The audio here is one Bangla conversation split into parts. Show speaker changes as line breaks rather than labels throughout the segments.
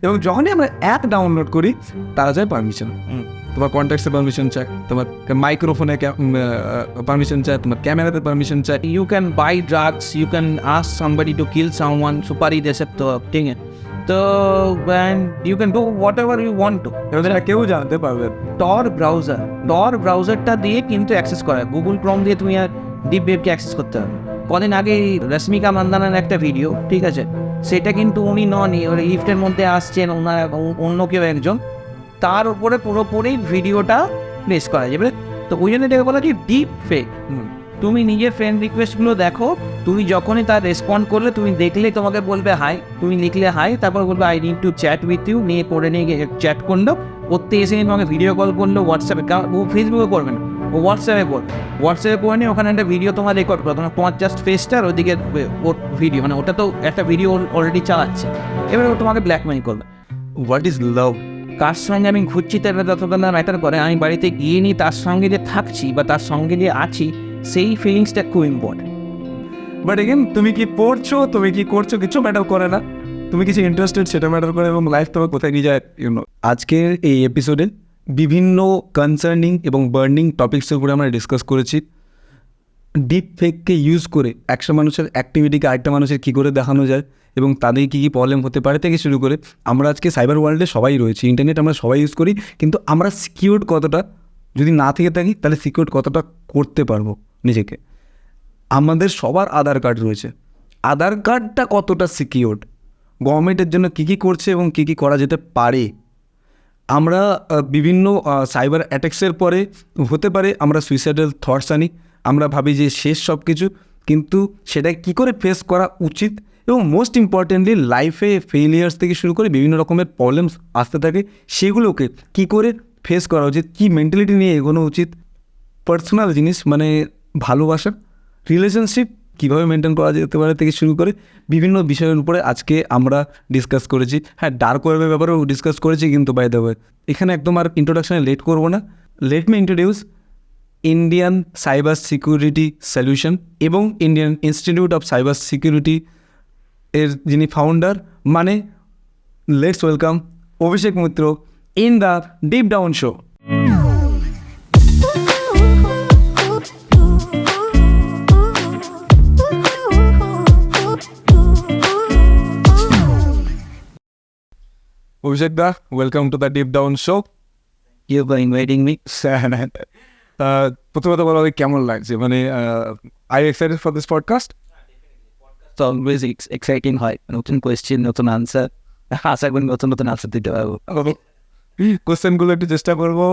এবং যখনই আমরা অ্যাপ ডাউনলোড করি তারা চায় পারমিশন, তোমার কন্ট্যাক্টসে পারমিশন চায়, তোমার মাইক্রোফোনে পারমিশন চায়, তোমার ক্যামেরাতে পারমিশন চায়।
You can buy drugs, you can ask somebody to kill someone, সুপারি দেশে তো ঠিক আছে, তো and you can do whatever you want to.
এবার কেউ জানতে পারবে।
টর ব্রাউজারটা দিয়ে কিন্তু অ্যাক্সেস করা, গুগল ক্রোম দিয়ে তুমি আর ডিপ ওয়েবকে অ্যাক্সেস করতে হবে। কদিন আগে রশ্মিকা মান্দানার একটা ভিডিও, ঠিক আছে, সেটা কিন্তু উনি ননই, ওই লিফটের মধ্যে আসছেন ওনার অন্য কেউ একজন, তার উপরে পুরোপুরি ভিডিওটা প্লেস করা যাবে। তো ওই জন্য এটাকে বলা কি ডিপ ফেক। তুমি নিজের ফ্রেন্ড রিকোয়েস্টগুলো দেখো, তুমি যখনই তার রেসপন্ড করলে, তুমি দেখলে তোমাকে বলবে হাই, তুমি লিখলে হাই, তারপর বলবে I need to chat with you, নিয়ে পড়ে নিয়ে চ্যাট করলো, করতে এসে তোমাকে ভিডিও কল করলো হোয়াটসঅ্যাপে, ও ফেসবুকে করবে না, ও হোয়াটসঅ্যাপে করে নিয়ে ওখানে একটা ভিডিও তোমার রেকর্ড করো, তোমার জাস্ট ফেসটার ওদিকে ওর ভিডিও, মানে ওটা তো একটা ভিডিও অলরেডি চালাচ্ছে, এবার ও তোমাকে ব্ল্যাকমেইল করবে।
What is love?
কার সঙ্গে আমি ঘুরছি তার যতটা না ম্যাটার করে, আমি বাড়িতে গিয়ে নিই তার সঙ্গে যে থাকছি বা তার সঙ্গে যে আছি, সেই ফিলিংসটা খুব ইম্পর্টেন্ট।
বাট এগেন তুমি কি পড়ছো, তুমি কি করছো, কিছু ম্যাটার করে না, তুমি কিছু ইন্টারেস্টেড সেটা ম্যাটার করে, এবং লাইফ তোমার কোথায় নিয়ে যায় ইউনো। আজকের এই এপিসোডে বিভিন্ন কনসার্নিং এবং বার্নিং টপিক্সের উপরে আমরা ডিসকাস করেছি। ডিপ ফেককে ইউজ করে একটা মানুষের অ্যাক্টিভিটিকে আরেকটা মানুষের কী করে দেখানো যায় এবং তাদের কী কী প্রবলেম হতে পারে থেকে শুরু করে, আমরা আজকে সাইবার ওয়ার্ল্ডে সবাই রয়েছি, ইন্টারনেট আমরা সবাই ইউজ করি, কিন্তু আমরা সিকিউর কতটা, যদি না থেকে থাকি তাহলে সিকিউর কতটা করতে পারবো নিজেকে। আমাদের সবার আধার কার্ড রয়েছে, আধার কার্ডটা কতটা সিকিউরড, গভর্নমেন্টের জন্য কী কী করছে এবং কী কী করা যেতে পারে। আমরা বিভিন্ন সাইবার অ্যাটাক্সের পরে হতে পারে আমরা সুইসাইডাল থটস আনি, আমরা ভাবি যে শেষ সব কিছু, কিন্তু সেটা কী করে ফেস করা উচিত, এবং মোস্ট ইম্পর্টেন্টলি লাইফে ফেলিয়ার্স থেকে শুরু করে বিভিন্ন রকমের প্রবলেমস আসতে থাকে, সেগুলোকে কী করে ফেস করা উচিত, কী মেন্টালিটি নিয়ে এগোনো উচিত, পার্সোনাল জিনিস মানে ভালোবাসা, রিলেশনশিপ কীভাবে মেনটেন করা যেতে পারে থেকে শুরু করে বিভিন্ন বিষয়ের উপরে আজকে আমরা ডিসকাস করেছি। হ্যাঁ, ডার্ক ওয়েবের ব্যাপারেও ডিসকাস করেছি, কিন্তু বাই দ্য ওয়ে এখানে একদম আর ইন্ট্রোডাকশানে লেট করবো না। Let me introduce Indian cyber security solution এবং Indian institute of cyber security এর যিনি ফাউন্ডার, মানে let's welcome Abhishek Mitra in the deep down show. Abhishek da, welcome to the deep down show.
You for inviting me.
প্রথমত বলা হয় কেমন লাগছে, মানে I excited for this podcast?
তো অলওয়েজ এক্সাইটিং হয়, নতুন কোয়েশ্চেন, নতুন আনসার, আশা করি নতুন নতুন আনসার দিতে পারবো।
কোয়েশ্চেনগুলো একটু চেষ্টা করবো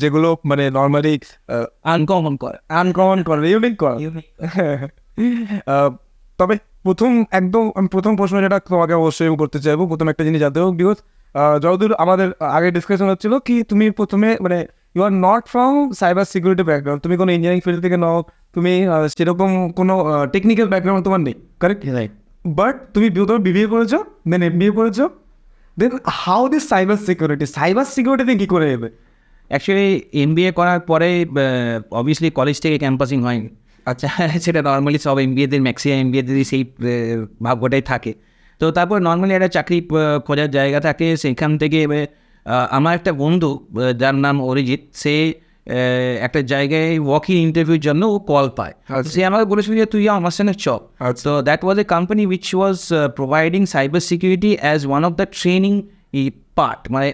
যেগুলো মানে নর্মালি
আনকমন করে,
ইউনিক করে। তবে প্রথম প্রশ্ন যেটা তোমাকে অবশ্যই করতে চাইবো, প্রথম একটা জিনিস জানতে হবে, বিকজ যতদূর আমাদের আগে ডিসকাশন হচ্ছিল কি তুমি প্রথমে মানে you are not from cyber security background, তুমি কোনো ইঞ্জিনিয়ারিং ফিল্ড থেকে নাও, তুমি সেরকম কোনো টেকনিক্যাল ব্যাকগ্রাউন্ড তোমার নেই, কারেক্ট?
রাইট।
বাট তুমি বিবিএ করেছো, দেন এমবিএ করেছো, দেন হাউ দিস সাইবার সিকিউরিটিতে কী করে এবে?
অ্যাকচুয়ালি এমবিএ করার পরে অবভিয়াসলি কলেজ থেকে ক্যাম্পাসিং হয়নি। আচ্ছা, সেটা নর্মালি সব এমবিএদের ম্যাক্সিমাম এমবিএদেরই সেই ভাগ্যটাই থাকে। তো তারপর নর্মালি একটা চাকরি খোঁজার জায়গা থাকে, সেখান থেকে আমার একটা বন্ধু যার নাম অরিজিৎ, সে একটা জায়গায় ওয়াক-ইন ইন্টারভিউর জন্য ও কল পায়। সে আমাকে বলেছিল যে তুই আমার সঙ্গে চ। তো that was a company which was providing cyber security as one of the training part, মানে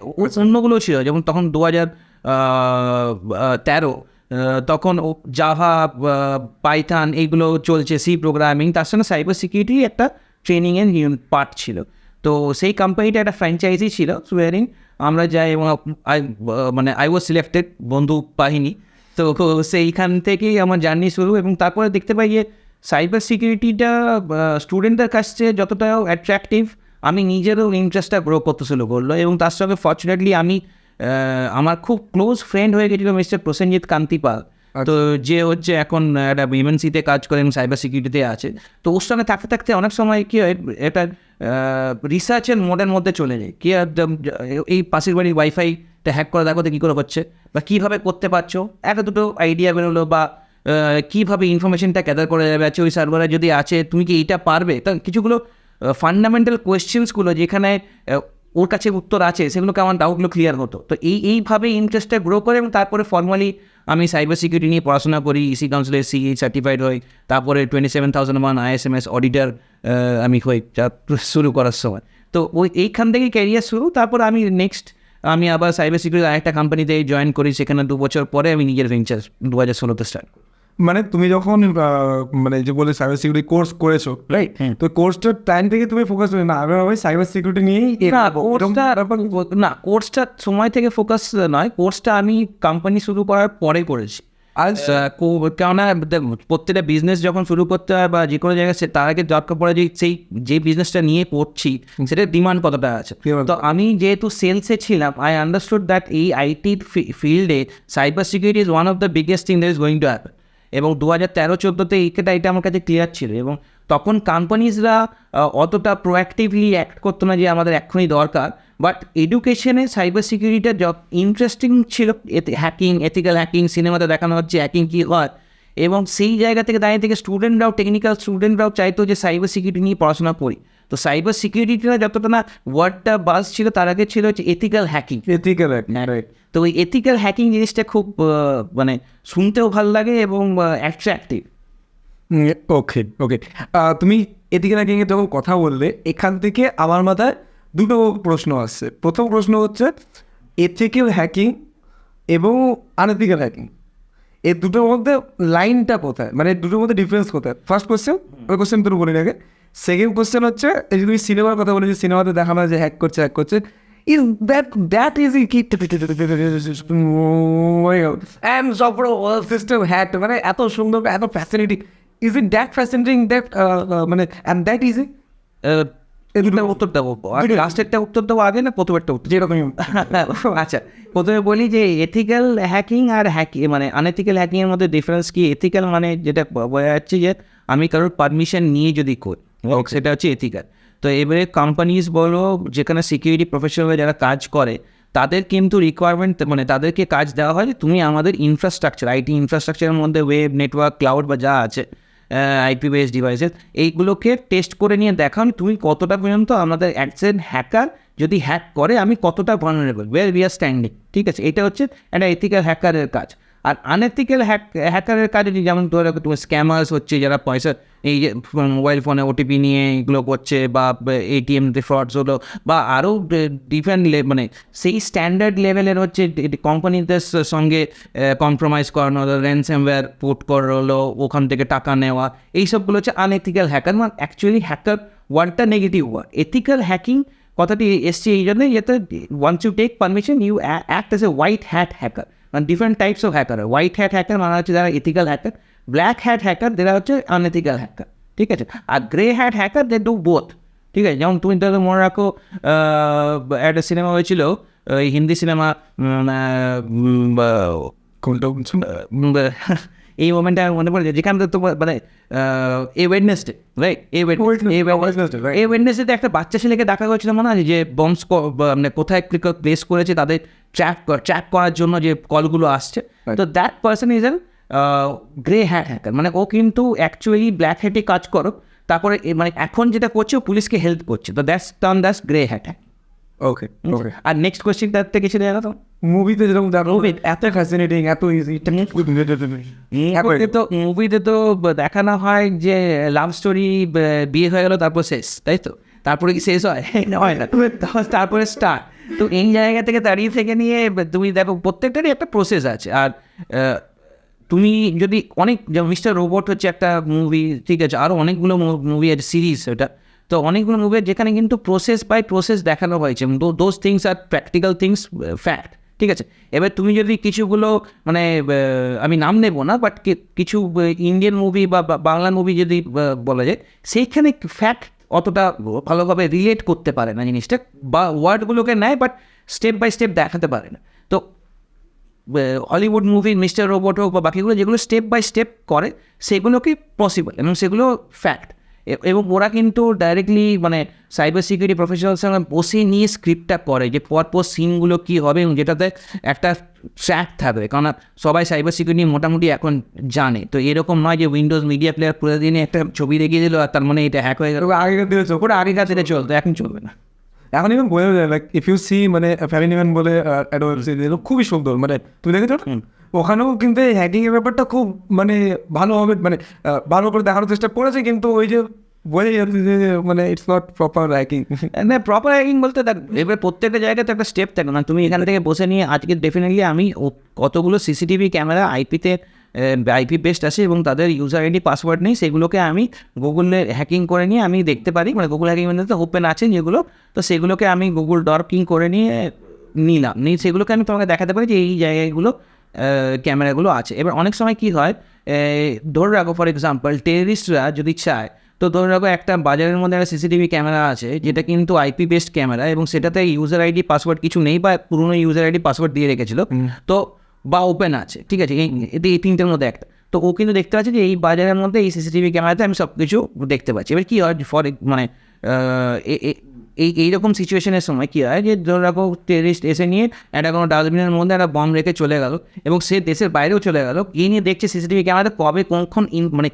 অন্যগুলো ছিল, যেমন তখন 2013 তখন জাভা, পাইথন এইগুলো চলছে, সি প্রোগ্রামিং, তার সঙ্গে সাইবার সিকিউরিটি একটা ট্রেনিংয়ের পার্ট ছিল। তো সেই কোম্পানিটা একটা ফ্র্যাঞ্চাইজি ছিল, সুয়ারিং আমরা যাই এবং আই ওয়াজ সিলেক্টেড, বন্ধু বাহিনী। তো সেইখান থেকেই আমার জার্নি শুরু, এবং তারপরে দেখতে পাই যে সাইবার সিকিউরিটিটা স্টুডেন্টদের কাছে যতটা অ্যাট্রাকটিভ, আমি নিজেরও ইন্টারেস্টটা গ্রো করতে শুরু করলো, এবং তার সঙ্গে ফর্চুনেটলি আমি আমার খুব ক্লোজ ফ্রেন্ড হয়ে গেছিলো মিস্টার প্রসেনজিৎ কান্তিপাল। তো যে হচ্ছে এখন একটা বিএমএনসিতে কাজ করে এবং সাইবার সিকিউরিটিতে আছে। তো ওর সঙ্গে থাকতে থাকতে অনেক সময় কী হয়, এটা রিসার্চের মোডের মধ্যে চলে যায়, কি এই পাশের বাড়ির ওয়াইফাইটা হ্যাক করে দেখো তো কী করে হচ্ছে, বা কীভাবে করতে পারছো, একটা দুটো আইডিয়া বেরোলো, বা কীভাবে ইনফরমেশনটা গ্যাদার করা যাবে, আছে ওই সার্ভারে যদি আছে তুমি কি এইটা পারবে। তা কিছুগুলো ফান্ডামেন্টাল কোয়েশ্চেন্সগুলো যেখানে ওর কাছে উত্তর আছে, সেগুলোকে আমার ডাউটগুলো ক্লিয়ার হতো। তো এইভাবে ইন্টারেস্টটা গ্রো করে এবং তারপরে ফর্মালি আমি সাইবার সিকিউরিটি নিয়ে পড়াশোনা করি, ইসি কাউন্সিলের সিই সার্টিফাইড হই, তারপরে 27,001 ISMS অডিটার আমি হই যা শুরু করার সময়। তো এইখান থেকেই ক্যারিয়ার শুরু। তারপর আমি আবার সাইবার সিকিউরিটি আরেকটা কোম্পানিতে জয়েন করি, সেখানে 2 বছর পরে আমি নিজের ভেঞ্চার 2016-তে স্টার্ট করি।
মানে তুমি যখন মানে যে বলে সাইবার সিকিউরিটি কোর্স করেছো, রাইট? তো কোর্সটার টাইম থেকে তুমি ফোকাস করে না, আমি ভাবি সাইবার সিকিউরিটি নিয়েই
কোর্সটা সময় থেকে ফোকাস নয়, কোর্সটা আমি কোম্পানি শুরু করার পরে করেছি। কেননা প্রত্যেকটা বিজনেস যখন শুরু করতে হয় বা যে কোনো জায়গায়, তার আগে দরকার পড়ে যে বিজনেসটা নিয়ে পড়ছি সেটার ডিমান্ড কতটা আছে। তো আমি যেহেতু সেলসে ছিলাম, আই আন্ডারস্টুড দ্যাট এই আইটি ফিল্ডে cyber security is one of the biggest thing that is going to happen. এবং 2013-14-তে এটা আমার কাছে ক্লিয়ার ছিল। এবং তখন কোম্পানিজরা অতটা প্রোঅ্যাক্টিভলি অ্যাক্ট করতো না যে আমাদের এখনই দরকার। বাট এডুকেশনে সাইবার সিকিউরিটিটা ইন্টারেস্টিং ছিল। হ্যাকিং, এথিক্যাল হ্যাকিং, সিনেমাতে দেখানো হচ্ছে হ্যাকিং কী হয়। এবং সেই জায়গা থেকে দাঁড়িয়ে থেকে টেকনিক্যাল স্টুডেন্টরাও চাইতো যে সাইবার সিকিউরিটি নিয়ে পড়াশোনা করি। তো সাইবার সিকিউরিটিটা যতটা না ওয়ার্ডটা বাজ ছিল, তার আগে ছিল হচ্ছে এথিক্যাল হ্যাকিং। তো ওই এথিক্যাল হ্যাকিং জিনিসটা খুব মানে শুনতেও ভালো লাগে এবং অ্যাট্রাক্টিভ।
ওকে ওকে, তুমি এথিক্যাল হ্যাকিংয়ের যখন কথা বললে, এখান থেকে আমার মাথায় দুটো প্রশ্ন আসছে। প্রথম প্রশ্ন হচ্ছে এথিক্যাল হ্যাকিং এবং আনএথিক্যাল হ্যাকিং, এই দুটোর মধ্যে লাইনটা কোথায়, মানে দুটোর মধ্যে ডিফারেন্স কোথায়? ফার্স্ট কোশ্চেন, ওই কোশ্চেন তোর বলি আগে। সেকেন্ড কোশ্চেন হচ্ছে, এই যে তুমি সিনেমার কথা বলেছি, সিনেমাতে দেখানো যে হ্যাক করছে, is that easy and software whole system hacked, মানে এত সুন্দর, এত fascinating, is it that fascinating that মানে and that easy?
উত্তর দেবো, লাস্টেরটা উত্তর দেবো আগে না প্রথমেরটা উত্তর?
যেরকম
আচ্ছা, প্রথমে বলি যে এথিক্যাল হ্যাকিং আর মানে আনএথিক্যাল হ্যাকিংয়ের মধ্যে ডিফারেন্স কি। এথিক্যাল মানে যেটা বোঝা যাচ্ছে যে আমি কারোর পারমিশন নিয়ে যদি করি, সেটা হচ্ছে এথিক্যাল। তো এবারে কোম্পানিজ বলো, যেখানে সিকিউরিটি প্রফেশনাল যারা কাজ করে, তাদের কিন্তু রিকোয়ারমেন্ট, মানে তাদেরকে কাজ দেওয়া হয় যে তুমি আমাদের ইনফ্রাস্ট্রাকচার, আইটি ইনফ্রাস্ট্রাকচারের মধ্যে ওয়েব, নেটওয়ার্ক, ক্লাউড বা যা আছে, আইপি বেস ডিভাইসেস, এইগুলোকে টেস্ট করে নিয়ে দেখান তুমি কতটা পর্যন্ত আমাদের একজন হ্যাকার যদি হ্যাক করে আমি কতটা ভালনারেবল, ওয়ের উই আর স্ট্যান্ডিং। ঠিক আছে, এটা হচ্ছে একটা এথিক্যাল হ্যাকারের কাজ। আর আনএথিক্যাল হ্যাকারের কাজে যেমন ধরো তুমি স্ক্যামার্স হচ্ছে, যারা পয়সা এই যে মোবাইল ফোনে ওটিপি নিয়ে এগুলো করছে, বা এটিএম ফ্রডস হলো, বা আরও ডিফারেন্ট মানে সেই স্ট্যান্ডার্ড লেভেলের হচ্ছে কোম্পানিদের সঙ্গে কম্প্রোমাইজ করানো, র্যানসামওয়্যার পুট করলো, ওখান থেকে টাকা নেওয়া, এইসবগুলো হচ্ছে আনএথিক্যাল হ্যাকার। মানে অ্যাকচুয়ালি হ্যাকার ওয়ার্ডটা নেগেটিভ ওয়ার্ড। এথিক্যাল হ্যাকিং কথাটি এসছে এই জন্যই, যাতে once you take permission you act as a white hat hacker. মানে different types of hacker. White hat hacker মানে হচ্ছে যারা ethical hacker, black hat hacker যারা হচ্ছে আনএথিক্যাল হ্যাকার। ঠিক আছে, আর grey hat hacker they do both. ঠিক আছে, যেমন তুমি তাহলে মনে রাখো একটা সিনেমা হয়েছিল, হিন্দি সিনেমা,
কোনটা?
এই মোমেন্টটা মনে পড়ে, যেখানে তো মানে এ ওয়েডনেসডে, রাইট? এই ওয়েডনেসডেতে একটা বাচ্চা ছেলেকে দেখা হয়েছিল মনে আছে, যে বম্বস মানে কোথায় প্লেস করেছে তাদের ট্র্যাক করার জন্য যে কলগুলো আসছে। তো that person is an grey hat hacker. মানে ও কিন্তু অ্যাকচুয়ালি ব্ল্যাক হ্যাটে কাজ করো, তারপরে মানে এখন যেটা করছে ও পুলিশকে হেল্প করছে। তো that's grey hat hack.
Okay okay.
আর নেক্সট কোয়েশ্চেন তার থেকে সেটা জানো তো,
মুভিতে যেরকম এত ফ্যাসিনেটিং, এত ইজি,
মুভিতে তো দেখানো হয় যে লাভ স্টোরি, বিয়ে হয়ে গেলো তারপর শেষ, তাই তো? তারপরে কি শেষ হয়? হয় না, তারপরে স্টার্ট। তো এই জায়গা থেকে দাঁড়িয়ে থেকে নিয়ে তুমি দেখো প্রত্যেকটারই একটা প্রসেস আছে। আর তুমি যদি অনেক, যেমন মিস্টার রোবট হচ্ছে একটা মুভি, ঠিক আছে, আরও অনেকগুলো মুভি আছে, সিরিজ ওটা। তো অনেকগুলো মুভি যেখানে কিন্তু প্রসেস বাই প্রসেস দেখানো হয়েছে, those things are practical things, fact. ঠিক আছে, এবার তুমি যদি কিছুগুলো মানে আমি নাম নেব না, বাট কিছু ইন্ডিয়ান মুভি বা বাংলা মুভি যদি বলা যায়, সেইখানে ফ্যাক্ট অতটা ভালোভাবে রিলেট করতে পারে না জিনিসটা, বা ওয়ার্ডগুলোকে নেয় বাট স্টেপ বাই স্টেপ দেখাতে পারে না। তো হলিউড মুভি, মিস্টার রোবট হোক বা বাকিগুলো, যেগুলো স্টেপ বাই স্টেপ করে, সেগুলোকে পসিবল এবং সেগুলো ফ্যাক্ট। এবং ওরা কিন্তু ডাইরেক্টলি মানে সাইবার সিকিউরিটি প্রফেশনালস সঙ্গে বসে নিয়ে স্ক্রিপ্টটা করে, যে পরপর সিনগুলো কী হবে এবং যেটাতে একটা ট্র্যাক থাকবে। কারণ সবাই সাইবার সিকিউরিটি মোটামুটি এখন জানে। তো এরকম নয় যে উইন্ডোজ মিডিয়া প্লেয়ার প্রতিদিনে একটা ছবি দেখিয়ে দিল আর তার মানে এটা হ্যাক হয়ে গেল।
আগেকার দিনে
ওটা আগেকার দিনে চলতো, এখন চলবে না।
এখন even বোঝা যায় লাইক ইফ ইউ সি মানে ফ্যামিলি ম্যান বলে একটা ওয়েব সিরিজ খুবই সুন্দর, মানে তুমি দেখেছো না? ওখানেও কিন্তু এই হ্যাকিং এর ব্যাপারটা খুব মানে ভালোভাবে মানে ভালো করে দেখানোর চেষ্টা করেছে, কিন্তু ওই যে বোঝা যাচ্ছে যে মানে ইটস নট প্রপার হ্যাকিং।
না, প্রপার হ্যাকিং বলতে দেখ, এবার প্রত্যেকটা জায়গাতে একটা স্টেপ থাকে না। তুমি এখান থেকে বসে নিয়ে আজকে ডেফিনেটলি আমি কতগুলো সিসিটিভি ক্যামেরা আইপিতে আইপি বেসড আছে এবং তাদের ইউজার আইডি পাসওয়ার্ড নেই, সেগুলোকে আমি গুগলে হ্যাকিং করে নিয়ে আমি দেখতে পারি, মানে গুগল হ্যাকিং মানে তো ওপেন আছে যেগুলো, তো সেগুলোকে আমি গুগল ডরকিং করে নিয়ে নিয়ে সেগুলোকে আমি তোমাকে দেখাতে পারি যে এই জায়গাগুলো ক্যামেরাগুলো আছে। এবার অনেক সময় কী হয়, ধরে রাখো ফর এক্সাম্পল টেররিস্টরা যদি চায়, তো ধরে রাখো একটা বাজারের মধ্যে একটা সিসিটিভি ক্যামেরা আছে যেটা কিন্তু আইপি বেসড ক্যামেরা এবং সেটাতে ইউজার আইডি পাসওয়ার্ড কিছু নেই বা পুরনো ইউজার আইডি পাসওয়ার্ড দিয়ে রেখেছিল, তো বা ওপেন আছে, ঠিক আছে, এই তিনটের মধ্যে একটা, তো ও কিন্তু দেখতে পাচ্ছে যে এই বাজারের মধ্যে এই সিসিটিভি ক্যামেরাতে আমি সব কিছু দেখতে পাচ্ছি। এবার কী হয় মানে এইরকম সিচুয়েশনের সময় কী হয় যে ধরে রাখো টেররিস্ট এসে নিয়ে একটা কোনো ডাস্টবিনের মধ্যে একটা বম রেখে চলে গেল এবং সে দেশের বাইরেও চলে গেল, এই নিয়ে দেখছে সিসিটিভি ক্যামেরাতে কবে কোনক্ষণ মানে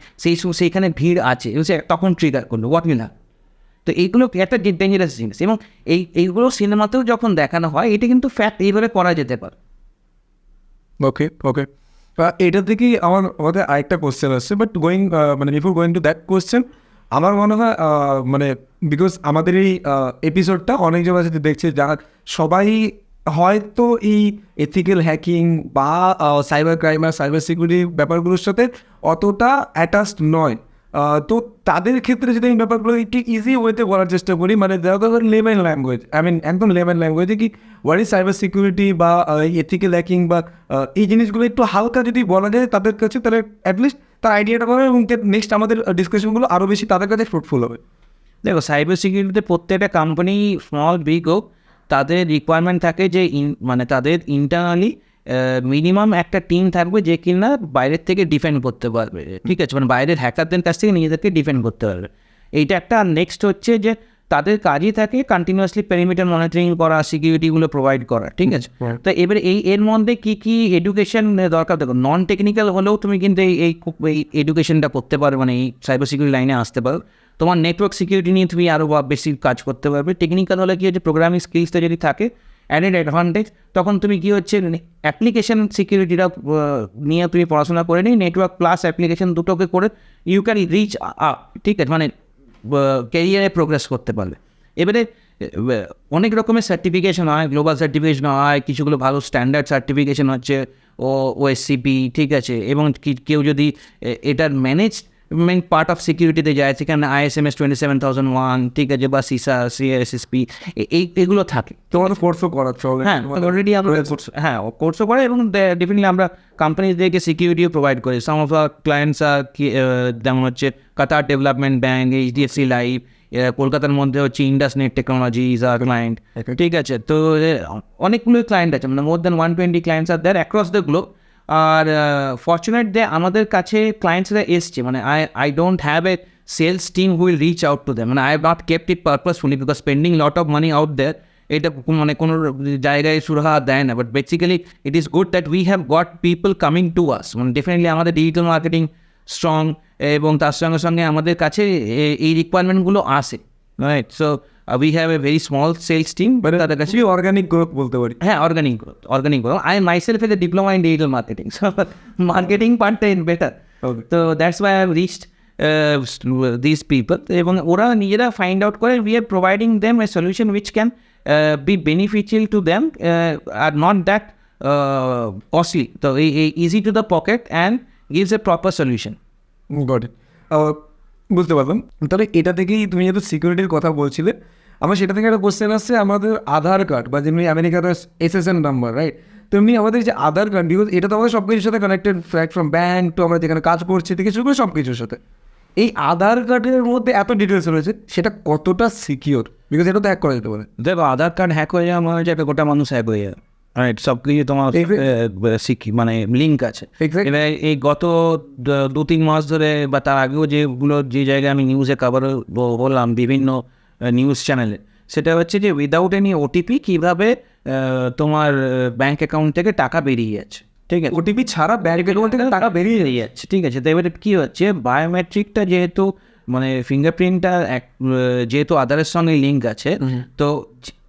সেইখানে ভিড় আছে এবং সে তখন ট্রিগার করলো হোয়াট উইল হ্যাভ। তো এইগুলো একটা ডেঞ্জারাস জিনিস এবং এইগুলো সিনেমাতেও যখন দেখানো হয় এটা কিন্তু ফ্যাক্ট এইভাবে করা যেতে পারে।
ওকে ওকে, এটা থেকেই আমাদের আরেকটা কোশ্চেন আসছে, বাট মানে before going to that question, আমার মনে হয় মানে বিকজ আমাদের এই এপিসোডটা অনেকজন আছে দেখছে যারা সবাই হয়তো এই এথিক্যাল হ্যাকিং বা সাইবার ক্রাইম আর সাইবার সিকিউরিটি ব্যাপারগুলোর সাথে অতটা অ্যাটাচড নয়। তো তাদের ক্ষেত্রে যদি আমি ব্যাপারগুলো একটু ইজি ওয়েতে বলার চেষ্টা করি, মানে লেম্যান ল্যাঙ্গুয়েজ, একদম লেম্যান ল্যাঙ্গুয়েজে কি হোয়াট ইজ সাইবার সিকিউরিটি বা এথিক্যাল হ্যাকিং বা এই জিনিসগুলো একটু হালকা যদি বলা যায় তাদের কাছে, তাহলে অ্যাটলিস্ট তার আইডিয়াটা পাবে এবং নেক্সট আমাদের ডিসকাশনগুলো আরও বেশি তাদের কাছে ফ্রুটফুল হবে।
দেখো, সাইবার সিকিউরিটিতে প্রত্যেকটা কোম্পানি স্মল বিগ হোক, তাদের রিকোয়ারমেন্ট থাকে যে মানে তাদের ইন্টারনালি মিনিমাম একটা টিম থাকবে যে কিনা বাইরের থেকে ডিফেন্ড করতে পারবে, ঠিক আছে, মানে বাইরের হ্যাকারদের কাছ থেকে নিজেদেরকে ডিফেন্ড করতে পারবে, এইটা একটা। নেক্সট হচ্ছে যে তাদের কাজই থাকে কন্টিনিউয়াসলি পেরিমিটার মনিটরিং করা, সিকিউরিটিগুলো প্রোভাইড করা, ঠিক আছে। তো এবারে এর মধ্যে কী এডুকেশন দরকার, দেখো নন টেকনিক্যাল হলেও তুমি কিন্তু এই এডুকেশনটা করতে পারো, মানে এই সাইবার সিকিউরিটি লাইনে আসতে পারো। তোমার নেটওয়ার্ক সিকিউরিটি নিয়ে তুমি আরও বেশি কাজ করতে পারবে। টেকনিক্যাল হলে কী হচ্ছে, প্রোগ্রামিং স্কিলসটা যদি থাকে অ্যাডেড অ্যাডভান্টেজ, তখন তুমি কী হচ্ছে অ্যাপ্লিকেশন সিকিউরিটিটা নিয়ে তুমি পড়াশোনা করে নিই, নেটওয়ার্ক প্লাস অ্যাপ্লিকেশন দুটোকে করে ইউ ক্যান রিচ আপ, ঠিক আছে, মানে ক্যারিয়ারে প্রোগ্রেস করতে পারবে। এবারে অনেক রকমের সার্টিফিকেশন হয়, গ্লোবাল সার্টিফিকেশন হয়, কিছুগুলো ভালো স্ট্যান্ডার্ড সার্টিফিকেশন হচ্ছে ওএসসিপি, ঠিক আছে, এবং কেউ যদি এটার ম্যানেজমেন্ট পার্ট অফ সিকিউরিটিতে যায় সেখানে ISMS 27001, ঠিক আছে, বা সিসা, CISSP, এগুলো থাকে।
তোমার কোর্সও করাচ্ছ?
হ্যাঁ, অলরেডি আমরা কোর্সও করে এবং ডেফিনেটলি আমরা কোম্পানিদেরকে সিকিউরিটিও প্রোভাইড করি। সাম অফ আর ক্লায়েন্টস আর যেমন হচ্ছে Qatar development bank, HDFC life, কলকাতার মধ্যে হচ্ছে ইন্ডাস নেট টেকনোলজিজ আর ক্লায়েন্ট, ঠিক আছে। তো অনেকগুলো ক্লায়েন্ট আছে, মানে মোর দ্যান 120 ক্লায়েন্টস আর দেয়ার অ্যাক্রস দ্য গ্লোব। আর ফর্চুনেট যে আমাদের কাছে ক্লায়েন্টসরা এসছে, মানে I don't have a sales team who will reach out to them, মানে I have not kept it purposefully because spending lot of money out there, এটা মানে কোনো জায়গায় সুরাহা দেয় না। But basically it is good that we have got people coming to us, মানে ডেফিনেটলি আমাদের ডিজিটাল মার্কেটিং স্ট্রং এবং তার সঙ্গে সঙ্গে আমাদের কাছে এই রিকোয়ারমেন্টগুলো আসে, right. So we have a very small sales team, but তাদের কাছে
অর্গানিক গ্রোথ বলতে পারি।
হ্যাঁ, organic growth. I myself as a diploma in digital marketing, so marketing পার্টটা ইন বেটার। তো that's why I have reached this people, এবং ওরা নিজেরা ফাইন্ড আউট করে we are providing them a solution which can be beneficial to them, are not that costly, so easy to the pocket and gives a proper solution.
Got it, বুঝতে পারলাম। তাহলে এটা থেকেই তুমি যেহেতু সিকিউরিটির কথা বলছিলে, আমার সেটা থেকে একটা কোশ্চেন আসছে, আমাদের আধার কার্ড বা যেমনি আমেরিকাতে SSN নাম্বার, রাইট, তেমনি আমাদের যে আধার কার্ড, বিকজ এটা তো আমাদের সব কিছুর সাথে connected, fruit from bank two আমরা যেখানে কাজ করছি থেকে শুরু করে সব কিছুর সাথে। এই আধার কার্ডের মধ্যে এত ডিটেলস রয়েছে, সেটা কতটা সিকিওর? বিকজ এটা তো হ্যাক করা যেতে পারে।
দেখো, আধার কার্ড হ্যাক হয়ে যাওয়া মানে হচ্ছে একটা গোটা মানুষ হ্যাক হয়ে যায়, রাইট, সব কিছু তোমার মানে লিঙ্ক আছে। এবার এই গত 2-3 মাস ধরে বা তার আগেও যে জায়গায় আমি নিউজে কভার বললাম বিভিন্ন নিউজ চ্যানেলে, সেটা হচ্ছে যে উইদাউট এনি ওটিপি কীভাবে তোমার ব্যাঙ্ক অ্যাকাউন্ট থেকে টাকা বেরিয়ে যাচ্ছে, ঠিক আছে,
ওটিপি ছাড়া ব্যাঙ্ক অ্যাকাউন্ট থেকে টাকা বেরিয়ে
যাচ্ছে, ঠিক আছে। তো এবারে কী হচ্ছে, বায়োমেট্রিকটা যেহেতু মানে ফিঙ্গারপ্রিন্টটা যেহেতু আধারের সঙ্গে লিঙ্ক আছে, তো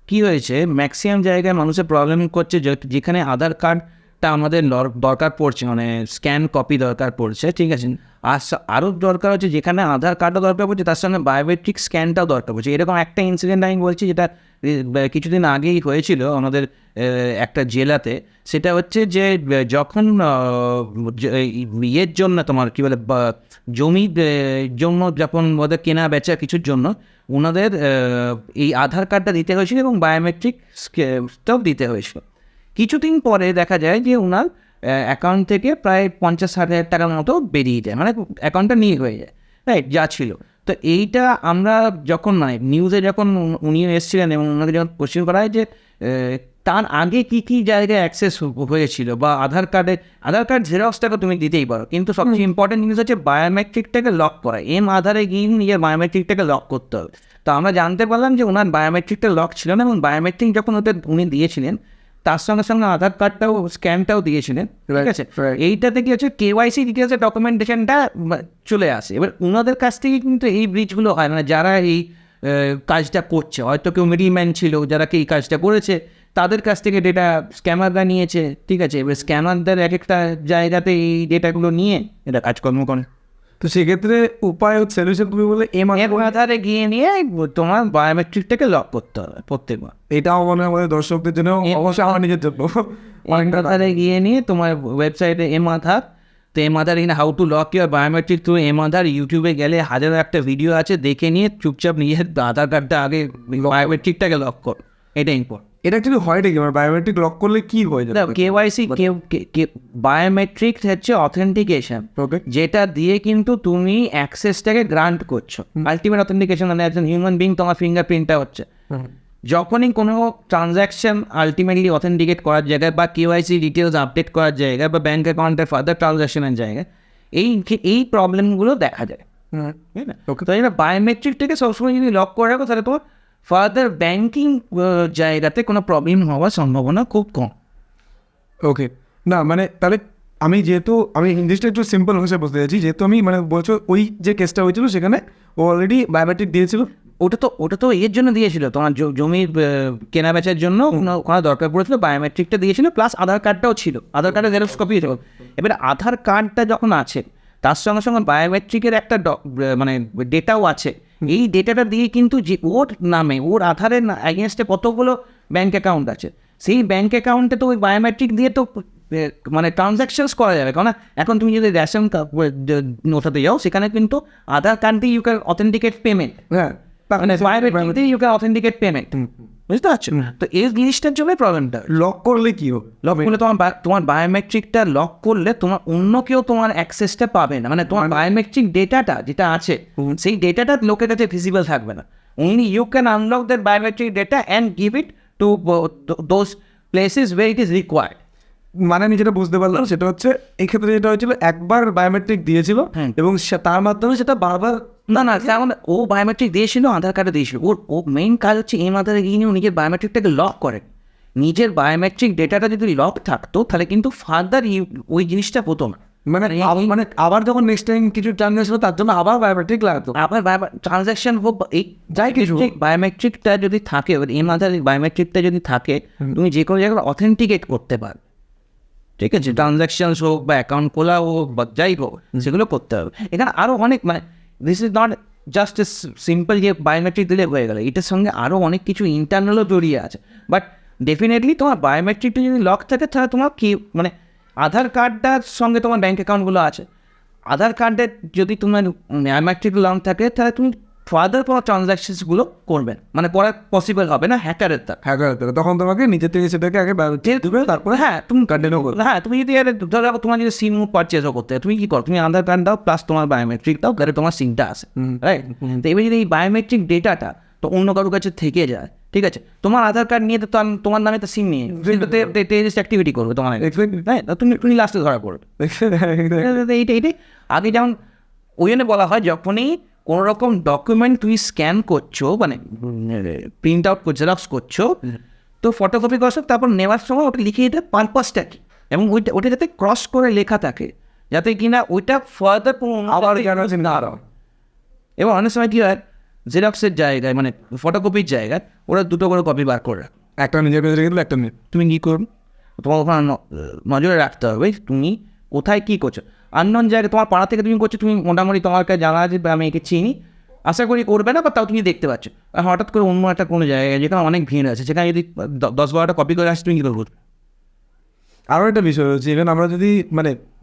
কি হয়েছে ম্যাক্সিমাম জায়গায় মানুষের প্রবলেম করছে যেখানে আধার কার্ডটা আমাদের দরকার পড়ছে, মানে স্ক্যান কপি দরকার পড়ছে, ঠিক আছে, আর আরও দরকার হচ্ছে যেখানে আধার কার্ডও দরকার পড়ছে তার সঙ্গে বায়োমেট্রিক স্ক্যানটাও দরকার পড়ছে। এরকম একটা ইনসিডেন্ট আমি বলছি যেটা কিছুদিন আগেই হয়েছিল আমাদের একটা জেলাতে। সেটা হচ্ছে যে যখন ইয়ের জন্য তোমার কী বলে জমির জন্য যখন ওদের কেনা বেচা কিছুর জন্য ওনাদের এই আধার কার্ডটা দিতে হয়েছিল এবং বায়োমেট্রিকটাও দিতে হয়েছিল। কিছুদিন পরে দেখা যায় যে ওনার অ্যাকাউন্ট থেকে প্রায় 50-60 হাজার টাকার মতো বেরিয়ে যায়, মানে অ্যাকাউন্টটা নিয়ে হয়ে যায়, রাইট, যা ছিল। তো এইটা আমরা যখন নিউজে যখন উনিও এসেছিলেন এবং ওনাকে যখন কোশ্চেন করা হয় যে তার আগে কী কী জায়গায় অ্যাক্সেস হয়েছিল বা আধার কার্ড জেরক্সটাকে তুমি দিতেই পারো, কিন্তু সবচেয়ে ইম্পর্টেন্ট জিনিস হচ্ছে বায়োমেট্রিকটাকে লক করা। আধারে গিয়ে নিজের বায়োমেট্রিকটাকে লক করতে হবে। তো আমরা জানতে পারলাম যে ওনার বায়োমেট্রিকটা লক ছিল না, এবং বায়োমেট্রিক যখন উনি দিয়েছিলেন তার সঙ্গে সঙ্গে আধার কার্ডটাও স্ক্যানটাও দিয়েছিলেন, ঠিক আছে। এইটা থেকে হচ্ছে কেওয়াইসি ডিটেলসের ডকুমেন্টেশনটা চলে আসে। এবার ওনাদের কাছ থেকে কিন্তু এই ব্রিজগুলো হয়, মানে যারা এই কাজটা করছে, হয়তো কেউ মিডিলম্যান ছিল যারা এই কাজটা করেছে, তাদের কাছ থেকে ডেটা স্ক্যামাররা নিয়েছে, ঠিক আছে। এবার স্ক্যামারদের এক একটা জায়গাতে এই ডেটাগুলো নিয়ে এটা কাজকর্ম করে।
তো সেক্ষেত্রে উপায় সলিউশন তুমি বলে
আধারে গিয়ে নিয়ে তোমার বায়োমেট্রিকটাকে লক করতে হবে প্রত্যেকবার।
এটাও মনে হয় আমাদের দর্শকদের জন্য, অবশ্যই আমার নিজের জন্য।
আধারে গিয়ে নিয়ে তোমার ওয়েবসাইটে আধার, তো আধার এখানে how to lock your biometric through Aadhaar, ইউটিউবে গেলে হাজারো একটা ভিডিও আছে, দেখে নিয়ে চুপচাপ নিজের আধার কার্ডটা আগে বায়োমেট্রিকটাকে লক কর, এটা ইম্পর্টেন্ট।
এটা অ্যাকচুয়ালি হয় নাকি, মানে বায়োমেট্রিক লক করলে কি হয়ে যায়?
কেওয়াইসি বায়োমেট্রিক হচ্ছে অথেন্টিকেশন, যেটা দিয়ে কিন্তু তুমি অ্যাক্সেসটাকে গ্রান্ট করছো। আলটিমেট অথেন্টিকেশন মানে একজন হিউম্যান বিং তোমার ফিঙ্গারপ্রিন্টটা হচ্ছে। যখনই কোনো ট্রানজ্যাকশন আলটিমেটলি অথেন্টিকেট করার জায়গায় বা কেওয়াইসি ডিটেলস আপডেট করার জায়গায় বা ব্যাঙ্ক অ্যাকাউন্টের ফার্দার ট্রানজ্যাকশনের জায়গায় এই প্রবলেমগুলো দেখা যায়, তাই না? তো এটা বায়োমেট্রিকটাকে সবসময় যদি লক করে রাখো তাহলে তোমার ফার্দার ব্যাঙ্কিং জায়গাতে কোনো প্রবলেম হওয়ার সম্ভাবনা খুব কম।
ওকে, না মানে তাহলে আমি জিনিসটা একটু সিম্পল ভাষায় বলতে চাইছি, যেহেতু আমি মানে বলছো ওই যে কেসটা হয়েছিল সেখানে ও অলরেডি বায়োমেট্রিক দিয়েছিল।
ওটা তো এর জন্য দিয়েছিল, তোমার জমির কেনা বেচার জন্য ওখানে দরকার পড়েছিল, বায়োমেট্রিকটা দিয়েছিল, প্লাস আধার কার্ডটাও ছিল, আধার কার্ডের জেরক্স কপি ছিল। এবার আধার কার্ডটা যখন আছে তার সঙ্গে সঙ্গে বায়োমেট্রিকের একটা মানে ডেটাও আছে। এই ডেটাটা দিয়ে কিন্তু যে ওর নামে ওর আধারের এগেনস্টে কতগুলো ব্যাঙ্ক অ্যাকাউন্ট আছে, সেই ব্যাঙ্ক অ্যাকাউন্টে তো ওই বায়োমেট্রিক দিয়ে তো মানে ট্রানজ্যাকশনস করা যাবে। কারণ এখন তুমি যদি রেশন ওঠাতে যাও সেখানে কিন্তু আধার কার্ড দিয়ে ইউ ক্যান অথেন্টিকেট পেমেন্ট,
হ্যাঁ,
মানে বায়োমেট্রিক দিয়ে ইউ ক্যান অথেন্টিকেট পেমেন্ট, বুঝতে পারছো? তো এই জিনিসটার জন্য প্রবলেমটা।
লক করলে কি হবে?
লক করলে তোমার বায়োমেট্রিকটা লক করলে তোমার অন্য কেউ তোমার অ্যাক্সেসটা পাবে না, মানে তোমার বায়োমেট্রিক ডেটাটা যেটা আছে সেই ডেটাটা লোকের কাছে ভিজিবল থাকবে না। Only you can unlock that biometric data and give it to those places way it is required.
মানে আমি যেটা বুঝতে পারলাম সেটা হচ্ছে এই ক্ষেত্রে যেটা হয়েছিল, একবার বায়োমেট্রিক দিয়েছিল এবং তার মাধ্যমে সেটা বারবার
না তেমন ও বায়োমেট্রিক দিয়েছিল, আধার কার্ডে দিয়েছিল। ও মেইন কাজ হচ্ছে আধারে গিয়ে নিয়ে নিজের বায়োমেট্রিকটাকে লক করে। নিজের বায়োমেট্রিক ডেটাটা যদি লক থাকতো তাহলে কিন্তু ফার্দার ওই জিনিসটা হতো না।
মানে আবার যখন নেক্সট টাইম কিছু ট্রানজ্যাকশন তার জন্য আবার বায়োমেট্রিক লাগতো,
আবার ট্রানজ্যাকশন হোক এই যাই কিছু বায়োমেট্রিকটা যদি থাকে, আধার বায়োমেট্রিকটা যদি থাকে তুমি যে কোনো জায়গায় অথেন্টিকেট করতে পারো, ঠিক আছে। ট্রানজ্যাকশনস হোক বা অ্যাকাউন্ট খোলা হোক বা যাই হোক সেগুলো করতে হবে। এখানে আরও অনেক, মানে this is not just a simple যে বায়োমেট্রিক দিলে হয়ে গেলো, এটার সঙ্গে আরও অনেক কিছু ইন্টারনালও জড়িয়ে আছে। বাট ডেফিনেটলি তোমার বায়োমেট্রিকটা যদি লক থাকে তাহলে তোমার কি মানে আধার কার্ডটার সঙ্গে তোমার ব্যাঙ্ক অ্যাকাউন্টগুলো আছে, আধার কার্ডের যদি তোমার বায়োমেট্রিক লক থাকে তাহলে তুমি ফার্দার কোনো ট্রানজ্যাকশনসগুলো করবেন, মানে করা পসিবল হবে না হ্যাকারের
তখন তোমাকে নিজের থেকে সেটাকে আগে দেবে, তারপরে তুমি কন্টিনিউ করো।
তুমি যদি ধরো তোমার যদি সিম পারচেজও করতে তুমি কী করো, তুমি আধার কার্ড দাও প্লাস তোমার বায়োমেট্রিক দাও, তাহলে তোমার সিমটা আসে, রাইট। তো এবার যদি এই বায়োমেট্রিক ডেটাটা তো অন্য কারোর কাছে থেকে যায়, ঠিক আছে, তোমার আধার কার্ড নিয়ে তো তোমার নামে তো সিম নিয়ে টেরিস্ট অ্যাক্টিভিটি করবে তোমার, তুমি লাস্টে ধরা পড়বে। এইটাই আগে যেমন ওই জন্য বলা হয় যখনই কোনো রকম ডকুমেন্ট তুই স্ক্যান করছো, মানে প্রিন্ট আউট করছো, জেরক্স করছো, তো ফটোকপি করছো, তারপর নেওয়ার সময় ওটা লিখে দিতে পারপাসটা কি, এবং ওটা যাতে ক্রস করে লেখা থাকে, যাতে কিনা ওইটা ফার্দার আবার এবং অনেক সময় কী হয়, জেরক্সের জায়গায় মানে ফটোকপির জায়গায় ওরা দুটো করে কপি বার করে রাখে।
একটা নিজের কাছে গেলে একটা নিয়ে
তুমি কী করবে, তোমার ওখানে নজরে রাখতে হবে তুমি কোথায় কী করছো। আননোন জায়গায় তোমার পাড়া থেকে তুমি করছো, তুমি মোটামুটি তোমার কাছে জানা আছে বা আমি একে চিনি, আশা করি করবে না, বা তাও তুমি দেখতে পাচ্ছ। আর হঠাৎ করে অন্য একটা কোনো জায়গায় যেখানে অনেক ভিড় আছে, সেখানে যদি 10-12টা কপি করে আসে, তুমি কী করবো?
আরও একটা বিষয় হচ্ছে, ইভেন আমরা যদি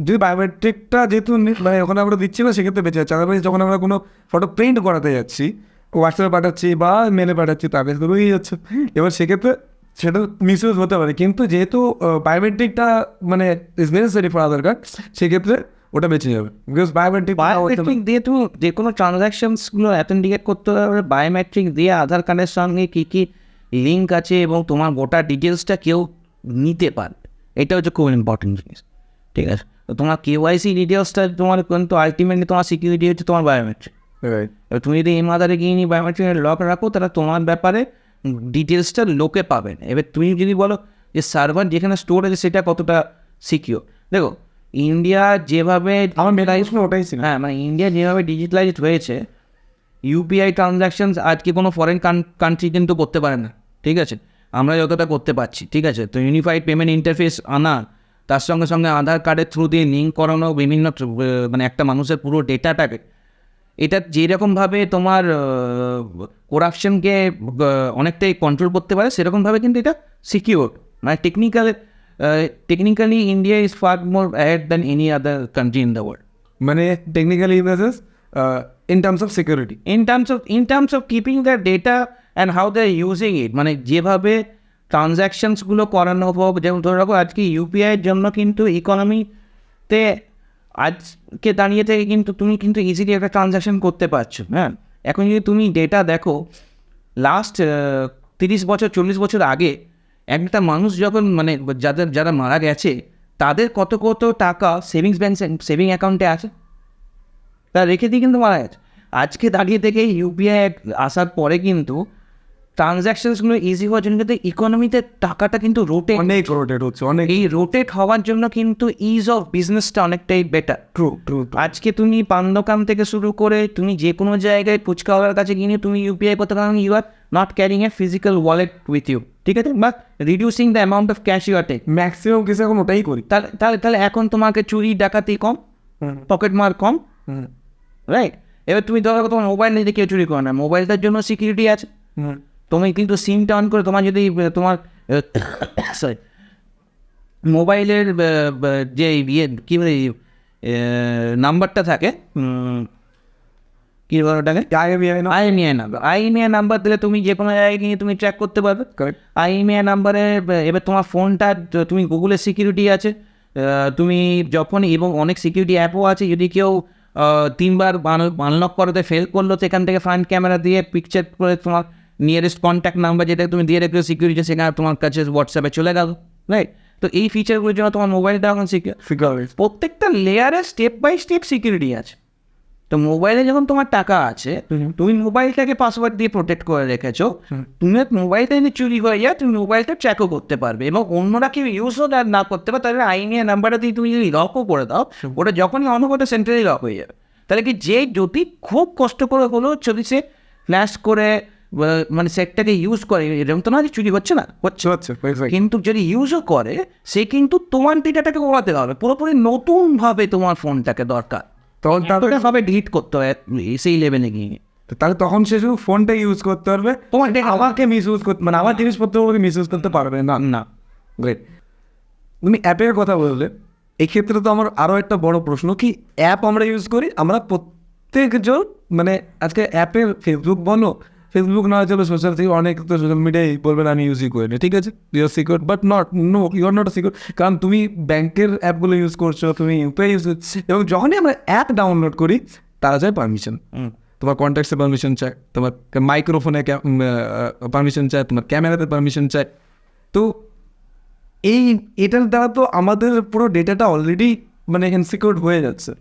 যদি বায়োমেট্রিকটা যেহেতু মানে ওখানে আমরা দিচ্ছি না, সেক্ষেত্রে বেঁচে যাচ্ছে। আদারওয়াইজ যখন আমরা কোনো ফটো প্রিন্ট করাতে যাচ্ছি, হোয়াটসঅ্যাপে পাঠাচ্ছি বা মেলে পাঠাচ্ছি, তাদের তো রয়েই যাচ্ছে। এবার সেক্ষেত্রে সেটা মিসইউজ হতে পারে, কিন্তু যেহেতু বায়োমেট্রিকটা is necessary for Aadhaar card, সেক্ষেত্রে ওটা বেঁচে যাবে। বিকজ
বায়োমেট্রিক দিয়ে তুমি যে কোনো ট্রানজ্যাকশনসগুলো অ্যাথেন্টিকেট করতে হবে বায়োমেট্রিক দিয়ে। আধার কার্ডের সঙ্গে কী কী লিঙ্ক আছে এবং তোমার গোটা ডিটেলসটা কেউ নিতে পারে, এটা হচ্ছে খুব ইম্পর্টেন্ট জিনিস, ঠিক আছে? তো তোমার কেওয়াইসি ডিটেলসটা তোমার কিন্তু আলটিমেটলি তোমার সিকিউরিটি হচ্ছে তোমার বায়োমেট্রিক। এবার তুমি যদি আধারে গিয়ে নিয়ে বায়োমেট্রিকের লক রাখো, তাহলে তোমার ব্যাপারে ডিটেলসটা লোকে পাবেন। এবার তুমি যদি বলো যে সার্ভার যেখানে স্টোর আছে সেটা কতটা সিকিউর, দেখো ইন্ডিয়া যেভাবে
আমার ওটাই ছিল।
হ্যাঁ, মানে ইন্ডিয়া যেভাবে ডিজিটালাইজড হয়েছে, ইউপিআই ট্রানজ্যাকশনস আজকে কোনো ফরেন কান্ট্রি কিন্তু করতে পারে না, ঠিক আছে? আমরা যতটা করতে পারছি, ঠিক আছে? তো ইউনিফাইড পেমেন্ট ইন্টারফেস আনা, তার সঙ্গে সঙ্গে আধার কার্ডের থ্রু দিয়ে লিঙ্ক করানো বিভিন্ন একটা মানুষের পুরো ডেটাটাকে, এটা যেরকমভাবে তোমার করাপশনকে অনেকটাই কন্ট্রোল করতে পারে, সেরকমভাবে কিন্তু এটা সিকিউর। মানে technically India is far more ahead than any other country in the world.
Technically in terms of security,
in terms of keeping their data and how they're using it, মানে যেভাবে ট্রানজ্যাকশনসগুলো করানো হোক, যেমন ধরে রাখো আজকে ইউপিআইয়ের জন্য কিন্তু ইকোনমিতে আজকে দাঁড়িয়ে থেকে কিন্তু তুমি কিন্তু ইজিলি একটা ট্রানজ্যাকশন করতে পারছো। হ্যাঁ, এখন যদি তুমি ডেটা দেখো, লাস্ট 30 বছর 40 বছর আগে একটা মানুষ যখন যারা মারা গেছে, তাদের কত কত টাকা সেভিং অ্যাকাউন্টে আছে, তা রেখে দিয়ে কিন্তু মারা গেছে। আজকে দাঁড়িয়ে থেকে ইউপিআই আসার পরে কিন্তু ট্রানজ্যাকশনসগুলো ইজি হওয়ার জন্য কিন্তু ইকোনমিতে টাকাটা কিন্তু রোটেট
হচ্ছে অনেক।
এই রোটেট হওয়ার জন্য কিন্তু ইজ অফ বিজনেসটা অনেকটাই বেটার।
ট্রু।
আজকে তুমি পান দোকান থেকে শুরু করে তুমি যে কোনো জায়গায় ফুচকাওয়ালার কাছে গিয়ে তুমি ইউপিআই করতে পারো, you are not carrying a physical wallet with you, ঠিক আছে? But reducing the amount of cash you are take.
Maximum কেসে এখন ওটাই করি।
তাহলে এখন তোমাকে চুরি ডাকাতি কম, পকেট মার কম, রাইট? এবার তুমি ধরো তোমার মোবাইল নিয়ে কেউ চুরি করে না, মোবাইলটার জন্য সিকিউরিটি আছে। তুমি কিন্তু সিমটা অন করে তোমার যদি তোমার সরি মোবাইলের যে কী বলে নাম্বারটা থাকে, কী বলে ওটাকে, আইএমইআই নাম্বার দিলে তুমি যে কোনো জায়গায় গিয়ে তুমি ট্র্যাক করতে পারবে। আইএমইআই নাম্বারে এবার তোমার ফোনটা তুমি গুগলের সিকিউরিটি আছে, তুমি যখন এবং অনেক সিকিউরিটি অ্যাপও আছে, যদি কেউ 3বার আনলক করতে ফেল করলো, সেখান থেকে ফ্রন্ট ক্যামেরা দিয়ে পিকচার করে তোমার নিয়ারেস্ট কন্ট্যাক্ট নাম্বার যেটা তুমি দিয়ে রেখেছো সিকিউরিটি, সেখানে তোমার কাছে হোয়াটসঅ্যাপে চলে গেল, রাইট? তো এই ফিচারগুলোর জন্য তোমার মোবাইলটা এখন সিকিউর। প্রত্যেকটা লেয়ারে স্টেপ বাই স্টেপ সিকিউরিটি আছে। তো মোবাইলে যখন তোমার টাকা আছে, তুমি মোবাইলটাকে পাসওয়ার্ড দিয়ে প্রোটেক্ট করে রেখেছো, তুমি মোবাইলটা যদি চুরি হয়ে যায়, তুমি মোবাইলটা ট্র্যাকও করতে পারবে এবং অন্যরা কেউ ইউজও না করতে পারে। তাহলে আইনিয়া নাম্বারটা দিয়ে তুমি যদি লকও করে দাও, ওটা যখনই অন হবে সেন্টারেই লক হয়ে যাবে। তাহলে কি যে যদি খুব কষ্ট করে হলেও যদি সে ফ্ল্যাশ করে সেটটাকে ইউজ করে, এরকম তো না যে চুরি হচ্ছে না, হচ্ছে, কিন্তু যদি ইউজও করে, সে কিন্তু তোমার ডেটাটাকে ওড়াতে হবে পুরোপুরি নতুনভাবে। তোমার ফোনটাকে দরকার তখন তাদেরভাবে ডিলিট করতে হয় সেই লেভেলে গিয়ে,
তাহলে তখন সে শুধু ফোনটা ইউজ করতে পারবে, তোমার আমাকে মিস ইউজ করতে আমার জিনিসপত্রগুলোকে মিস ইউজ করতে পারবে না। গ্রেট, তুমি অ্যাপের কথা বললে, এই ক্ষেত্রে তো আমার আরও একটা বড় প্রশ্ন, কি অ্যাপ আমরা ইউজ করি, আমরা প্রত্যেকজন আজকে অ্যাপে ফেসবুক না চলো সোশ্যাল থেকে অনেক তো সোশ্যাল মিডিয়ায় বলবেন আমি ইউজই করি না, ঠিক আছে, you are secure, but you are not secure, কারণ তুমি ব্যাংকের অ্যাপগুলো ইউজ করছো, তুমি ইউপিআই ইউজ করছো, এবং যখনই আমরা অ্যাপ ডাউনলোড করি তারা চায় পারমিশন, তোমার কন্ট্যাক্টসে পারমিশন চায়, তোমার মাইক্রোফোনে পারমিশন চায়, তোমার ক্যামেরাতে পারমিশন চায়। তো এটার দ্বারা তো আমাদের পুরো ডেটাটা অলরেডি ইনসিকিউর হয়ে যাচ্ছে।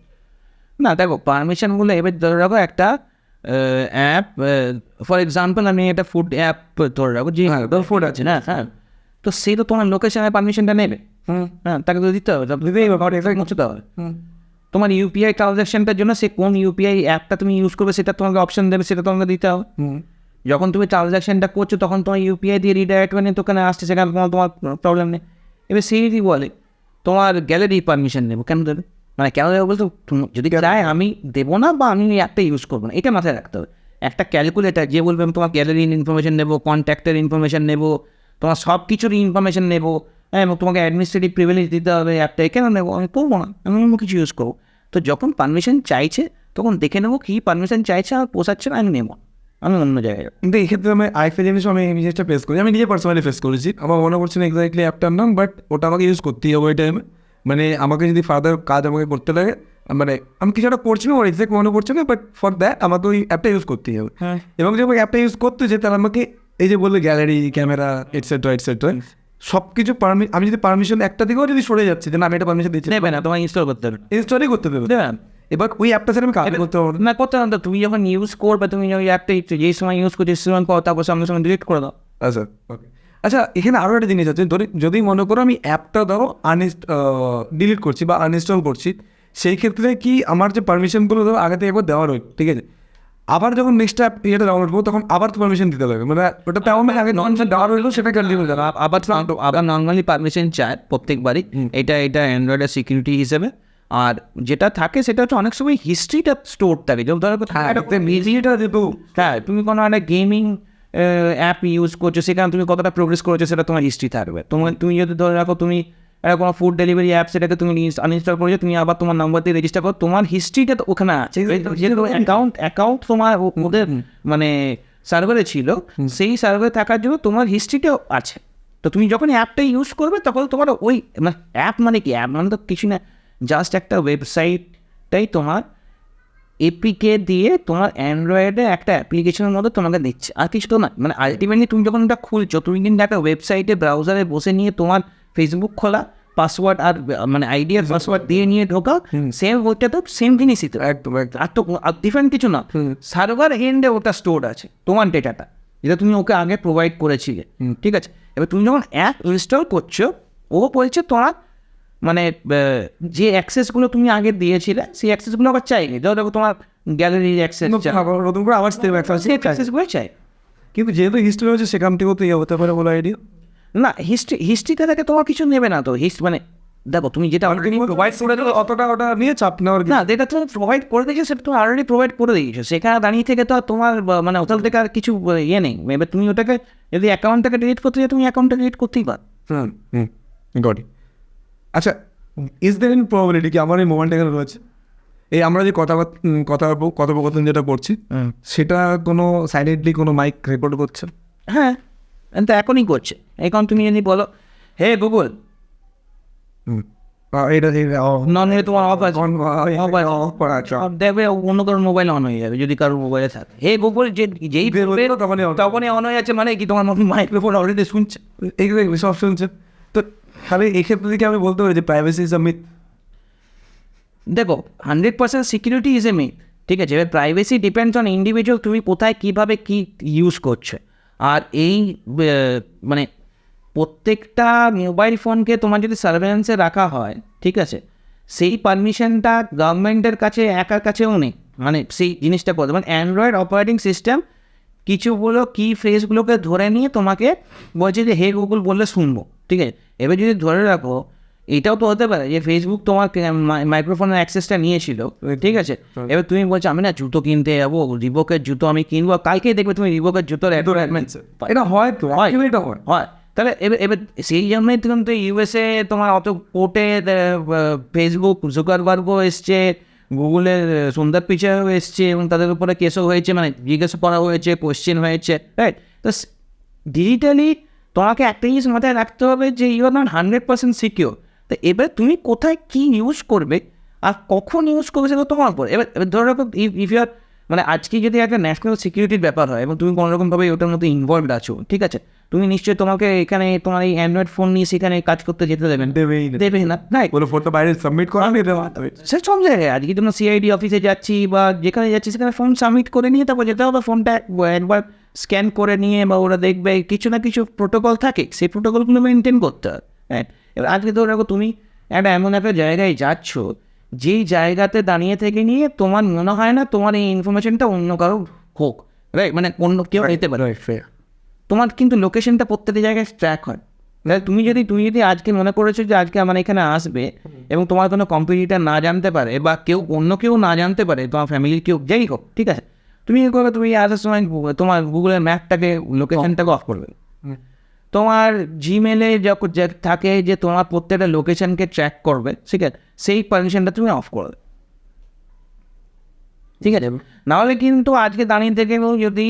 না দেখো, পারমিশনগুলো এবার ধরে রাখো একটা অ্যাপ, ফর এক্সাম্পল আমি একটা ফুড অ্যাপ ধরে রাখো, যে ফুড আছে না, হ্যাঁ, তো সে তো তোমার লোকেশনের পারমিশনটা নেবে, হ্যাঁ, তাকে তো দিতে হবে, দিতে হবে। তোমার ইউপিআই ট্রানজ্যাকশনটার জন্য সে কোন ইউপিআই অ্যাপটা তুমি ইউজ করবে সেটা তোমাকে অপশন দেবে, সেটা তোমাকে দিতে হবে। যখন তুমি ট্রানজ্যাকশনটা করছো তখন তোমার ইউপিআই দিয়ে রিডাইরেক্ট মানে দোকানে আসছে, সেখানে তোমার প্রবলেম নেই। এবার সেই যদি বলে তোমার গ্যালারি পারমিশন নেবো, কেন দেবে? মানে কেন দেবো বলতো, যদি চায় আমি দেবো না বা আমি অ্যাপটা ইউজ করবো না, এটা মাথায় রাখতে হবে। একটা ক্যালকুলেটার যে বলবে আমি তোমার গ্যালারির ইনফরমেশন নেবো, কন্ট্যাক্টের ইনফরমেশন নেবো, তোমার সব কিছুর ইনফরমেশন নেবো, হ্যাঁ, এবং তোমাকে অ্যাডমিনিস্ট্রেটিভ প্রিভিলেজ দিতে হবে অ্যাপটাই, কেন নেবো? আমি করবো না, আমি অন্য কিছু ইউজ করবো। তো যখন পারমিশন চাইছে তখন দেখে নেবো কী পারমিশন চাইছে, আর পোষাচ্ছে না, আমি নেবো, আমি অন্য জায়গায় যাবো।
কিন্তু এক্ষেত্রে আমি আইফেল জিনিস আমি এই জিনিসটা ফেস করি, আমি নিজে পার্সোনালি ফেস করেছি। আমার মনে পড়ছে না এক্স্যাক্টলি অ্যাপটার নাম, বাট ওটা আমাকে ইউজ করতেই হবে ওই টাইমে। মানে আমাকে যদি ফার্দার কাজ আমাকে করতে লাগে, মানে আমি কিছু একটা করছি না, আমার এক্সাক্ট মনে পড়ছে না, বাট ফর দ্যাট আমাকে ওই অ্যাপটা ইউজ করতেই হবে। এবং যখন অ্যাপটা ইউজ করতে যে তাহলে আমাকে এই যে বললে গ্যালারি, ক্যামেরা, এটসেট্রা এটসেট্রা সব কিছু আমি যদি পারমিশন একটা দিকেও যদি সরে যাচ্ছি যে না আমি এটা পারমিশন দিচ্ছি,
নেবে না, তোমার ইনস্টল করতে হবে,
ইনস্টলই করতে দেবে। এবার ওই অ্যাপটা সেটা আমি কাজ করতে পারবো
না, করতে হবে না। তুমি যখন ইউজ করবে, তুমি ওই অ্যাপটা যেই সময় ইউজ করছো সেই সময় পাও, তারপর সঙ্গে সঙ্গে ডিলিট করে দাও।
আচ্ছা, ওকে। আচ্ছা, এখানে আরও একটা জিনিস আছে, যদি মনে করো আমি অ্যাপটা ধরো ডিলিট করছি বা আনইনস্টল করছি, সেই ক্ষেত্রে কি আমার যে পারমিশনগুলো ধরো আগে থেকে একবার দেওয়া রয়েছে, ঠিক আছে, আবার যখন নেক্সট অ্যাপ ইয়েটা ডাউনলোড করবো তখন আবার তো পারমিশন দিতে হবে, মানে ওটা তেমন আগে নন দেওয়া রইলো সেটা কন্টিনিউ যাবে।
আবার নর্মালি পারমিশন চায় প্রত্যেকবারই, এটা অ্যান্ড্রয়েডের সিকিউরিটি হিসেবে। আর যেটা থাকে সেটা হচ্ছে অনেক সময় হিস্ট্রিটা স্টোর থাকে, যেমন ধরো হ্যাঁ, তুমি কোনো একটা গেমিং অ্যাপ ইউজ করছো, সেখানে তুমি কতটা প্রোগ্রেস করেছো সেটা তোমার হিস্ট্রি থাকবে। তুমি যদি ধরে রাখো তুমি কোনো ফুড ডেলিভারি অ্যাপ, সেটাকে তুমি আনইনস্টল করেছো, তুমি আবার তোমার নাম্বার দিয়ে রেজিস্টার করো, তোমার হিস্ট্রিটা তো ওখানে আছে, যেহেতু অ্যাকাউন্ট তোমার ওদের মানে সার্ভারে ছিল, সেই সার্ভারে থাকার জন্য তোমার হিস্ট্রিটাও আছে। তো তুমি যখন অ্যাপটা ইউজ করবে তখন তোমার ওই মানে অ্যাপ মানে কি, অ্যাপ মানে তো কিছু না, জাস্ট একটা ওয়েবসাইটটাই তোমার এপিকে দিয়ে তোমার অ্যান্ড্রয়েডে একটা অ্যাপ্লিকেশনের মধ্যে তোমাকে দিচ্ছে, আর কিছু তো না। মানে আলটিমেটলি তুমি যখন ওটা খুলছো, তুমি কিন্তু একটা ওয়েবসাইটে ব্রাউজারে বসে নিয়ে তোমার ফেসবুক খোলা, পাসওয়ার্ড আর মানে আইডি আর পাসওয়ার্ড দিয়ে নিয়ে ঢোকা, সেম ওইটা তো সেম জিনিসই তো,
একদম একদম।
আর তো ডিফারেন্ট কিছু না। সার্ভার এন্ডে ওটা স্টোর আছে তোমার ডেটাটা, যেটা তুমি ওকে আগে প্রোভাইড করেছিলে, ঠিক আছে। এবার তুমি যখন অ্যাপ ইনস্টল করছো, ও বলছে তোমার মানে যে অ্যাক্সেসগুলো তুমি আগে দিয়েছিলে সেই অ্যাক্সেসগুলো আবার চাইনি, দেখো তোমার গ্যালারির অ্যাক্সেস
নতুন করে আবার
সেই অ্যাক্সেসগুলো চাই।
কিন্তু যেহেতু হিস্ট্রি হচ্ছে সেখান থেকেও তো ইয়ে হতে পারে বলে আইডিয়া।
না, হিস্ট্রিটা থেকে তোমার কিছু নেবে না তো, মানে দেখো তুমি যেটা
প্রোভাইড করে দিলে অতটা ওটা নিয়ে চাপ নেওয়ার
না, যেটা তুমি প্রোভাইড করে দিয়েছো সেটা তুমি অলরেডি প্রোভাইড করে দিয়েছো, সেখানে দাঁড়িয়ে থেকে তো আর তোমার মানে হোটেল থেকে আর কিছু ইয়ে নেই। এবার তুমি ওটাকে যদি অ্যাকাউন্টটাকে ডিলিট করতে চাও, তুমি অ্যাকাউন্টটা ডিলিট করতেই পারো।
Got it. আচ্ছা, ইজ দের ইন প্রবাবিলিটি কি আমার এই মোবাইলটা এখানে রয়েছে, এই আমরা যে কথোপকথন যেটা করছি সেটা কোনো সাইলেন্টলি কোনো মাইক রেকর্ড করছে?
হ্যাঁ, তো এখনই করছে। এখন তুমি যদি বলো হে গুগল,
এটা
নন হয়ে তোমার অফ আছে,
আচ্ছা,
দেখবে অন্য কারোর মোবাইল অন হয়ে যাবে যদি কারোর মোবাইলে থাকে। হে গুগল যেই তখনই অন হয়ে যাচ্ছে, মানে কি তোমার মাইক্রোফোন অলরেডি শুনছে,
এক্স্যাক্টলি সব শুনছে। তো তাহলে এক্ষেত্রে থেকে আমি বলতে পারি যে প্রাইভেসি ইজ আ মিথ।
দেখো 100% সিকিউরিটি ইজ এ মিথ, ঠিক আছে। এবার প্রাইভেসি ডিপেন্ডস অন ইন্ডিভিজুয়াল, তুমি কোথায় কীভাবে কী ইউজ করছে। আর এই মানে প্রত্যেকটা মোবাইল ফোনকে তোমার যদি সার্ভেলেন্সে রাখা হয়, ঠিক আছে, সেই পারমিশনটা গভর্নমেন্টের কাছে একার কাছেও নেই, মানে সেই জিনিসটা করতে মানে অ্যান্ড্রয়েড অপারেটিং সিস্টেম কিছুগুলো কি ফ্রেজগুলোকে ধরে নিয়ে তোমাকে বলছে যে হে গুগল বললে শুনবো, ঠিক আছে। এবার যদি ধরে রাখো, এটাও তো হতে পারে যে ফেসবুক তোমার মাইক্রোফোনের অ্যাক্সেসটা নিয়েছিল, ঠিক আছে। এবার তুমি বলছো আমি না জুতো কিনতে যাবো, রিবকের জুতো আমি কিনবো, কালকেই দেখবে তুমি রিবকের জুতোর
এটা হয় তো, এটা
হয়। তাহলে এবার সেই জন্যই কিন্তু ইউএসএ তোমার অত কোর্টে ফেসবুক জুকারবার্গও এসছে, গুগলের সুন্দর পিচারও এসছে, এবং তাদের উপরে কেসও হয়েছে, মানে জিজ্ঞাসা করা হয়েছে, কোয়েশ্চেন হয়েছে, রাইট। তো ডিজিটালি তোমাকে একটা জিনিস মাথায় রাখতে হবে যে ইউ আর নট 100% সিকিউর। তো এবার তুমি কোথায় কী ইউজ করবে আর কখন ইউজ করবে সেটা তোমার উপর। এবার ধরে রাখো ইফ ইউ আর মানে আজকে যদি একটা ন্যাশনাল সিকিউরিটির ব্যাপার হয় এবং তুমি কোনোরকমভাবে ওটার মধ্যে ইনভলভড আছো, ঠিক আছে, তুমি নিশ্চয়ই তোমাকে এখানে তোমার এই অ্যান্ড্রয়েড ফোন নিয়ে সেখানে কাজ করতে যেতে দেবেন না, রাইট।
বলে ফোনটা বাইরে সাবমিট করা
সে সব জায়গায় আজকে তোমরা সিআইডি অফিসে যাচ্ছি বা যেখানে যাচ্ছি সেখানে ফোন সাবমিট করে নিয়ে তারপর যেতে হবে, ফোনটা একবার স্ক্যান করে নিয়ে বা ওরা দেখবে কিছু না কিছু প্রোটোকল থাকে, সেই প্রোটোকলগুলো মেনটেন করতে হবে, রাইট। এবার আজকে ধরে রাখো তুমি একটা এমন একটা জায়গায় যাচ্ছ যেই জায়গাতে দাঁড়িয়ে থেকে নিয়ে তোমার মনে হয় না তোমার এই ইনফরমেশনটা অন্য কারো হোক, রাইট? মানে অন্য কেউ নিতে পারে। তোমার কিন্তু লোকেশনটা প্রত্যেকটা জায়গায় ট্র্যাক হয়। তুমি যদি আজকে মনে করেছো যে আজকে আমার এখানে আসবে এবং তোমার কোনো কম্পিটিটার না জানতে পারে বা অন্য কেউ না জানতে পারে, তোমার ফ্যামিলির কেউ যাই হোক, ঠিক আছে, তুমি কী করবে, তুমি আসার সময় তোমার গুগলের ম্যাপটাকে লোকেশনটাকে অফ করবে। তোমার জিমেলে যখন থাকে যে তোমার প্রত্যেকটা লোকেশনকে ট্র্যাক করবে, ঠিক আছে, সেই পারমিশনটা তুমি অফ করবে, ঠিক আছে। নাহলে কিন্তু আজকে দাঁড়িয়ে থেকে যদি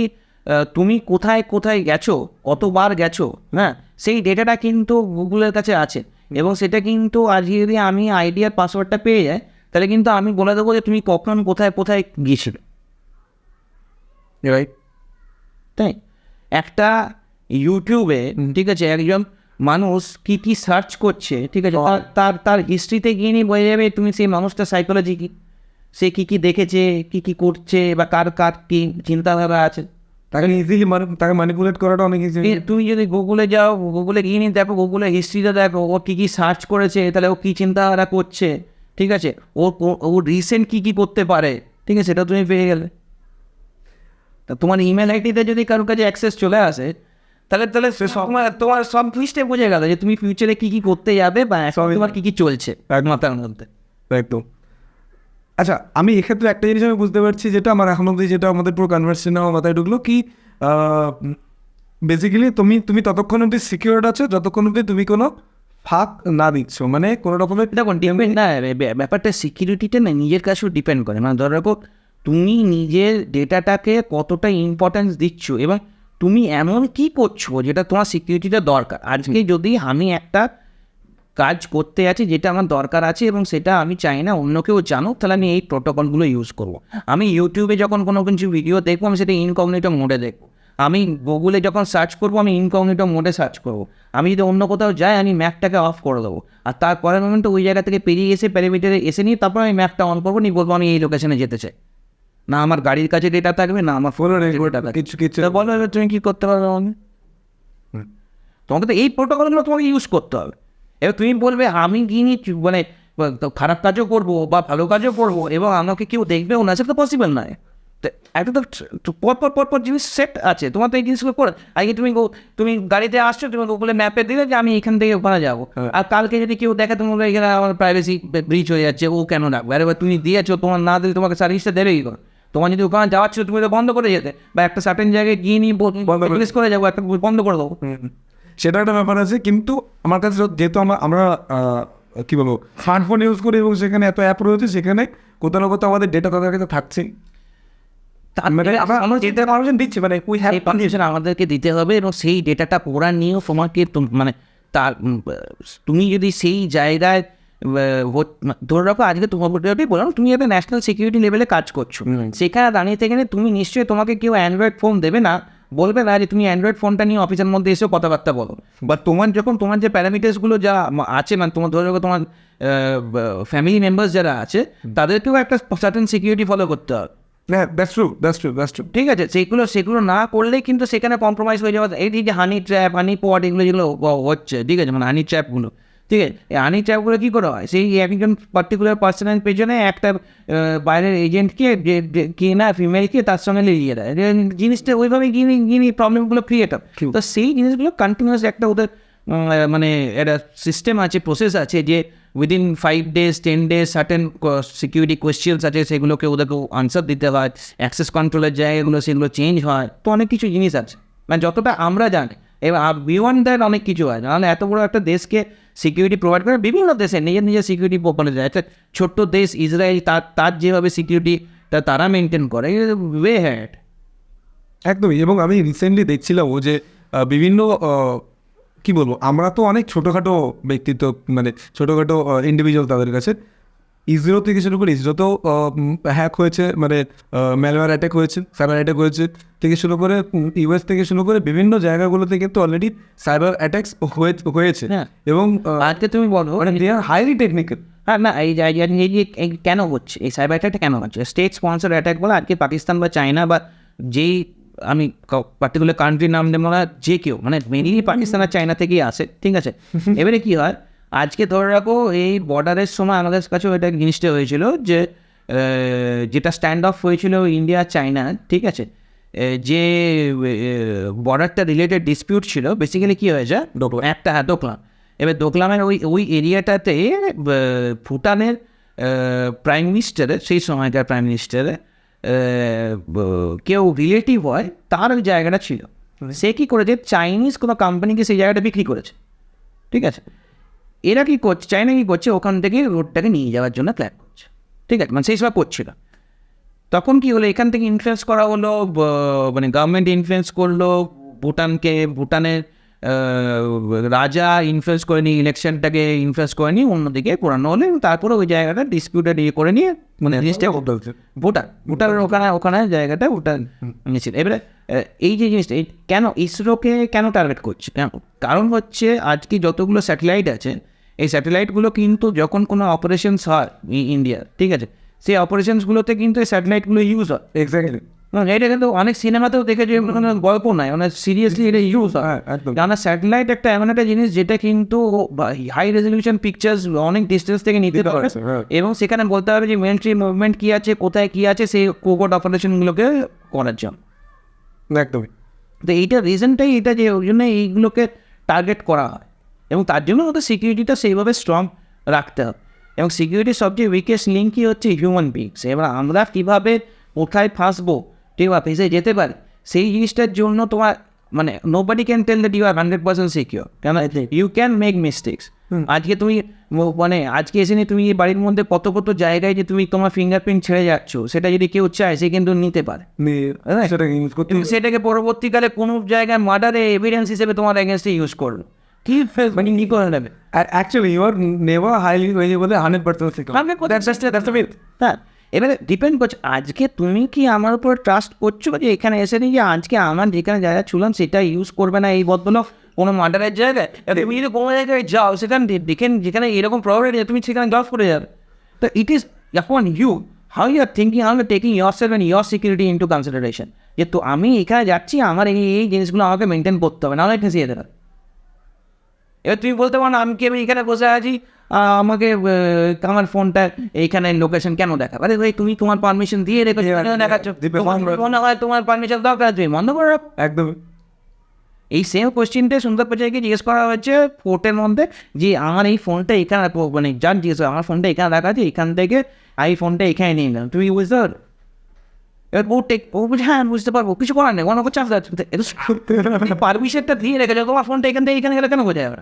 তুমি কোথায় কোথায় গেছো, কতবার গেছো, হ্যাঁ, সেই ডেটাটা কিন্তু গুগলের কাছে আছে। এবং সেটা কিন্তু আজকে যদি আমি আইডিয়ার পাসওয়ার্ডটা পেয়ে যাই, তাহলে কিন্তু আমি বলে দেবো যে তুমি কখন কোথায় কোথায় গিয়েছিলে, রাইট? তাই একটা ইউটিউবে, ঠিক আছে, একজন মানুষ কী কী সার্চ করছে, ঠিক আছে, তার হিস্ট্রিতে গিয়ে নিয়ে বোঝা যাবে তুমি সেই মানুষটার সাইকোলজি কী, সে কী কী দেখেছে, কী কী করছে, বা কার কী চিন্তাধারা আছে।
তাকে ইজিলি তাকে ম্যানিপুলেট করাটা অনেক ইজি।
তুমি যদি গুগলে যাও, গুগলে গিয়ে নিয়ে দেখো, গুগলের হিস্ট্রিটা দেখো, ও কী কী সার্চ করেছে, তাহলে ও কী চিন্তাধারা করছে, ঠিক আছে, ও রিসেন্ট কী কী করতে পারে, ঠিক আছে, সেটা তুমি পেয়ে গেলে। তা তোমার ইমেল আইডিতে যদি কারোর কাছে অ্যাক্সেস চলে আসে, তাহলে তোমার সব লিস্টে বোঝা গেল যে তুমি ফিউচারে কী কী করতে যাবে বা তোমার কী কী চলছে মাথার মধ্যে।
একদম। আচ্ছা, আমি এক্ষেত্রে একটা জিনিস আমি বুঝতে পারছি, যেটা আমার এখন অবধি, যেটা আমাদের পুরো কনভারসেশনে আমার মাথায় ঢুকলো, কি বেসিক্যালি তুমি ততক্ষণ অবধি সিকিউরড আছো যতক্ষণ অবধি তুমি কোনো ফাঁক না দিচ্ছ, মানে কোনো রকমের।
দেখুন, ডিপেন্ড না, ব্যাপারটা সিকিউরিটিটা না নিজের কাছেও ডিপেন্ড করে। মানে ধরো রাখো, তুমি নিজের ডেটাটাকে কতটা ইম্পর্টেন্স দিচ্ছ এবং তুমি এমন কী করছো যেটা তোমার সিকিউরিটিটা দরকার। আজকে যদি আমি একটা কাজ করতে আছি যেটা আমার দরকার আছে এবং সেটা আমি চাই না অন্য কেউ জানুক, তাহলে আমি এই প্রোটোকলগুলো ইউজ করব। আমি ইউটিউবে যখন কোনো কিছু ভিডিও দেখবো, আমি সেটা ইনকগনিটো মোডে দেখবো। আমি গুগলে যখন সার্চ করবো, আমি ইনকগনিটো মোডে সার্চ করবো। আমি যদি অন্য কোথাও যাই, আমি ম্যাপটাকে অফ করে দেবো, আর তারপরের মোমেন্টে ওই জায়গা থেকে পেরিয়ে এসে প্যারামিটারে এসে নিয়ে তারপর আমি ম্যাপটা অন করবো, নিয়ে বলবো আমি এই লোকেশনে যেতে চাই। না আমার গাড়ির কাছে ডেটা থাকবে, না আমার ফোনের ডেটা থাকবে, কিছু বলো এবার তুমি কী করতে পারবে। তোমাকে তো এই প্রোটোকলগুলো তোমাকে ইউজ করতে হবে। এবার তুমি বলবে আমি গিয়ে মানে খারাপ কাজও করবো বা ভালো কাজও করবো এবং আমাকে কেউ দেখবেও না, সেটা তো পসিবল নয়। তো একটা তো পর জিনিস সেট আছে, তোমার তো এই জিনিসগুলো করে। আগে তুমি গাড়িতে আসছো, তুমি গুগলে ম্যাপে দিলে যে আমি এখান থেকে ওখানে যাবো, আর কালকে যদি কেউ দেখে তুমি বলবে এখানে আমার প্রাইভেসি ব্রিচ হয়ে যাচ্ছে, ও কেন রাখবে। আর এবার তুমি দিয়েছো, তোমার না দিলে তোমাকে সার্ভিসটা দেবেই করো। তোমার যদি ওখানে যাওয়ার ছিল, তুমি তো বন্ধ করে যেতে, বা একটা সার্টেন জায়গায় গিয়ে নিয়ে রিলিজ করে যাবো, একটা বন্ধ করে দেবো।
সেটা একটা ব্যাপার আছে। কিন্তু আমার কাছে যেহেতু আমরা কী বলবো, স্মার্টফোন ইউজ করি এবং সেখানে এত অ্যাপ রয়েছে, সেখানে কোথাও না কোথাও আমাদের ডেটা তাদের কাছে থাকছেই।
আমাদেরকে দিতে হবে এবং সেই ডেটাটা পড়া নিয়েও তোমাকে মানে তার তুমি যদি সেই জায়গায় ধরে রাখো, আজকে তোমার বললাম তুমি একটা ন্যাশনাল সিকিউরিটি লেভেলে কাজ করছো, সেখানে দাঁড়িয়ে থেকে তুমি নিশ্চয়ই, তোমাকে কেউ অ্যান্ড্রয়েড ফোন দেবে না, বলবে না যে তুমি অ্যান্ড্রয়েড ফোনটা নিয়ে অফিসের মধ্যে এসেও কথাবার্তা বলো। বা তোমার যে প্যারামিটার্সগুলো যা আছে, মানে তোমার ধরে রাখো তোমার ফ্যামিলি মেম্বার্স যারা আছে, তাদেরকেও একটা সার্টেন সিকিউরিটি ফলো করতে হবে।
হ্যাঁ, দ্যাটস ট্রু।
ঠিক আছে, সেগুলো না করলেই কিন্তু সেখানে কম্প্রোমাইজ হয়ে যাওয়া। এই যে হানি ট্র্যাপ, হানি পট, যেগুলো হচ্ছে, ঠিক আছে, মানে হানি ট্র্যাপগুলো, ঠিক আছে, এই হানি ট্র্যাপগুলো কী করে হয়, সেই একজন পার্টিকুলার পার্সনের পেছনে একটা বাইরের এজেন্টকে কে না ফিমেলকে তার সঙ্গে লিয়ে দেয়, জিনিসটা ওইভাবে গিয়ে প্রবলেমগুলো ক্রিয়েট হয়। তো সেই জিনিসগুলো কন্টিনিউয়াস একটা ওদের মানে একটা সিস্টেম আছে, প্রসেস আছে, যে within 5 days 10 days certain security questions আছে, সেগুলোকে ওদেরকে আনসার দিতে হয়। অ্যাক্সেস কন্ট্রোলের জায়গাগুলো সেগুলো চেঞ্জ হয়। তো অনেক কিছু জিনিস আছে, মানে যতটা আমরা জানি। এবার বিয়ন্ড দ্যাট অনেক কিছু হয়। নাহলে এত বড় একটা দেশকে সিকিউরিটি প্রোভাইড করে বিভিন্ন দেশে নিজের সিকিউরিটি প্রোভাইড যায়। একটা ছোট্ট দেশ ইসরায়েল, তার যেভাবে সিকিউরিটিটা তারা মেনটেন করে, ওয়ে হ্যাড
একদমই। এবং আমি রিসেন্টলি দেখছিলাম ও যে বিভিন্ন কী বলবো, আমরা তো অনেক ছোটোখাটো ব্যক্তিত্ব, মানে ছোটোখাটো ইন্ডিভিজুয়াল, তাদের কাছে ইসরো থেকে শুরু করে ইসরোতেও হ্যাক হয়েছে, মানে ম্যালওয়্যার অ্যাটাক হয়েছে, সাইবার অ্যাটাক হয়েছে, থেকে শুরু করে ইউএস থেকে শুরু করে বিভিন্ন জায়গাগুলোতে কিন্তু অলরেডি সাইবার অ্যাটাকস হয়েছে। এবং
আজকে তুমি বলো
দে আর হাইলি টেকনিক্যাল।
হ্যাঁ, না, এই কেন হচ্ছে এই সাইবার অ্যাটাকটা, কেন হচ্ছে স্টেট স্পন্সর অ্যাটাক বলে। আজকে পাকিস্তান বা চায়না বা যেই, আমি পার্টিকুলার কান্ট্রির নাম দেবো না, যে কেউ, মানে মেনলি পাকিস্তান আর চায়না থেকেই আসে, ঠিক আছে। এবারে কী হয়, আজকে ধরে রাখো এই বর্ডারের সময় আমাদের কাছেও এটা জিনিসটা হয়েছিল যে যেটা স্ট্যান্ড অফ হয়েছিল ইন্ডিয়া চায়না, ঠিক আছে, যে বর্ডারটা রিলেটেড ডিসপিউট ছিল, বেসিক্যালি কী হয়েছে একটা, হ্যাঁ ডোকলাম। এবার ডোকলামের ওই এরিয়াটাতে ভুটানের প্রাইম মিনিস্টারের, সেই সময়কার প্রাইম মিনিস্টারের কেউ রিলেটিভ হয়, তার ওই জায়গাটা ছিল। সে কী করেছে, চাইনিজ কোনো কোম্পানিকে সেই জায়গাটা বিক্রি করেছে, ঠিক আছে। এরা কী করছে, চায়না কী করছে, ওখান থেকে রোডটাকে নিয়ে যাওয়ার জন্য প্ল্যান করছে, ঠিক আছে, মানে সেই সময় করছিল। তখন কী হলো, এখান থেকে ইনফ্লুয়েন্স করা হলো, মানে গভর্নমেন্ট ইনফ্লুয়েন্স করলো ভুটানকে, ভুটানের রাজা ইনফ্লুয়েন্স করে নিয়ে ইলেকশনটাকে ইনফ্লুয়েন্স করে নিয়ে অন্যদিকে পড়ানো হলে, তারপরে ওই জায়গাটা ডিসপিউটেড ইয়ে করে নিয়ে মানে জিনিসটা ভুটানের ওখানে জায়গাটা ভুটান নিয়েছিল। এবারে এই যে জিনিসটা কেন ইসরোকে কেন টার্গেট করছে, কারণ হচ্ছে আজকে যতগুলো স্যাটেলাইট আছে, এই স্যাটেলাইটগুলো কিন্তু যখন কোনো অপারেশনস হয় ইন্ডিয়ার, ঠিক আছে, সেই অপারেশনসগুলোতে কিন্তু এই স্যাটেলাইটগুলো ইউজ হয়।
এক্স্যাক্টলি,
এটা কিন্তু অনেক সিনেমাতেও দেখেছি, কোনো গল্প নাই, মানে সিরিয়াসলি এটা ইউজ হয়। কেননা স্যাটেলাইট একটা এমন একটা জিনিস যেটা কিন্তু হাই রেজলিউশন পিকচার্স অনেক ডিস্টেন্স থেকে নিতে পারে, এবং সেখানে বলতে হবে যে মিলিটারি মুভমেন্ট কী আছে, কোথায় কী আছে, সেই কোভর্ট অপারেশনগুলোকে করার জন্য।
একদমই।
তো এইটা রিজনটাই এটা, যে ওই জন্য এইগুলোকে টার্গেট করা হয়, এবং তার জন্য ওদের সিকিউরিটিটা সেইভাবে স্ট্রং রাখতে হবে। এবং সিকিউরিটির সবচেয়ে উইকেস্ট লিঙ্কই হচ্ছে হিউম্যান বিংস। এবার আমরা কীভাবে কোথায় ফাঁসবো, ঠিক আছে, ফেসে যেতে পারি, সেই জিনিসটার জন্য তোমার মানে nobody can tell that you are 100% secure, কেন ইউ ক্যান মেক মিস্টেক্স। আজকে তুমি মানে আজকে এসে নিয়ে তুমি বাড়ির মধ্যে কত কত জায়গায় যে তুমি তোমার ফিঙ্গারপ্রিন্ট ছেড়ে যাচ্ছ, সেটা যদি কেউ চায় সে কিন্তু নিতে পারে, সেটাকে পরবর্তীকালে কোনো জায়গায় মার্ডারে এভিডেন্স হিসেবে তোমার এগেনস্টে ইউজ করলো, কি মানে কী করে নেবে।
Actually you are never highly বলে 100% সিকিউর।
হ্যাঁ, এবারে ডিপেন্ড করছে আজকে তুমি কি আমার উপর ট্রাস্ট করছো যে এখানে এসে নিয়ে যে আজকে আমার যেখানে জায়গা ছিলাম সেটা ইউজ করবে না এই বদলক কোনো মার্ডারের জায়গায়। তুমি যদি কোনো জায়গায় যাও সেখানে দেখেন যেখানে এরকম প্রবলেম তুমি সেখানে জব করে যাবে। তো ইট ইজ এখন you how you are thinking, how you are taking yourself and your security into consideration, যে তো আমি এখানে যাচ্ছি, আমার এই জিনিসগুলো আমাকে মেনটেন করতে হবে, নাহলে ফেঁসে যেতে হবে। এবার তুমি বলতে পারো আমি কি আমি এখানে বসে আছি, আমাকে আমার ফোনটা এইখানে লোকেশন কেন দেখাবে? আরে ভাই তুমি তোমার পারমিশন দিয়ে রেখেছো, দেখাচ্ছ, মনে হয় তোমার পারমিশন দরকার, তুমি বন্ধ করে রাখো।
একদম
এই সেম কোয়েশ্চেনটা সুন্দর পর্যায়ে জিজ্ঞেস করা হয়েছে কোর্টের মধ্যে, যে আমার এই ফোনটা এখানে, মানে যার জিজ্ঞেস আমার ফোনটা এখানে রাখা আছে, এখান থেকে এই ফোনটা এখানে নিয়ে গেলাম, তুমি বুঝতে পারো? এবার ও বলছে হ্যাঁ বুঝতে পারবো, কিছু করার নেই, অনেক চাপ যাচ্ছে, পারমিশনটা দিয়ে রেখেছো, তোমার ফোনটা এখান থেকে এখানে গেলে কেন বোঝা যাবে?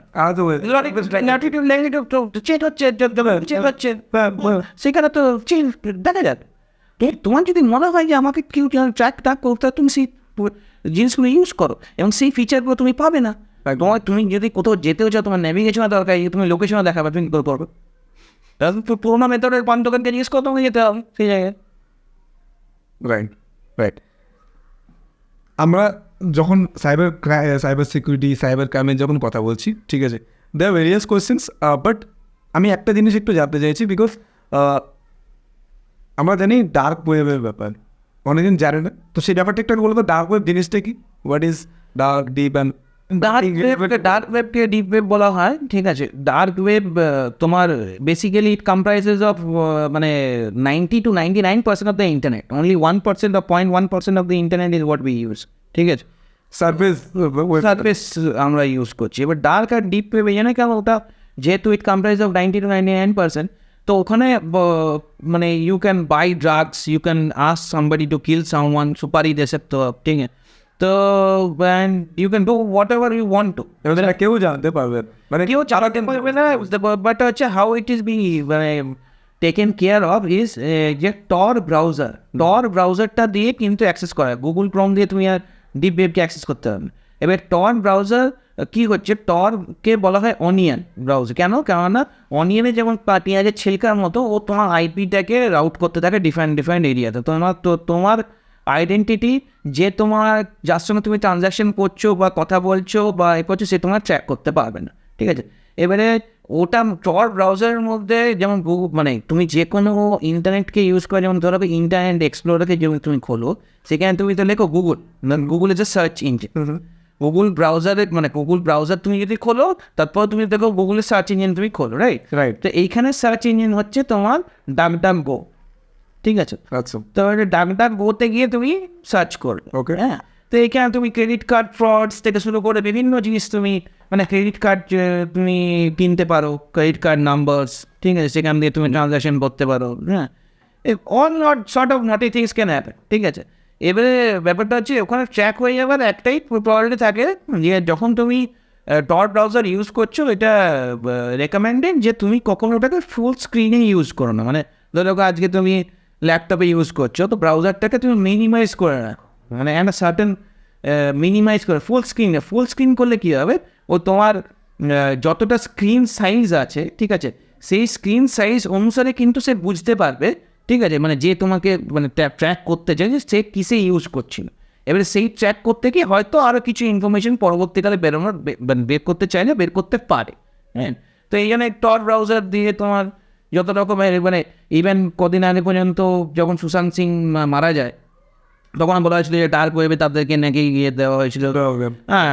সেখানে তো দেখা যাক। তোমার যদি মনে হয় যে আমাকে কেউ ট্র্যাক করতে, তুমি সেই জিনিসগুলো ইউজ করো, এবং সেই ফিচারগুলো তুমি পাবে না। তোমার তুমি যদি কোথাও যেতেও চাও, তোমার নেভিগেশনে দরকার, তুমি লোকেশনে দেখাবে, তুমি কী করবে? পুরোনো মেথডের পান দোকানকে জিজ্ঞেস করো, তোমাকে যেতে হবে সেই জায়গায়।
রাইট। আমরা যখন সাইবার সিকিউরিটি, সাইবার ক্রাইমের যখন কথা বলছি, ঠিক আছে, দেয়ার ভেরিয়াস কোয়েশ্চেন্স, বাট আমি একটা জিনিস একটু জানতে চাইছি, বিকজ আমরা জানি ডার্ক ওয়েবের ব্যাপার, অনেকদিন জানে না, তো সেই ব্যাপারটা একটু বলবো। ডার্ক ওয়েব জিনিসটা কি, what is dark, deep and
dark ওয়েবকে ডিপ ওয়েব বলা হয়, ঠিক আছে। ডার্ক ওয়েব তোমার বেসিক্যালি ইট কম্প্রাইজেস অফ মানে 90 to 99% of the internet, only 1% or 0.1% of the internet is what we use, ঠিক আছে। সার্ফেস আমরা ইউজ করছি। এবার ডার্ক আর ডিপ ওয়েব এই জন্য কেন, ওটা যেহেতু ইট কম্প্রাইজ অফ 90 to 99%, তো ওখানে মানে you can buy drugs, you can ask somebody to kill someone, সুপারি দেশের তো, ঠিক আছে, তো you can do whatever you want to.
কেউ জানতে পারবে, মানে
কেউ চালাতে পারবে না, বুঝতে পারবে। বাট হচ্ছে হাউ ইট ইজ বি মানে টেকেন কেয়ার অফ ইজ যে টর ব্রাউজারটা দিয়ে কিন্তু অ্যাক্সেস করা হয়। গুগল ক্রোম দিয়ে তুমি আর ডিপ ওয়েবকে অ্যাক্সেস করতে পারবে। এবার টর ব্রাউজার কী হচ্ছে, টরকে বলা হয় অনিয়ন ব্রাউজার। কেননা অনিয়নে যেমন পেঁয়াজের ছিলকার মতো, ও তোমার আইপিটাকে রাউট করতে থাকে ডিফারেন্ট এরিয়াতে। তোমার আইডেন্টিটি, যে তোমার যার সঙ্গে তুমি ট্রানজ্যাকশন করছো বা কথা বলছো বা এ করছো, সে তোমার ট্র্যাক করতে পারবে না, ঠিক আছে। এবারে ওটা টর ব্রাউজারের মধ্যে যেমন মানে তুমি যে কোনো ইন্টারনেটকে ইউজ করে, যেমন ধরো ইন্টারনেট এক্সপ্লোরারকে যেমন তুমি খোলো, সেখানে তুমি তো লেখো Google is a search engine. Google ব্রাউজারে মানে গুগল ব্রাউজার তুমি যদি খোলো, তারপর তুমি দেখো গুগলের সার্চ ইঞ্জিন তুমি খোলো, রাইট?
রাইট।
তো এইখানে সার্চ ইঞ্জিন হচ্ছে তোমার DuckDuckGo, ঠিক আছে?
আচ্ছা,
তো DuckDuckGoতে গিয়ে তুমি সার্চ করবে,
Okay.
হ্যাঁ। তো এখানে তুমি ক্রেডিট কার্ড ফ্রডস থেকে শুরু করে বিভিন্ন জিনিস তুমি মানে ক্রেডিট কার্ড তুমি কিনতে পারো, ক্রেডিট কার্ড নাম্বারস, ঠিক আছে, সেখান দিয়ে তুমি ট্রানজ্যাকশন করতে পারো, হ্যাঁ। All not short of Nutty things can happen, ঠিক আছে? এবারে ব্যাপারটা হচ্ছে ওখানে ট্র্যাক হয়ে যাবার একটাই প্রবলেম থাকে যে যখন তুমি টর ব্রাউজার ইউজ করছো, এটা রেকমেন্ডেড যে তুমি কখনো ওটাকে ফুল স্ক্রিনে ইউজ করো না। মানে ধরো আজকে তুমি ল্যাপটপে ইউজ করছো, তো ব্রাউজারটাকে তুমি মিনিমাইজ করে রাখো, মানে একটা সার্টেন মিনিমাইজ করে ফুল স্ক্রিন করলে কী হবে, ও তোমার যতটা স্ক্রিন সাইজ আছে, ঠিক আছে, সেই স্ক্রিন সাইজ অনুসারে কিন্তু সে বুঝতে পারবে, ঠিক আছে, মানে যে তোমাকে মানে ট্র্যাক করতে চাই যে সে কিসে ইউজ করছিল। এবারে সেই ট্র্যাক করতে গিয়ে হয়তো আরও কিছু ইনফরমেশন পরবর্তীকালে বেরোনোর বের করতে চাইলে বের করতে পারে, হ্যাঁ। তো এই জন্য টর ব্রাউজার দিয়ে তোমার যত রকমের মানে ইভেন কদিন আগে পর্যন্ত যখন সুশান্ত সিং মারা যায়, তখন বলা হয়েছিল যে ডার্ক ওয়েবে তাদেরকে নাকি ইয়ে দেওয়া হয়েছিল, হ্যাঁ,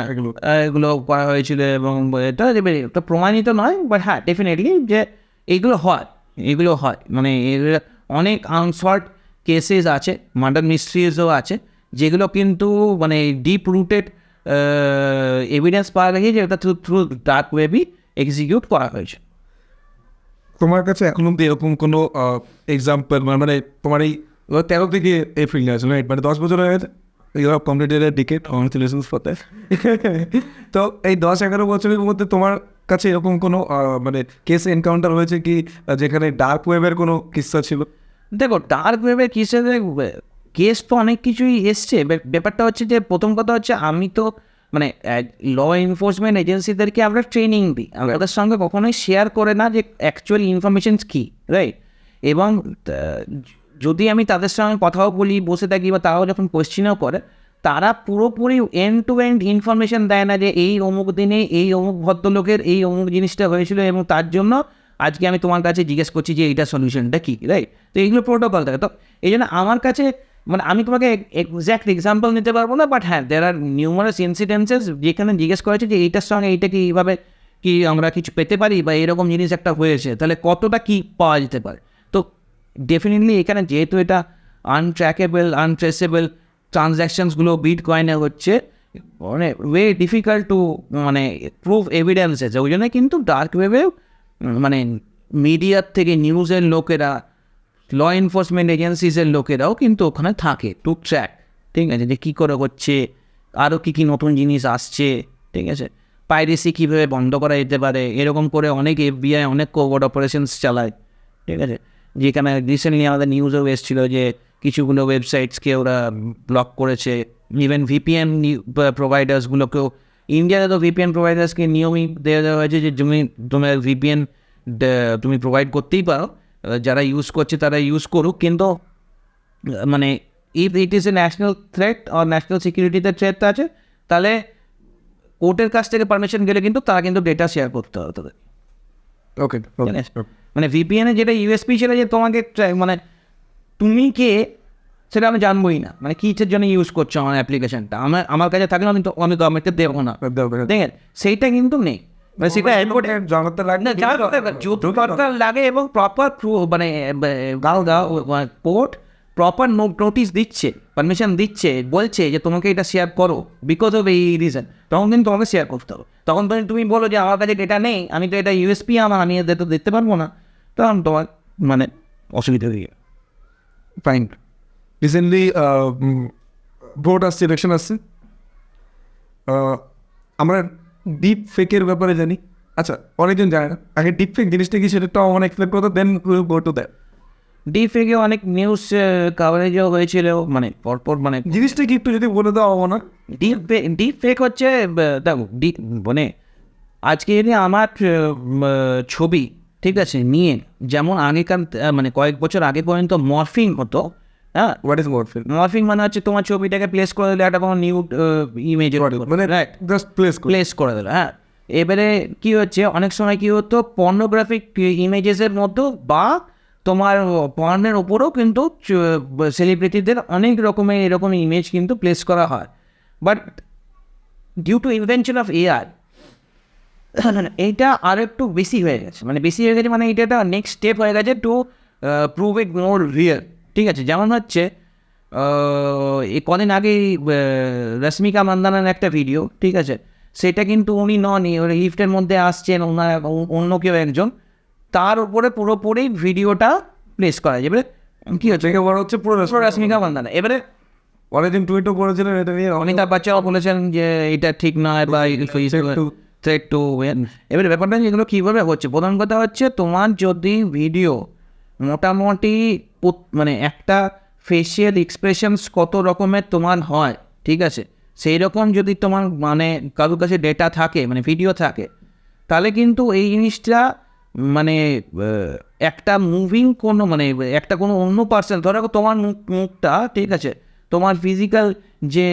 এগুলো করা হয়েছিল। এবং এটা প্রমাণিত নয়, বাট হ্যাঁ ডেফিনেটলি যে এইগুলো হয় মানে এগুলো অনেক আনসলভড কেসেস আছে, মার্ডার মিস্ট্রিজও আছে, যেগুলো কিন্তু মানে ডিপ রুটেড এভিডেন্স পাওয়া গেছে যে ওটা থ্রু ডার্ক ওয়েবই এক্সিকিউট করা হয়েছে।
তোমার কাছে এখন অব্দি এরকম কোনো এক্সাম্পল মানে তোমার এই 13 থেকে এই ফিল্ডে আছে, রাইট? মানে 10 বছর হয়ে গেছে, you have completed a decade, congratulations for that. তো এই 10-11 বছরের মধ্যে তোমার কাছে এরকম কোনো মানে কেস এনকাউন্টার হয়েছে কি যেখানে ডার্ক ওয়েবের কোনো কিস্সা ছিল?
দেখো, ডার্ক ওয়েবের কেস তো অনেক কিছুই এসছে। ব্যাপারটা হচ্ছে যে প্রথম কথা হচ্ছে আমি তো মানে ল এনফোর্সমেন্ট এজেন্সিদেরকে আমরা ট্রেনিং দিই, আমরা ওদের সঙ্গে কখনোই শেয়ার করে না যে অ্যাকচুয়াল ইনফরমেশনস কী, রাইট? এবং যদি আমি তাদের সঙ্গে কথাও বলি, বসে থাকি, বা তারাও যখন কোয়েশ্চেনও করে, তারা পুরোপুরি এন্ড টু এন্ড ইনফরমেশন দেয় না যে এই অমুক দিনে এই অমুক ভদ্রলোকের এই অমুক জিনিসটা হয়েছিল এবং তার জন্য আজকে আমি তোমার কাছে জিজ্ঞেস করছি যে এইটা সলিউশনটা কী, রাইট? তো এইগুলো প্রোটোকল থাকে। তো এই জন্য আমার কাছে মানে আমি তোমাকে এক্স্যাক্ট এক্সাম্পল নিতে পারবো না, বাট হ্যাঁ দেয়ার আর নিউমারাস ইনসিডেন্সেস যেখানে জিজ্ঞেস করেছে যে এইটার সঙ্গে এইটা কি এইভাবে কি আমরা কিছু পেতে পারি, বা এরকম জিনিস একটা হয়েছে, তাহলে কতটা কী পাওয়া যেতে পারে। তো ডেফিনেটলি এখানে যেহেতু এটা আনট্র্যাকেবল আনট্রেসেবল ট্রানজ্যাকশানসগুলো বিটকয়েনে হচ্ছে, মানে ওয়ে ডিফিকাল্ট টু মানে প্রুভ এভিডেন্সেস, ওই জন্য কিন্তু ডার্ক ওয়েবেও মানে মিডিয়ার থেকে নিউজের লোকেরা, ল এনফোর্সমেন্ট এজেন্সিসের লোকেরাও কিন্তু ওখানে থাকে টু ট্র্যাক, ঠিক আছে, যে কী করে হচ্ছে, আরও কী কী নতুন জিনিস আসছে, ঠিক আছে, পাইরেসি কীভাবে বন্ধ করা যেতে পারে, এরকম করে অনেক FBI অনেক কোভার্ট অপারেশনস চালায়, ঠিক আছে। যেখানে রিসেন্টলি আমাদের নিউজেও এসেছিলো যে কিছুগুলো ওয়েবসাইটসকে ওরা ব্লক করেছে, ইভেন VPN প্রোভাইডার্সগুলোকেও। ইন্ডিয়াতে তো VPN প্রোভাইডার্সকে নিয়মই দেওয়া হয়েছে যে তোমার VPN তুমি প্রোভাইড করতেই পারো, যারা ইউজ করছে তারা ইউজ করুক, কিন্তু মানে if it is a national threat আর ন্যাশনাল সিকিউরিটিতে থ্রেট আছে, তাহলে কোর্টের কাছ থেকে পারমিশন গেলে কিন্তু তারা কিন্তু ডেটা শেয়ার করতে হবে তাদের।
ওকে,
মানে VPN এ যেটা USP ছিল যে তোমাকে মানে তুমি কে সেটা আমি জানবোই না, মানে কিসের জন্য ইউজ করছো আমার অ্যাপ্লিকেশনটা, আমার কাছে থাকলে আমি গভর্নমেন্টকে দেবো না, দেখেন সেইটা কিন্তু নেই। মানে সেটা
জানাতে লাগে
দরকার লাগে এবং প্রপার মানে কোর্ট প্রপার নোটিশ দিচ্ছে, পারমিশন দিচ্ছে, বলছে যে তোমাকে এটা শেয়ার করো বিকজ অফ এই রিজন, তখন কিন্তু তোমাকে শেয়ার করতে হবে। তখন তুমি বলো যে আমার কাছে ডেটা নেই, আমি তো এটা USP আমার, আমি এদের তো দেখতে পারবো না, তখন তোমার মানে অসুবিধা হয়ে যাবে।
ফাইন। রিসেন্টলি ভোট আসছে, ইলেকশন আসছে, আমরা ডিপ ফেকের ব্যাপারে জানি। আচ্ছা, অনেকজন জানে না আগে ডিপ ফেক জিনিসটা কি, সেটা অনেক এক্সপ্লেন করতো, দেন গো টু দ্যাট।
ডিপ ফেকে অনেক নিউজ কাভারেজও হয়েছিল, মানে পরপর মানে
জিনিসটা কি একটু যদি বলে দাও আমার।
ডিপ ফেক হচ্ছে দেখো মানে আজকে যদি আমার ছবি, ঠিক আছে, নিয়ে যেমন আগেকার মানে কয়েক বছর আগে পর্যন্ত মর্ফিং হতো, হ্যাঁ,
হোয়াট ইজ মর্ফিং?
মর্ফিং মানে হচ্ছে তোমার ছবিটাকে প্লেস করে দিলে একটা কোনো নিউ ইমেজ
মানে জাস্ট প্লেস
করে দিলে, হ্যাঁ। এবারে কি হচ্ছে, অনেক সময় কি হতো পর্নোগ্রাফিক ইমেজেসের মধ্যে বা তোমার পর্নের ওপরেও কিন্তু সেলিব্রিটিদের অনেক রকমের এরকম ইমেজ কিন্তু প্লেস করা হয়, but due to invention of AI এইটা আর একটু বেশি হয়ে গেছে, মানে বেশি হয়ে গেছে মানে এটা একটা নেক্সট স্টেপ হয়ে গেছে to prove it more real. ঠিক আছে, যেমন হচ্ছে এই কদিন আগে রশ্মিকা মান্দানার একটা ভিডিও, ঠিক আছে, সেটা কিন্তু উনি নন, লিফটের মধ্যে আসছেন ওনার অন্য কেউ একজন, তার উপরে পুরোপুরি ভিডিওটা প্লেস করা যাবে। কী হচ্ছে
থেকে বড় হচ্ছে পুরো
রশ্মিকা মান্দানা। এবারে
অনেকদিন টুইটও করেছিলেন এটা নিয়ে,
অমিতাভ বচ্চন বলেছেন যে এটা ঠিক নয় বা একটু এবারে ব্যাপারটা এগুলো কীভাবে হচ্ছে, প্রধান কথা হচ্ছে তোমার যদি ভিডিও মোটামুটি মানে একটা ফেসিয়াল এক্সপ্রেশনস কত রকমের তোমার হয়, ঠিক আছে, সেই রকম যদি তোমার মানে কারোর কাছে ডেটা থাকে, মানে ভিডিও থাকে, তাহলে কিন্তু এই জিনিসটা মানে একটা মুভিং কোনো মানে একটা কোনো অন্য পার্সন, ধরো তোমার মুখটা, ঠিক আছে, তোমার ফিজিক্যাল যে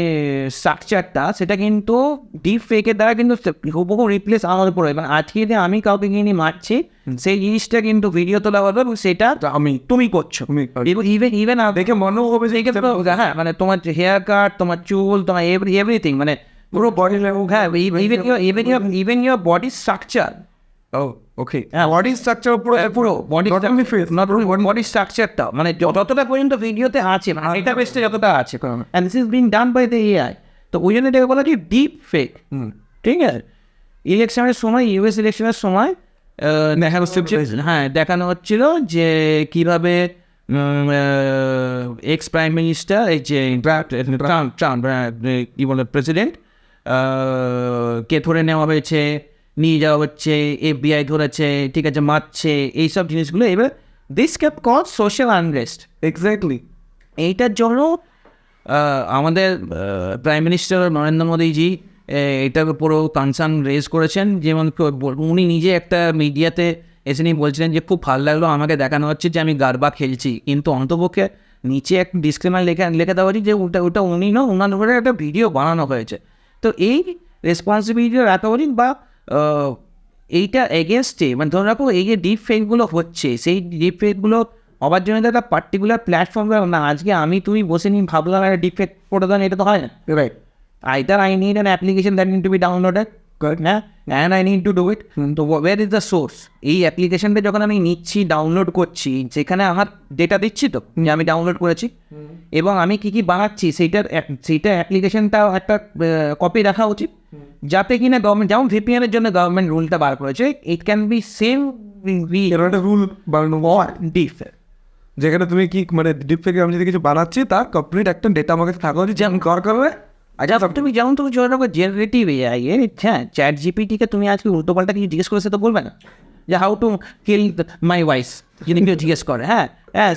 স্ট্রাকচারটা সেটা কিন্তু ডিপ ফেকের দ্বারা কিন্তু হুবহু রিপ্লেস আমাদের পড়ে। মানে আজকে যে আমি কাউকে কিনে মারছি সেই জিনিসটা কিন্তু ভিডিও তোলা হবে এবং সেটা তুমি করছো, ইভেন ইভেন
দেখে মনেও হবে যে
হ্যাঁ, মানে তোমার হেয়ার কাট, তোমার চুল, তোমার এভরিথিং, মানে পুরো বডি, হ্যাঁ, ইভেন ইউর বডি স্ট্রাকচার।
ওকে,
হ্যাঁ,
বডি স্ট্রাকচার পুরো
বডি বডি স্ট্রাকচারটা মানে যতটা পর্যন্ত ভিডিওতে আছে, মানে এটা বেসটা যতটা আছে, and this is being done by the AI. তো ওই জন্য এটাকে বলা হয় ডিপ ফেক। ঠিক আছে, ইলেকশনের সময়, ইউএস ইলেকশনের সময় দেখানো হচ্ছিল যে কীভাবে এক্স প্রাইম মিনিস্টার, এই যে ট্রাম্প কী বলে প্রেসিডেন্ট, কে ধরে নেওয়া হয়েছে, নিয়ে যাওয়া হচ্ছে, FBI ধরেছে, ঠিক আছে, মারছে, এইসব জিনিসগুলো। এবার this can cause social unrest.
Exactly,
এইটার জন্য আমাদের প্রাইম মিনিস্টার নরেন্দ্র মোদীজি এটার পুরো কনসার্ন রেজ করেছেন। যেমন উনি নিজে একটা মিডিয়াতে এসে নিয়ে বলছিলেন যে খুব ভালো লাগলো আমাকে দেখানো হচ্ছে যে আমি গারবা খেলছি, কিন্তু অন্তপক্ষে নিচে একটা ডিসক্লেমার লেখা দেওয়া হচ্ছে যে ওটা উনি না, ওনার উপরে একটা ভিডিও বানানো হয়েছে। তো এই রেসপন্সিবিলিটি রাখা উচিত, বা এইটা এগেনস্টে, মানে ধরে রাখো এই যে ডিপ ফেকগুলো হচ্ছে, সেই ডিপ ফেকগুলো হবার জন্য একটা পার্টিকুলার প্ল্যাটফর্ম না। আজকে আমি তুমি বসে নিয়ে ভাবলাম একটা ডিপ ফেক করে দেন, এটা তো হয় না, right? Either I need an application that need to be downloaded, and I need to do it. তো where is the source? এই অ্যাপ্লিকেশনটা যখন আমি নিচ্ছি, ডাউনলোড করছি, সেখানে আমার ডেটা দিচ্ছি তো যে আমি ডাউনলোড করেছি, এবং আমি কী বানাচ্ছি সেইটা অ্যাপ্লিকেশনটাও একটা কপি রাখা উচিত, যাতে কিনা গভর্নমেন্ট, যেমন VPN এর জন্য গভর্নমেন্ট রুলটা বার করেছে, ইট ক্যান বি সেম
একটা রুল বানানো
ডিপ,
যেখানে তুমি কি মানে ডিপ ফেকে আমি যদি কিছু বানাচ্ছি তার কমপ্লিট একটা ডেটা আমাকে থাকা উচিত, যেমন করবে।
আচ্ছা, তুমি ধরে রাখো জেনারেটিভ এআই, হ্যাঁ, চ্যাট জিপিটিকে তুমি আজকে উল্টোপাল্টা কিছু জিজ্ঞেস করেছে তো বলবে না যে how to kill my wife, যিনি কেউ জিজ্ঞেস করে, হ্যাঁ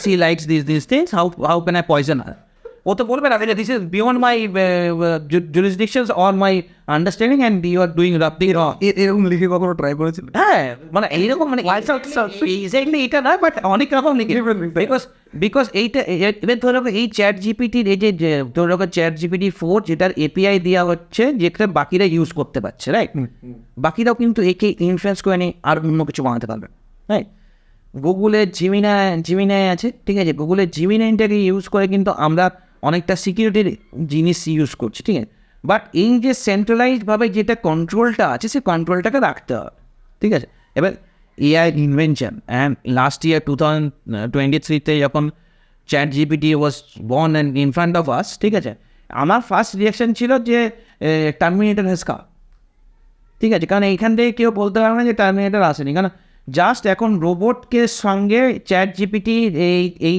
she likes this things, how can I poison her, ও তো বলবে না this is beyond my jurisdictions or my understanding and you are doing rafting wrong.
এরকম লিখে কখনো ট্রাই করেছিল?
হ্যাঁ, মানে এইরকম, মানে এক্স্যাক্টলি এটা না, বাট অনেক রকম লিখে, বিকজ এইটা এবার ধরে রাখো এই চ্যাট জিপিটির, এই যে ধরে রাখো চ্যাট জিপিটি 4 যেটার API দেওয়া হচ্ছে, যেটা বাকিরা ইউজ করতে পারছে, রাইট? বাকিরাও কিন্তু একে ইনফ্লুয়েন্স করে নিয়ে আর অন্য কিছু বানাতে পারবে, রাইট? গুগলের জিমিনাই আছে, ঠিক আছে, গুগলের জিমিনাইটাকে ইউজ করে কিন্তু আমরা অনেকটা সিকিউরিটির জিনিস ইউজ করছি, ঠিক আছে, বাট এই যে সেন্ট্রালাইজডভাবে যেটা কন্ট্রোলটা আছে, সেই কন্ট্রোলটাকে রাখতে হবে, ঠিক আছে? এবার AI invention, and last year 2023 যখন chat GPT was born and in front of us, ঠিক আছে, আমার ফার্স্ট রিয়াকশন ছিল যে টার্মিনেটর হ্যাজ কাম, ঠিক আছে, কারণ এইখান থেকে কেউ বলতে পারবে না যে টার্মিনেটর আসেনি, কারণ জাস্ট এখন রোবটকে সঙ্গে চ্যাট জিপিটি এই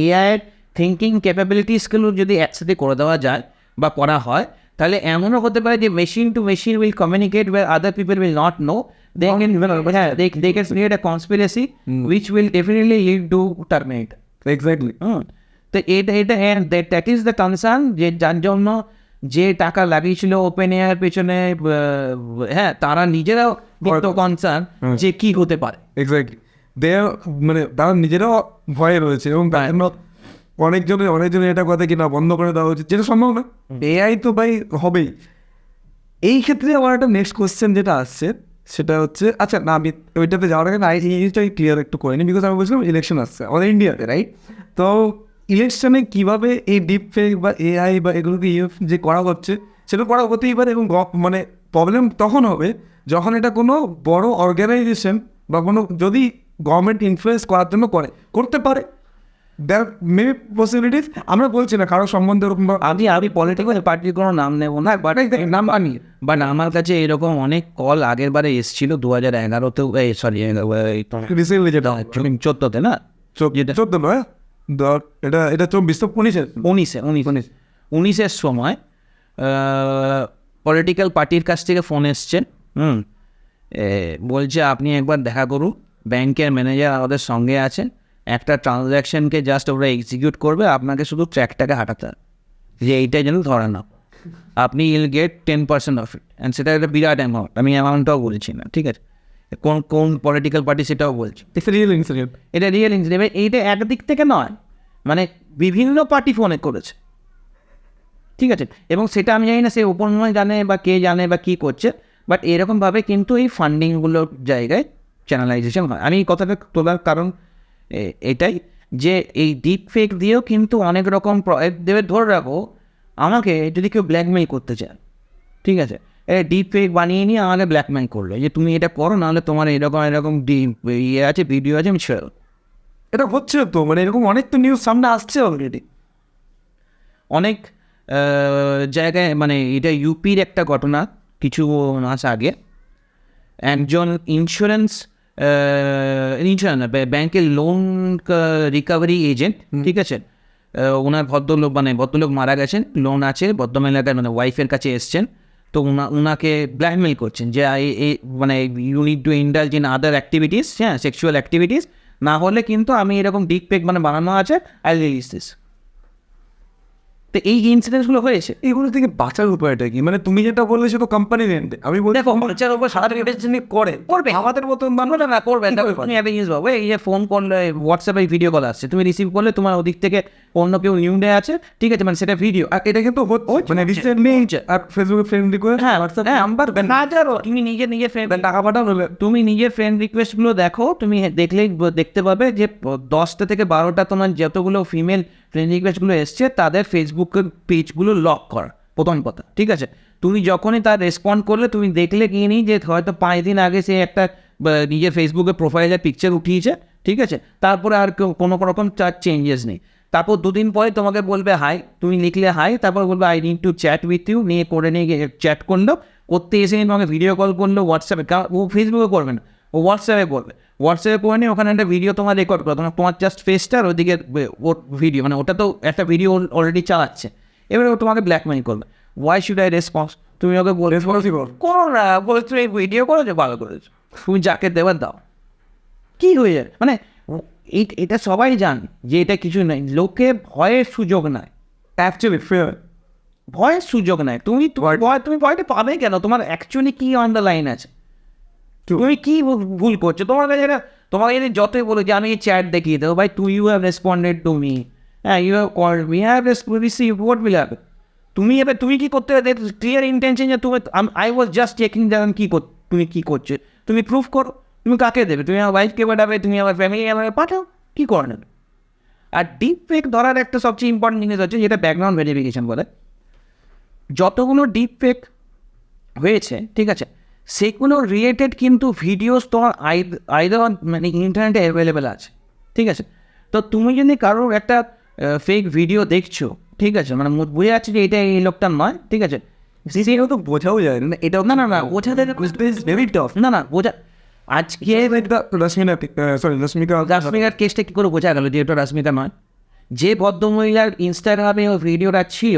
এআইয়ের থিঙ্কিং ক্যাপাবিলিটিসগুলো যদি একসাথে করে দেওয়া যায় বা করা হয়, তাহলে এমনও হতে পারে যে machine to machine will communicate where other people will not know, they can create a conspiracy which will definitely lead to terminate.
Exactly.
তো এটা দ্যাট ইজ দ্য কনসার্ন, যে যার জন্য যে টাকা লাগিয়েছিল ওপেন এআইয়ের পেছনে, হ্যাঁ, তারা নিজেরাও বড় কনসার্ন যে কি হতে পারে।
এক্স্যাক্টলি, মানে তারা নিজেরাও ভয়ে রয়েছে, এবং তার জন্য অনেকজনের এটা কথা কিনা বন্ধ করে দেওয়া উচিত, যেটা সম্ভব না। AI তো ভাই হবেই। এই ক্ষেত্রে আমার একটা নেক্সট কোয়েশ্চেন যেটা আসছে সেটা হচ্ছে, আচ্ছা না, আমি ওইটাতে যাওয়ার আগে না এই জিনিসটা ক্লিয়ার একটু করে নিই, বিকজ আমি বলছিলাম ইলেকশন আসছে আমাদের ইন্ডিয়াতে, রাইট? তো ইলেকশনে কীভাবে এই ডিপ ফেক বা AI বা এগুলোকে যে করা হচ্ছে, সেটা করা হতেই পারে এবং মানে প্রবলেম তখন হবে যখন এটা কোনো বড় অর্গানাইজেশন বা কোনো যদি গভর্নমেন্ট ইনফ্লুয়েন্স করার জন্য করতে পারে, দ্যার মে পসিবিলিটিস। আমরা বলছি না কারো সম্বন্ধে ওরকম
আমি পলিটিক্যাল পার্টির কোনো নাম নেবো না, বাট
নাম আনিয়ে
বাট আমার কাছে এরকম অনেক কল আগের বারে এসেছিল 2011-তেও, সরি
রিসেন্টলি যেটা
14-তে না,
14 নয়, এটা
19-এর সময় পলিটিক্যাল পার্টির কাছ থেকে ফোন এসছে। বলছে আপনি একবার দেখা করুন, ব্যাংকের ম্যানেজার আমাদের সঙ্গে আছেন, একটা ট্রানজ্যাকশনকে জাস্ট ওরা এক্সিকিউট করবে, আপনাকে শুধু ট্র্যাকটাকে হাঁটাতে হবে যে এইটাই যেন ধরা না, আপনি will get 10% of it. And সেটা একটা বিরাট অ্যামাউন্ট, আমি অ্যামাউন্টটাও বলছি না, ঠিক আছে, কোন কোন পলিটিক্যাল পার্টি সেটাও বলছি।
রিয়েল ইনসিডেন্ট,
এটা রিয়েল ইনসিডেন্ট, এইটা একদিক থেকে নয়, মানে বিভিন্ন পার্টি ফোনে করেছে, ঠিক আছে। এবং সেটা আমি জানি না সে ওপেনলি জানে বা কে জানে বা কী করছে, বাট এরকমভাবে কিন্তু এই ফান্ডিংগুলোর জায়গায় চ্যানেলাইজেশন হয়। আমি এই কথাটা তোলার কারণ এটাই যে এই ডিপ ফেক দিয়েও কিন্তু অনেক রকম দেবে। ধরে রাখো আমাকে যদি কেউ ব্ল্যাকমেইল করতে চায়, ঠিক আছে, ডিপ ফেক বানিয়ে নিয়ে আমাকে ব্ল্যাকমেইল করলো যে তুমি এটা করো, নাহলে তোমার এরকম ইয়ে আছে, ভিডিও আছে, আমি ছেড়ে।
এটা হচ্ছে তো, মানে এরকম অনেক তো নিউজ সামনে আসছে অলরেডি
অনেক জায়গায়। মানে এটা ইউপির একটা ঘটনা, কিছু মাস আগে একজন ইন্স্যুরেন্স ব্যাংকের লোন রিকভারি এজেন্ট, ঠিক আছে, ওনার ভদ্রলোক মারা গেছেন, লোন আছে, ভদ্রমহিলাকার মানে ওয়াইফের কাছে এসছেন, তো ওনাকে ব্ল্যাকমেইল করছেন যে মানে you need to indulge in other activities, হ্যাঁ, সেক্সুয়াল অ্যাক্টিভিটিস, না হলে কিন্তু আমি এরকম ডিপ ফেক মানে বানানো আছে, আই রিলিজ দিস। তো এই ইনসিডেন্টসগুলো হয়েছে।
এগুলো থেকে বাঁচার উপায়টা কি? মানে তুমি যেটা বললে সে তো কোম্পানি রেন্টে, আমি বলি
দেখো খরচার উপর সাধারণ ইনভেস্টমেন্ট করবে আমাদের মতন মানুষ না করবে। তুমি একটা জিনিস ভাবো, এই যে ফোন করলে হোয়াটসঅ্যাপে ভিডিও কল আসছে, তুমি রিসিভ করলে তোমার ওদিক থেকে অন্য কেউ নিউডে আছে, ঠিক আছে, মানে সেটা ভিডিও,
আর এটা কিন্তু মানে রিসেন্টলি আর ফেসবুকে ফ্রেন্ড রিকোয়েস্ট,
হ্যাঁ নাম্বার না জানো, তুমি নিজের ফ্রেন্ড
টাকা পাঠাও,
তুমি নিজের ফ্রেন্ড রিকোয়েস্টগুলো দেখো, তুমি দেখলেই দেখতে পাবে যে 10টা থেকে 12টা তোমার যতগুলো ফিমেল ফ্রেন্ড রিকোয়েস্টগুলো এসছে তাদের ফেসবুকের পেজগুলো লক কর, প্রথম কথা, ঠিক আছে। তুমি যখনই তার রেসপন্ড করলে তুমি দেখলে কি নি যে হয়তো 5 দিন আগে সে একটা নিজের ফেসবুকে প্রোফাইলের পিকচার উঠিয়েছে, ঠিক আছে, তারপরে আর কোনো রকম চেঞ্জেস নেই। তারপর 2 দিন পরে তোমাকে বলবে হাই, তুমি লিখলে হাই, তারপর বলবে I need to chat with you, নিয়ে চ্যাট করলো, করতে এসে তোমাকে ভিডিও কল করলো হোয়াটসঅ্যাপে, ও ফেসবুকে করবে না, ও হোয়াটসঅ্যাপে করবে, হোয়াটসঅ্যাপে করে নিয়ে ওখানে একটা ভিডিও তোমার রেকর্ড করো, তোমার জাস্ট ফেসটা আর ওদিকে ওর ভিডিও, মানে ওটা তো একটা ভিডিও অলরেডি চালাচ্ছে, এবারে ও তোমাকে ব্ল্যাকমেইল করবে। Why should I response? তুমি ওকে করো না, বলে তুমি ভিডিও করেছো, ভালো করেছো, তুমি যাকে দেবার দাও, কী হয়ে যায়। মানে এটা সবাই জান যে এটা কিছু নেই, লোকে ভয়ের সুযোগ নেয়,
অ্যাকচুয়ালি ফেয়ার
ভয়ের সুযোগ নেয়। তুমি ভয়টা পাবে কেন? তোমার অ্যাকচুয়ালি কী আন্ডারলাইন আছে, তুমি কী ভুল করছো? তোমার কাছে তোমাকে যদি যতই বলো যে আমি চ্যাট দেখিয়ে দেবো, ভাই you have responded to me, হ্যাঁ, you have called me, have receive, what will happen? তুমি কী করতে হবে? ক্লিয়ার ইন্টেনশন যে তুমি, আই ওয়াজ জাস্ট চেকিং যেমন তুমি কী করছো, তুমি প্রুফ করো। তুমি কাকে দেবে? তুমি আমার ওয়াইফকে পাঠাবে, তুমি আমার ফ্যামিলি আমাকে পাঠাও, কী করে নেবে? আর ডিপ ফেক ধরার একটা সবচেয়ে ইম্পর্টেন্ট জিনিস হচ্ছে যেটা ব্যাকগ্রাউন্ড ভেরিফিকেশন বলে। যতগুলো ডিপ ফেক হয়েছে, ঠিক আছে, সেগুলো রিলেটেড কিন্তু ভিডিওস তোমার আইদার মানে ইন্টারনেটে অ্যাভেলেবেল আছে, ঠিক আছে। তো তুমি যদি কারোর একটা ফেক ভিডিও দেখছো, ঠিক আছে, মানে বোঝা যাচ্ছে যে এটা এই লোকটার নয়, ঠিক আছে,
সেটাও তো বোঝাও যায় না, এটাও
না বোঝাতে
ভেরি টাফ,
না বোঝা। আজকে রাশ্মিকার কেসটা কী করে বোঝা গেল যে এটা রাশ্মিকা নয়? যে ভদ্রমহিলার ইনস্টাগ্রামে ও ভিডিওটা ছিল,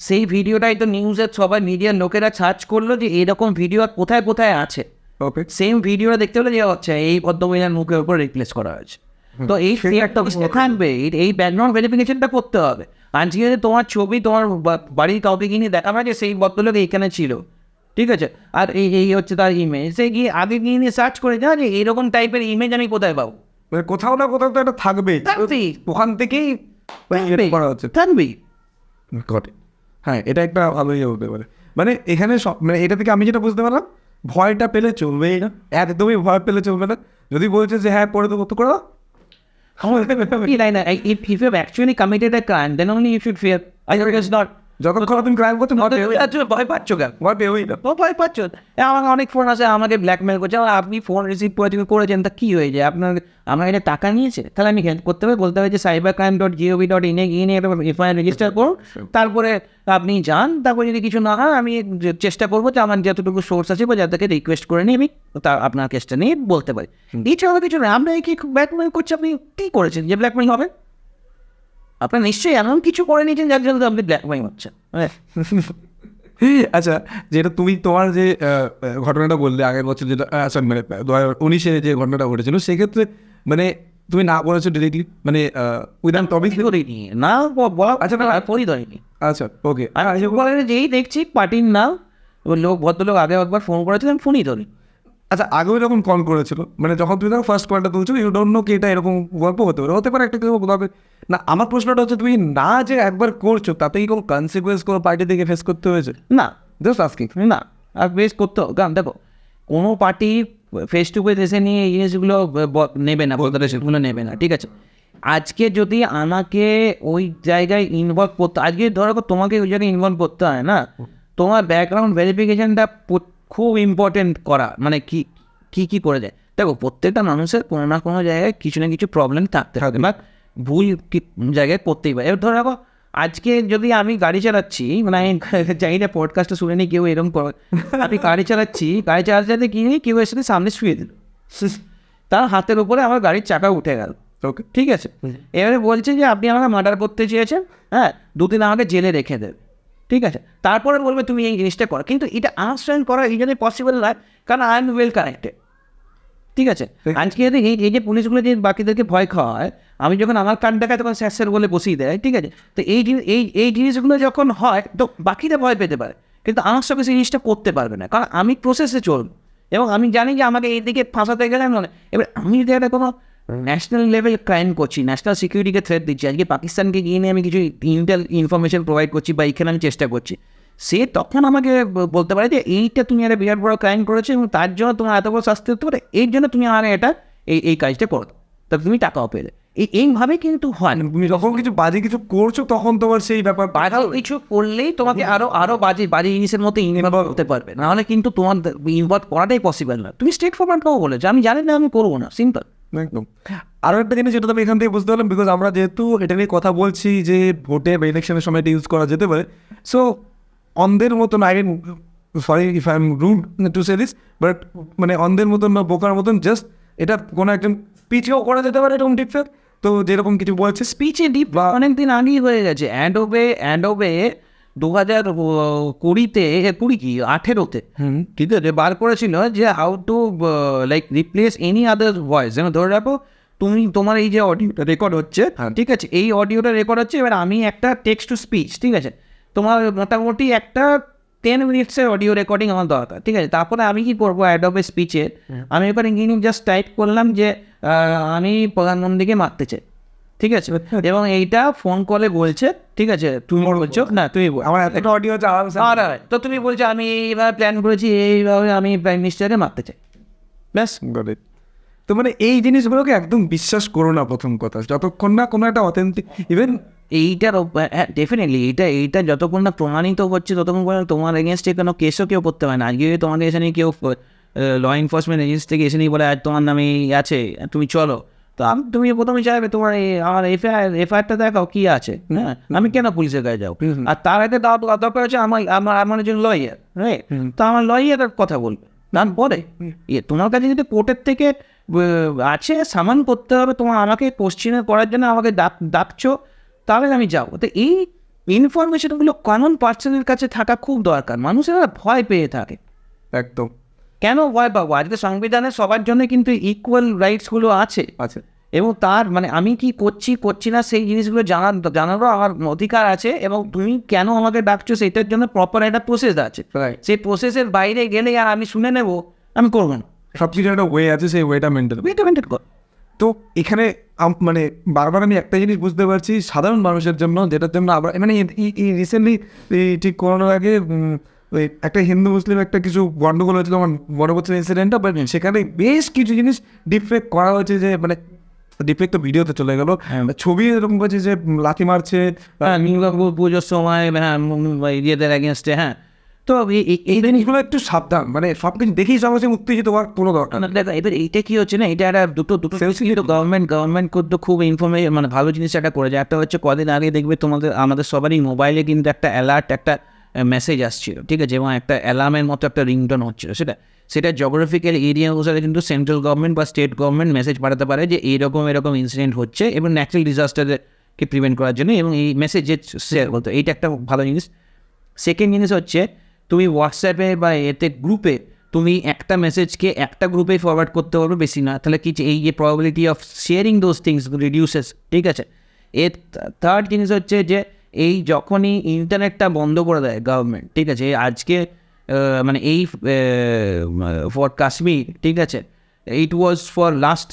সেই ভিডিওটাই তো নিউজের সবাই মিডিয়ার লোকেরা সার্চ করলো যে এরকম ভিডিও কোথায় কোথায় আছে।
ওকে,
সেম ভিডিওটা দেখতে হলে যে হচ্ছে এই ভদ্রমহিলার মুখের উপর রিপ্লেস করা হয়েছে। তো এই থাকবে, এই ব্যাকগ্রাউন্ড ভেরিফিকেশনটা করতে হবে। আজকে যদি তোমার ছবি তোমার বাড়ির কাউকে কিনে দেখা হয় যে সেই ভদ্রলোক এইখানে ছিল, ঠিক আছে, আর এই হচ্ছে তার ইমেজ, সে গিয়ে আগে গিয়ে নিয়ে সার্চ করে যা যে এইরকম টাইপের ইমেজ আমি কোথায় পাবো,
কোথাও না কোথাও তো এটা থাকবেই, ওখান থেকেই করা হচ্ছে,
থাকবেই।
হ্যাঁ, এটা একটা ভালোই হতে পারে। মানে এখানে সব, মানে এটা থেকে আমি যেটা বুঝতে পারলাম, ভয়টা পেলে চলবেই না, একদমই ভয় পেলে চলবে না। যদি বলছে যে হ্যাঁ করে দেবো তো করো,
If you have actually committed a crime, then only you should fear. Otherwise not.
যতক্ষণ তুমি ক্রাইম করছো
ভয় পাচ্ছ কেন?
ভয় পেয়েই না।
ভয় পাচ্ছ? আমাকে অনেক ফোন আছে, আমাকে ব্ল্যাকমেল করছে, আপনি ফোন রিসিভ করেছেন তা কী হয়েছে, আমার এটা টাকা নিয়েছে, তাহলে আমি হেল্প করতে হবে, বলতে হবে যে cybercrime.gov.in এ গিয়ে নিয়ে একটা এফআইআর রেজিস্টার করুন, তারপরে আপনি যান, তারপরে যদি কিছু না হয় আমি চেষ্টা করবো যে আমার যতটুকু সোর্স আছে বা যাদেরকে রিকোয়েস্ট করে নিয়ে আমি আপনার কেসটা নিয়ে বলতে পারি। এছাড়া কিছু না। আমরা কি ব্ল্যাকমেল করছি, আপনি কী করেছেন যে ব্ল্যাকমেল হবে? আপনার নিশ্চয়ই এমন কিছু করে নিয়েছেন যার জন্য আপনি ব্ল্যাকমেল হচ্ছেন।
আচ্ছা, যেটা তুমি তোমার যে ঘটনাটা বললে আগের বছর, যেটা সরি মানে 2019-এ যে ঘটনাটা ঘটেছিল, সেক্ষেত্রে মানে তুমি না বলেছো ডিরেক্টলি, মানে উইদাউট টপিক
করিনি না, বলা
আচ্ছা না
করি ধরিনি।
আচ্ছা ওকে।
যেই দেখছি পার্টির নাম, ভদ্রলোক আগে একবার ফোন করেছিলাম, ফোনই ধরি।
আচ্ছা, আগেও যখন কল করেছিল, মানে যখন তুমি তখন ফার্স্ট কলটা তুলছো, ইউ ডোন্ট নো কি এটা এরকম গল্প হতে পারে একটা কিছু বলতে হবে না। আমার প্রশ্নটা হচ্ছে, তুমি না যে একবার করছো তাতে কি কোনো কনসিকুয়েন্স কোনো পার্টি থেকে ফেস করতে হয়েছে?
না,
জাস্ট আস্কিং।
না, আর ফেস করতে হবে। কারণ দেখো, কোনো পার্টি ফেস টু ফেস এসে নিয়ে এই জিনিসগুলো নেবে না, বলতে সেগুলো নেবে না, ঠিক আছে? আজকে যদি আমাকে ওই জায়গায় ইনভলভ করতে, আজকে ধরো তোমাকে ওই জায়গায় ইনভলভ করতে হয় না, তোমার ব্যাকগ্রাউন্ড ভেরিফিকেশনটা খুব ইম্পর্টেন্ট করা, মানে কি করে যায়। দেখো, প্রত্যেকটা মানুষের কোনো না কোনো জায়গায় কিছু না কিছু প্রবলেম থাকতে হবে, বা ভুল জায়গায় করতেই পারে। এবার ধরো রাখো, আজকে যদি আমি গাড়ি চালাচ্ছি, মানে আমি জানি না পডকাস্টটা শুনে নি কেউ এরকম করে, আমি গাড়ি চালাতে গিয়ে কেউ এর সাথে সামনে শুয়ে দিল, তার হাতের উপরে আমার গাড়ির চাকা উঠে গেল,
ওকে
ঠিক আছে? এবারে বলছে যে আপনি আমাকে মার্ডার করতে চেয়েছেন, হ্যাঁ, 2 দিন আমাকে জেলে রেখে দেবে, ঠিক আছে? তারপরে বলবে তুমি এই জিনিসটা করো, কিন্তু এটা আন্ডারস্ট্যান্ড করা এই জন্য পসিবল নয়, কারণ আই এম ওয়েল কানেক্টেড, ঠিক আছে? আজকে যদি এই যে পুলিশগুলো যে বাকিদেরকে ভয় খাওয়ায়, আমি যখন আমার কান দেখায় তখন স্যার বলে বসিয়ে দেয়, ঠিক আছে? তো এই জিনিসগুলো যখন হয় তো বাকিরা ভয় পেতে পারে, কিন্তু আমার সঙ্গে সেই জিনিসটা করতে পারবে না, কারণ আমি প্রসেসে চলবো এবং আমি জানি যে আমাকে এই দিকে ফাঁসাতে গেলে আমি এবার আমি যদি একটা কোনো ন্যাশনাল লেভেল ক্রাইম করছি, ন্যাশনাল সিকিউরিটিকে থ্রেট দিচ্ছি, আজকে পাকিস্তানকে গিয়ে নিয়ে আমি কিছু ইনফরমেশন প্রোভাইড করছি বা এখানে আমি চেষ্টা করছি, সে তখন আমাকে বলতে পারে যে এইটা তুমি একটা বিরাট বড় ক্রাইম করেছো এবং তার জন্য তোমার এত বড় শাস্তি হতে পারে, এর জন্য তুমি আমার এটা এই কাজটা করো, তা তুমি টাকাও পেলে। এইভাবে কিন্তু হয় না।
তুমি যখন কিছু বাজে কিছু করছো তখন তোমার সেই ব্যাপার
বাজে কিছু করলেই তোমাকে আরো বাজে জিনিসের মতো ইনভলভ হতে পারবে, নাহলে কিন্তু তোমার ইনভলভ করাটাই পসিবল না। তুমি স্ট্রেট ফরওয়ার্ড নাও বলেছো, আমি জানি না, আমি করবো না, সিম্পল।
একদম। আরও একটা জিনিস যেটা আমি এখান থেকে বুঝতে পারলাম, বিকজ আমরা যেহেতু এটা নিয়ে কথা বলছি যে ভোটে বা ইলেকশনের সময় এটা ইউজ করা যেতে পারে, সো অন্ধের মতন, I mean sorry if I am rude to say this, but মানে অন্ধের মতন বা বোকার মতন জাস্ট এটা কোনো একজন পিছিয়েও করা যেতে পারে এরকম ডিফেক্ট। তো যেরকম কিছু বলছে
স্পিচে ডিপ বা অনেক দিন আগেই হয়ে গেছে। অ্যান্ডোবে 2018-তে ঠিক আছে বার করেছিল যে how to like replace any other voice. যেন ধরে রাখো তোমার এই যে অডিওটা রেকর্ড হচ্ছে, ঠিক আছে, এই অডিওটা রেকর্ড হচ্ছে, এবার আমি একটা টেক্সট টু স্পিচ, ঠিক আছে, তোমার মোটামুটি একটা 10 মিনিটসের অডিও রেকর্ডিং আমার দরকার, ঠিক আছে? তারপরে আমি কি করবো, অ্যাডোবে স্পিচে আমি ওখানে গিয়ে জাস্ট টাইপ করলাম যে আমি প্রধানমন্ত্রীকে মারতে চাই, ঠিক আছে, এবং এইটা ফোন কলে বলছে, ঠিক আছে, তুমি বলছো না, তুমি
আমার একটা অডিও আছে
তো তুমি বলছো আমি এইভাবে প্ল্যান করেছি, এইভাবে আমি প্রাইম মিনিস্টারকে মারতে চাই, ব্যাস।
তো মানে এই জিনিসগুলোকে একদম বিশ্বাস করো না প্রথম কথা, যতক্ষণ না কোনো একটা অথেন্টিক ইভেন
এইটার ডেফিনেটলি এইটা যতক্ষণ না প্রমাণিত হচ্ছে ততক্ষণ পর্যন্ত তোমার এগেনস্টে কোনো কেসও কেউ করতে পারে না। আজকে তোমাকে এসে নিয়ে কেউ ল এনফোর্সমেন্ট এজেন্সি থেকে এসে নিয়ে বলে আজ তোমার নামে আছে, তুমি চলো, তো তুমি প্রথমে চাইবে তোমার আমার এফআইআরটা দেখাও কী আছে, হ্যাঁ, আমি কেন পুলিশের কাছে যাও? আর তার আগে দরকার হচ্ছে আমার একজন লয়ার, রাইট? তো আমার লয়ারের কথা বলবে, তারপরে তোমার কাছে যদি কোর্টের থেকে আছে সামান করতে হবে, তোমার আমাকে কোশ্চেন করার জন্য আমাকে ডাকছো, তাহলে আমি যাবো। তো এই ইনফরমেশনগুলো কমন পার্সনের কাছে থাকা খুব দরকার। মানুষেরা ভয় পেয়ে থাকে।
একদম।
কেন ভয় পাবো? আজকে সংবিধানে সবার জন্য কিন্তু ইকুয়াল রাইটসগুলো আছে, এবং তার মানে আমি কি করছি না সেই জিনিসগুলো জানারও আমার অধিকার আছে, এবং তুমি কেন আমাকে ডাকছো সেটার জন্য প্রপার একটা প্রসেস আছে। সেই প্রসেসের বাইরে গেলে আর আমি শুনে নেবো, আমি করবো না।
সব কিছু একটা ওয়ে আছে, সেই ওয়েটা মেনটেন কর। তো এখানে মানে বারবার আমি একটা জিনিস বুঝতে পারছি সাধারণ মানুষের জন্য, যেটার জন্য আবার মানে রিসেন্টলি ঠিক করোনার আগে ওই একটা হিন্দু মুসলিম একটা কিছু গণ্ডগোল হয়েছিল আমার মনে পড়ছে ইনসিডেন্টটা, বাট সেখানে বেশ কিছু জিনিস ডিফেক্ট করা হয়েছে, যে মানে ডিফেক্ট তো ভিডিওতে চলে গেল, ছবি এরকম বলছে যে লাথি মারছে,
হ্যাঁ পুজোর সময় হ্যাঁ ইয়েদের এগেনস্টে, হ্যাঁ। তো
এই জিনিসগুলো একটু সাবধান, মানে সব কিছু দেখেই সমাজে উত্তেজিত হওয়ার কোনো দরকার নেই।
দেখো এবার এইটা কি হচ্ছে না, এটা একটা দুটো গভর্নমেন্ট করতে খুব ইনফরমেশন মানে ভালো জিনিস একটা করেছে। একটা হচ্ছে কদিন আগে দেখবে আমাদের সবারই মোবাইলে কিন্তু একটা অ্যালার্ট, একটা মেসেজ আসছিল, ঠিক আছে, এবং একটা অ্যালার্মের মতো একটা রিংটোন হচ্ছিল। সেটা জিওগ্রাফিক্যাল এরিয়া অনুসারে কিন্তু সেন্ট্রাল গভর্নমেন্ট বা স্টেট গভর্নমেন্ট মেসেজ পাঠাতে পারে যে এরকম ইনসিডেন্ট হচ্ছে এবং ন্যাচারাল ডিজাস্টারকে প্রিভেন্ট করার জন্য, এবং এই মেসেজ শেয়ার করতে, এইটা একটা ভালো জিনিস। সেকেন্ড জিনিস হচ্ছে তুমি হোয়াটসঅ্যাপে বা এতে গ্রুপে তুমি একটা মেসেজকে একটা গ্রুপে ফরওয়ার্ড করতে পারবে, বেশি না, তাহলে কি এই যে probability of sharing those things reduces, ঠিক আছে। এর থার্ড জিনিস হচ্ছে যে এই যখনই ইন্টারনেটটা বন্ধ করে দেয় গভর্নমেন্ট, ঠিক আছে, আজকে মানে এই ফর কাশ্মীর, ঠিক আছে, ইট ওয়াজ ফর লাস্ট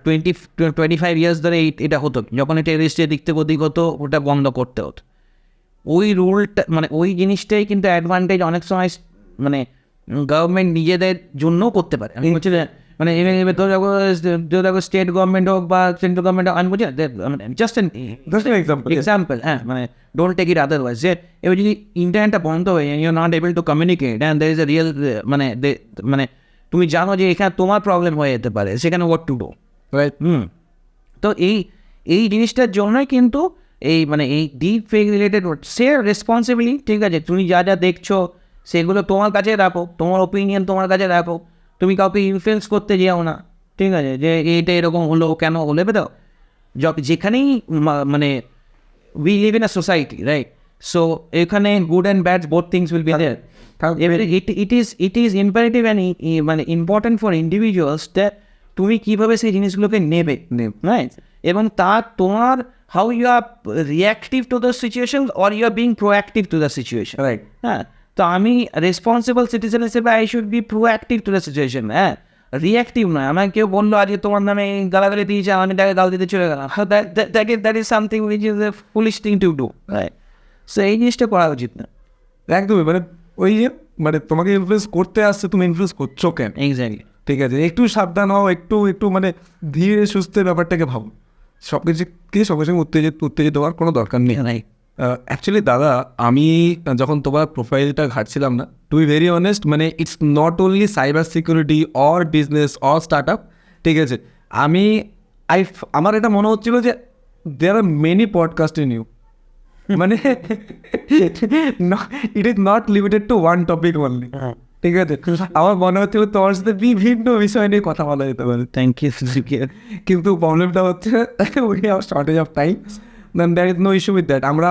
25 ইয়ার্স ধরে এটা হতো, যখন টেররিস্টের দিক থেকে ওদিক হতো ওটা বন্ধ করতে হতো। ওই রুলটা মানে ওই জিনিসটাই কিন্তু অ্যাডভান্টেজ অনেক সময় মানে গভর্নমেন্ট নিজেদের জন্যও করতে পারে। আমি বলছি যে মানে দেখো স্টেট গভর্নমেন্ট হোক বা সেন্ট্রাল গভর্নমেন্ট হোক, আমি বলছি জাস্ট এক্সাম্পল, হ্যাঁ, মানে ডোন্ট টেক ইট আদারওয়াইজ, যে এবার যদি ইন্টারনেটটা বন্ধ হয়ে you are not able to communicate and there is a real মানে তুমি জানো যে এখানে তোমার প্রবলেম হয়ে যেতে পারে, সেখানে হোয়াট টু ডু, রাইট? তো এই জিনিসটার জন্যই কিন্তু এই মানে এই ডিপ ফেক রিলেটেড সে রেসপন্সিবিলিটি, ঠিক আছে, তুমি যা দেখছো সেগুলো তোমার কাছে রাখো, তোমার ওপিনিয়ন তোমার কাছে রাখো, তুমি কাউকে ইনফ্লুয়েন্স করতে যেও না, ঠিক আছে, যে এইটা এরকম হলো কেন হলে বেরো। যেখানেই মানে we live in a society, right? So এখানে good and bad both things will be there. এবারে ইট ইজ ইম্পারেটিভ অ্যান্ড মানে ইম্পর্টেন্ট ফর ইন্ডিভিজুয়ালস দ্যাট তুমি কীভাবে সেই জিনিসগুলোকে নেবে, রাইট? এবং তোমার how you are reactive to the situation or you are being proactive to the situation,
right.
হ্যাঁ, তো আমি রেসপন্সিবল সিটিজেন হিসেবে I should be proactive to the situation, হ্যাঁ, রিয়াক্টিভ নয়। আমাকে কেউ বললো আজকে তোমার নামে গালাগালি দিয়েছে, আমি তাকে গাল দিতে চলে গেলাম, that is something which is a foolish thing to do, right? So এই জিনিসটা করা উচিত না।
একদমই, মানে ওই যে মানে তোমাকে ইনফ্লুয়েন্স করতে আসছে, তুমি ইনফ্লুয়েন্স করছো কেন?
এক্স্যাক্টলি,
ঠিক আছে, একটু সাবধান হও, একটু মানে ধীরে সুস্থে ব্যাপারটাকে ভাবো, সব কিছুকে সঙ্গে সঙ্গে উত্তেজিত হওয়ার কোনো দরকার নেই।
রাইট।
অ্যাকচুয়ালি দাদা, আমি যখন তোমার প্রোফাইলটা ঘাটছিলাম না, টু বি ভেরি অনেস্ট, মানে it's not only cyber security or business or startup, ঠিক আছে, আমার এটা মনে হচ্ছিল যে there are many podcast in you, মানে it is not limited to one topic only, ঠিক আছে। আমার মনে হচ্ছে তোমার সাথে বিভিন্ন বিষয় নিয়ে কথা বলা যেতে পারে।
Thank you.
কিন্তু প্রবলেমটা হচ্ছে we have shortage of time, then there is no issue with that. আমরা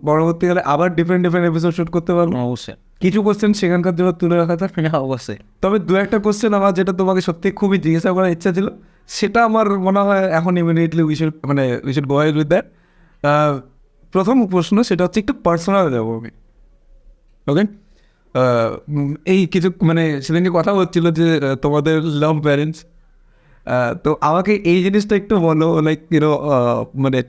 পরবর্তীকালে আবার ডিফারেন্ট এপিসোড শুট করতে পারবো।
অবশ্যই
কিছু কোশ্চেন সেখানকার জন্য তুলে রাখা থাকবে,
অবশ্যই।
তবে দু একটা কোশ্চেন আমার যেটা তোমাকে সত্যি খুবই জিজ্ঞাসা করার ইচ্ছা ছিল, সেটা আমার মনে হয় এখন immediately we should go ahead with that. প্রথম প্রশ্ন সেটা হচ্ছে একটু পার্সোনাল যাবো আমি, ওকে? এই কিছু মানে সেদিনকে কথা হচ্ছিল যে তোমাদের লাভ প্যারেন্টস, তো আমাকে এই জিনিসটা একটু বলো, লাইক ইউনো মানে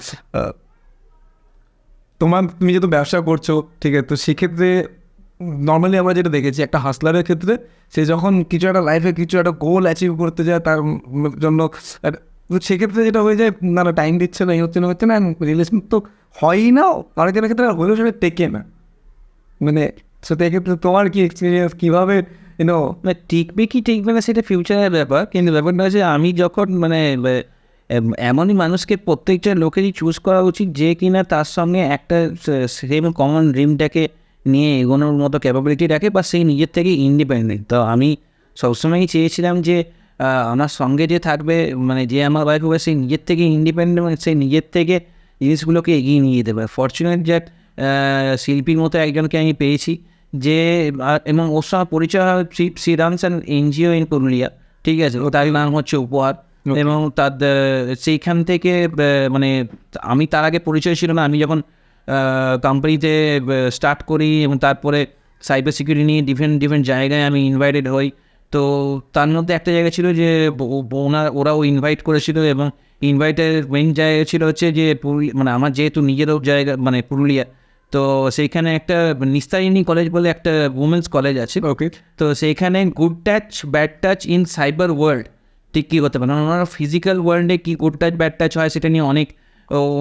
তুমি যেহেতু ব্যবসা করছো, ঠিক আছে, তো সেক্ষেত্রে নর্মালি আমরা যেটা দেখেছি একটা হাসলারের ক্ষেত্রে, সে যখন কিছু একটা লাইফে কিছু একটা গোল অ্যাচিভ করতে যায় তার জন্য, সেক্ষেত্রে যেটা হয়ে যায় না টাইম দিচ্ছে না, এই হচ্ছে না, রিলেশন তো হয়ই না, অনেকের ক্ষেত্রে হলেও সেটা টেকে না, মানে সেক্ষেত্রে তোমার কি এক্সপিরিয়েন্স, কীভাবে ইউনো
টিকবে না সেটা ফিউচারের ব্যাপার, কিন্তু ব্যাপারটা হচ্ছে আমি যখন মানে এমনই মানুষকে প্রত্যেকটা লোকেরই চুজ করা উচিত যে কিনা তার সঙ্গে একটা সেম কমন ড্রিমটাকে নিয়ে এগোনোর মতো ক্যাপাবিলিটি রাখে বা সেই নিজের থেকে ইন্ডিপেন্ডেন্ট। তো আমি সবসময়ই চেয়েছিলাম যে আমার সঙ্গে যে থাকবে মানে যে আমার ওয়াইফ হবে সেই নিজের থেকে ইন্ডিপেন্ডেন্ট, সেই নিজের থেকে জিনিসগুলোকে এগিয়ে নিয়ে যেতে পারে। ফরচুনেট দ্যাট শিল্পীর মতো একজনকে আমি পেয়েছি যে এবং ওর সঙ্গে পরিচয় হয় she runs and NGO in Purulia, ঠিক আছে, তার নাম হচ্ছে উপহার। এবং তার সেইখান থেকে মানে আমি তার আগে পরিচয় ছিল না, আমি যখন কোম্পানিতে স্টার্ট করি এবং তারপরে সাইবার সিকিউরিটি নিয়ে ডিফারেন্ট জায়গায় আমি ইনভাইটেড হই, তো তার মধ্যে একটা জায়গা ছিল যে ওরাও ইনভাইট করেছিল এবং ইনভাইটের মেইন জায়গা ছিল হচ্ছে যে মানে আমার যেহেতু নিজেরও জায়গা মানে পুরুলিয়া, তো সেইখানে একটা নিস্তারিণী কলেজ বলে একটা উমেন্স কলেজ আছে,
ওকে,
তো সেইখানে good touch bad touch in cyber world ঠিক কী করতে পারেন। ওনারা ফিজিক্যাল ওয়ার্ল্ডে কী গুড টাচ ব্যাড টাচ হয় সেটা নিয়ে অনেক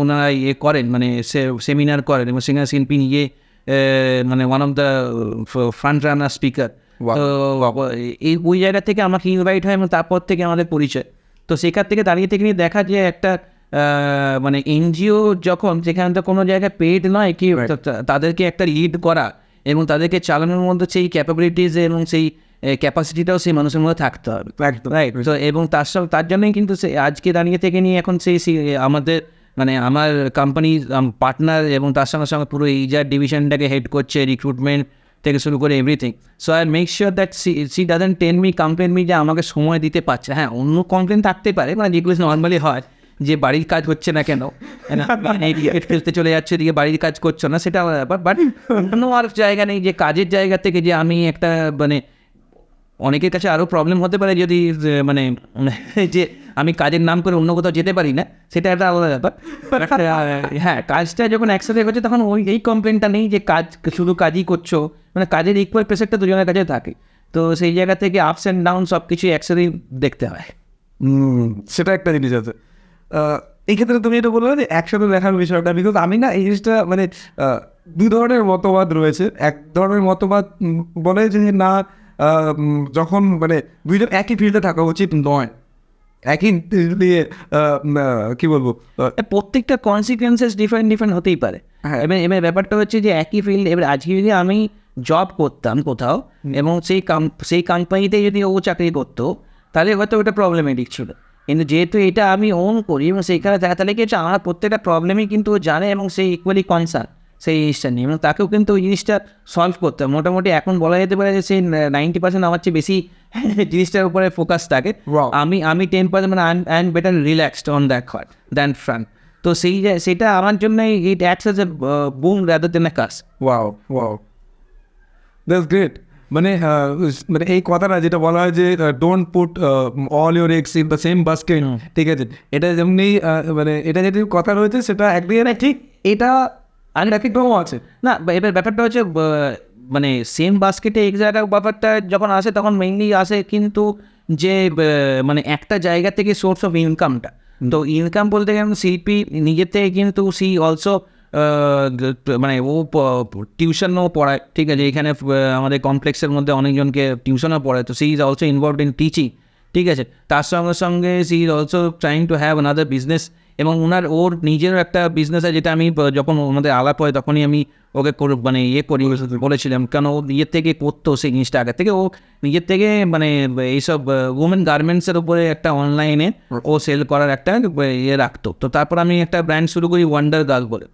ওনারা করেন, মানে সেমিনার করেন, এবং সিঙ্গার শিল্পী নিয়ে মানে one of the front runner speaker. তো এই ওই জায়গা থেকে আমাকে ইনভাইট হয় এবং তারপর থেকে আমাদের পরিচয়। তো সেখান থেকে দাঁড়িয়ে থেকে নিয়ে দেখা যে একটা মানে এনজিও যখন যেখানে তো কোনো জায়গায় পেড নয় কি, তাদেরকে একটা লিড করা এবং তাদেরকে চালানোর মধ্যে সেই ক্যাপাবিলিটিস এবং সেই ক্যাপাসিটিটাও সেই মানুষের মধ্যে থাকতে হবে, রাইট। তো এবং তার জন্যই কিন্তু আজকে দাঁড়িয়ে থেকে নিয়ে এখন সেই আমাদের মানে আমার কোম্পানি পার্টনার এবং তার সঙ্গে সঙ্গে পুরো এইজার ডিভিশনটাকে হেড করছে, রিক্রুটমেন্ট থেকে শুরু করে everything. So I make sure that she doesn't complain me যে আমাকে সময় দিতে পারছে। হ্যাঁ, অন্য কমপ্লেন থাকতে পারে, মানে যেগুলো নর্মালি হয় যে বাড়ির কাজ হচ্ছে না কেন, ক্রিকেট খেলতে চলে যাচ্ছে দিকে বাড়ির কাজ করছো না, সেটা আলাদা ব্যাপার। বাট অন্য আর জায়গা নেই যে কাজের জায়গা থেকে যে আমি একটা মানে অনেকের কাছে আরও প্রবলেম হতে পারে যদি মানে যে আমি কাজের নাম করে অন্য কোথাও যেতে পারি না, সেটা একটা আলাদা ব্যাপার। হ্যাঁ, কাজটা যখন একসাথে হচ্ছে তখন এই কমপ্লেনটা নেই যে কাজ শুধু কাজই করছো, মানে কাজের ইকুয়াল প্রেশারটা দুজনের কাছে থাকে। তো সেই জায়গা থেকে আপস অ্যান্ড ডাউন সব কিছুই একসাথেই দেখতে হয়।
সেটা একটা জিনিস আছে। এই ক্ষেত্রে তুমি এটা বললে যে একসাথে দেখার বিষয়টা, বিকজ আমি না এই জিনিসটা মানে দুই ধরনের মতবাদ রয়েছে। এক ধরনের মতবাদ বলে যে না, যখন মানে দুইজন একই ফিল্ডে থাকা উচিত নয়, একই দিয়ে কী বলবো,
প্রত্যেকটা কনসিকুয়েন্সেস ডিফারেন্ট হতেই পারে।
হ্যাঁ।
এবার ব্যাপারটা হচ্ছে যে একই ফিল্ড, এবার আজকে যদি আমি জব করতাম কোথাও এবং সেই কোম্পানিতে যদি ও চাকরি করতো তাহলে হয়তো ওটা প্রবলেমেটিক ছিল, কিন্তু যেহেতু এটা আমি ওন করি এবং সেইখানে দেখা, তাহলে কি হচ্ছে আমার প্রত্যেকটা প্রবলেমই কিন্তু ও জানে এবং সেই ইকুয়ালি কনসার্ন সেই জিনিসটা নিয়ে, এবং তাকেও কিন্তু ওই জিনিসটা সলভ করতে হবে। মোটামুটি এখন বলা যেতে পারে যে সেই 90% আমার চেয়ে বেশি জিনিসটার উপরে ফোকাস থাকে।
Wow.
আমি 10% মানে I am better relaxed on that part than front. তো সেটা আমার জন্য it acts as a boom rather than a কাজ।
Wow that's great. মানে মানে এই কথাটা যেটা বলা হয় যে don't put all your eggs in the same basket, ঠিক আছে, এটা যেমনি মানে এটা যেটি কথা রয়েছে সেটা একদিকে না ঠিক, এটা আর একরকমও আছে
না। এবার ব্যাপারটা হচ্ছে মানে সেম বাস্কেটে এক জায়গায় ব্যাপারটা যখন আসে তখন মেইনলি আসে কিন্তু যে মানে একটা জায়গা থেকে সোর্স অফ ইনকামটা। তো ইনকাম বলতে গেলে শিল্পী নিজের থেকে কিন্তু সি অলসো মানে ও টিউশনও পড়ায়, ঠিক আছে, এখানে আমাদের কমপ্লেক্সের মধ্যে অনেকজনকে টিউশনও পড়ায়। তো she is also involved in teaching, ঠিক আছে। তার সঙ্গে সঙ্গে she is also trying to have another business, এবং ওর নিজেরও একটা বিজনেস আছে, যেটা আমি যখন আমাদের আলাপ হয় তখনই আমি ওকে মানে করি বলেছিলাম, কেন ও নিজের থেকে করতো সেই জিনিসটা আগে থেকে। ও নিজের থেকে মানে এইসব উমেন গার্মেন্টসের উপরে একটা অনলাইনে ও সেল করার একটা রাখতো। তো তারপর আমি একটা ব্র্যান্ড শুরু করি ওয়ান্ডার গার্ল বলে।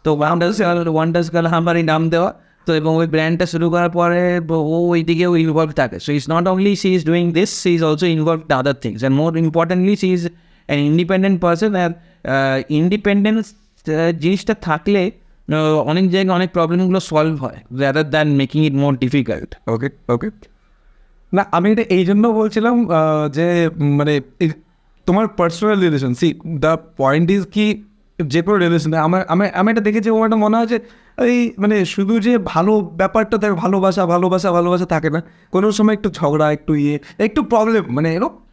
তো ওয়ান্ডার্স গার্ল আমারই নাম দেওয়া। তো এবং ওই ব্র্যান্ডটা শুরু করার পরে ও ওই দিকেও ইনভলভ থাকে। So it's not only she is doing this, she is also involve in other things, and more importantly she is an independent person. আর ইন্ডিপেন্ডেন্স জিনিসটা থাকলে অনেক জায়গায় অনেক প্রবলেমগুলো সলভ হয় rather than making it more difficult.
Okay না, আমি এটা এই জন্য বলছিলাম যে মানে তোমার personal relation, see the point is কি যে কোনো রিলেশনে আমি এটা দেখেছি, ও একটা মনে হয় যে এই মানে শুধু যে ভালো ব্যাপারটা থাকে, ভালোবাসা থাকে না, কোনো সময় একটু ঝগড়া, একটু একটু প্রবলেম, মানে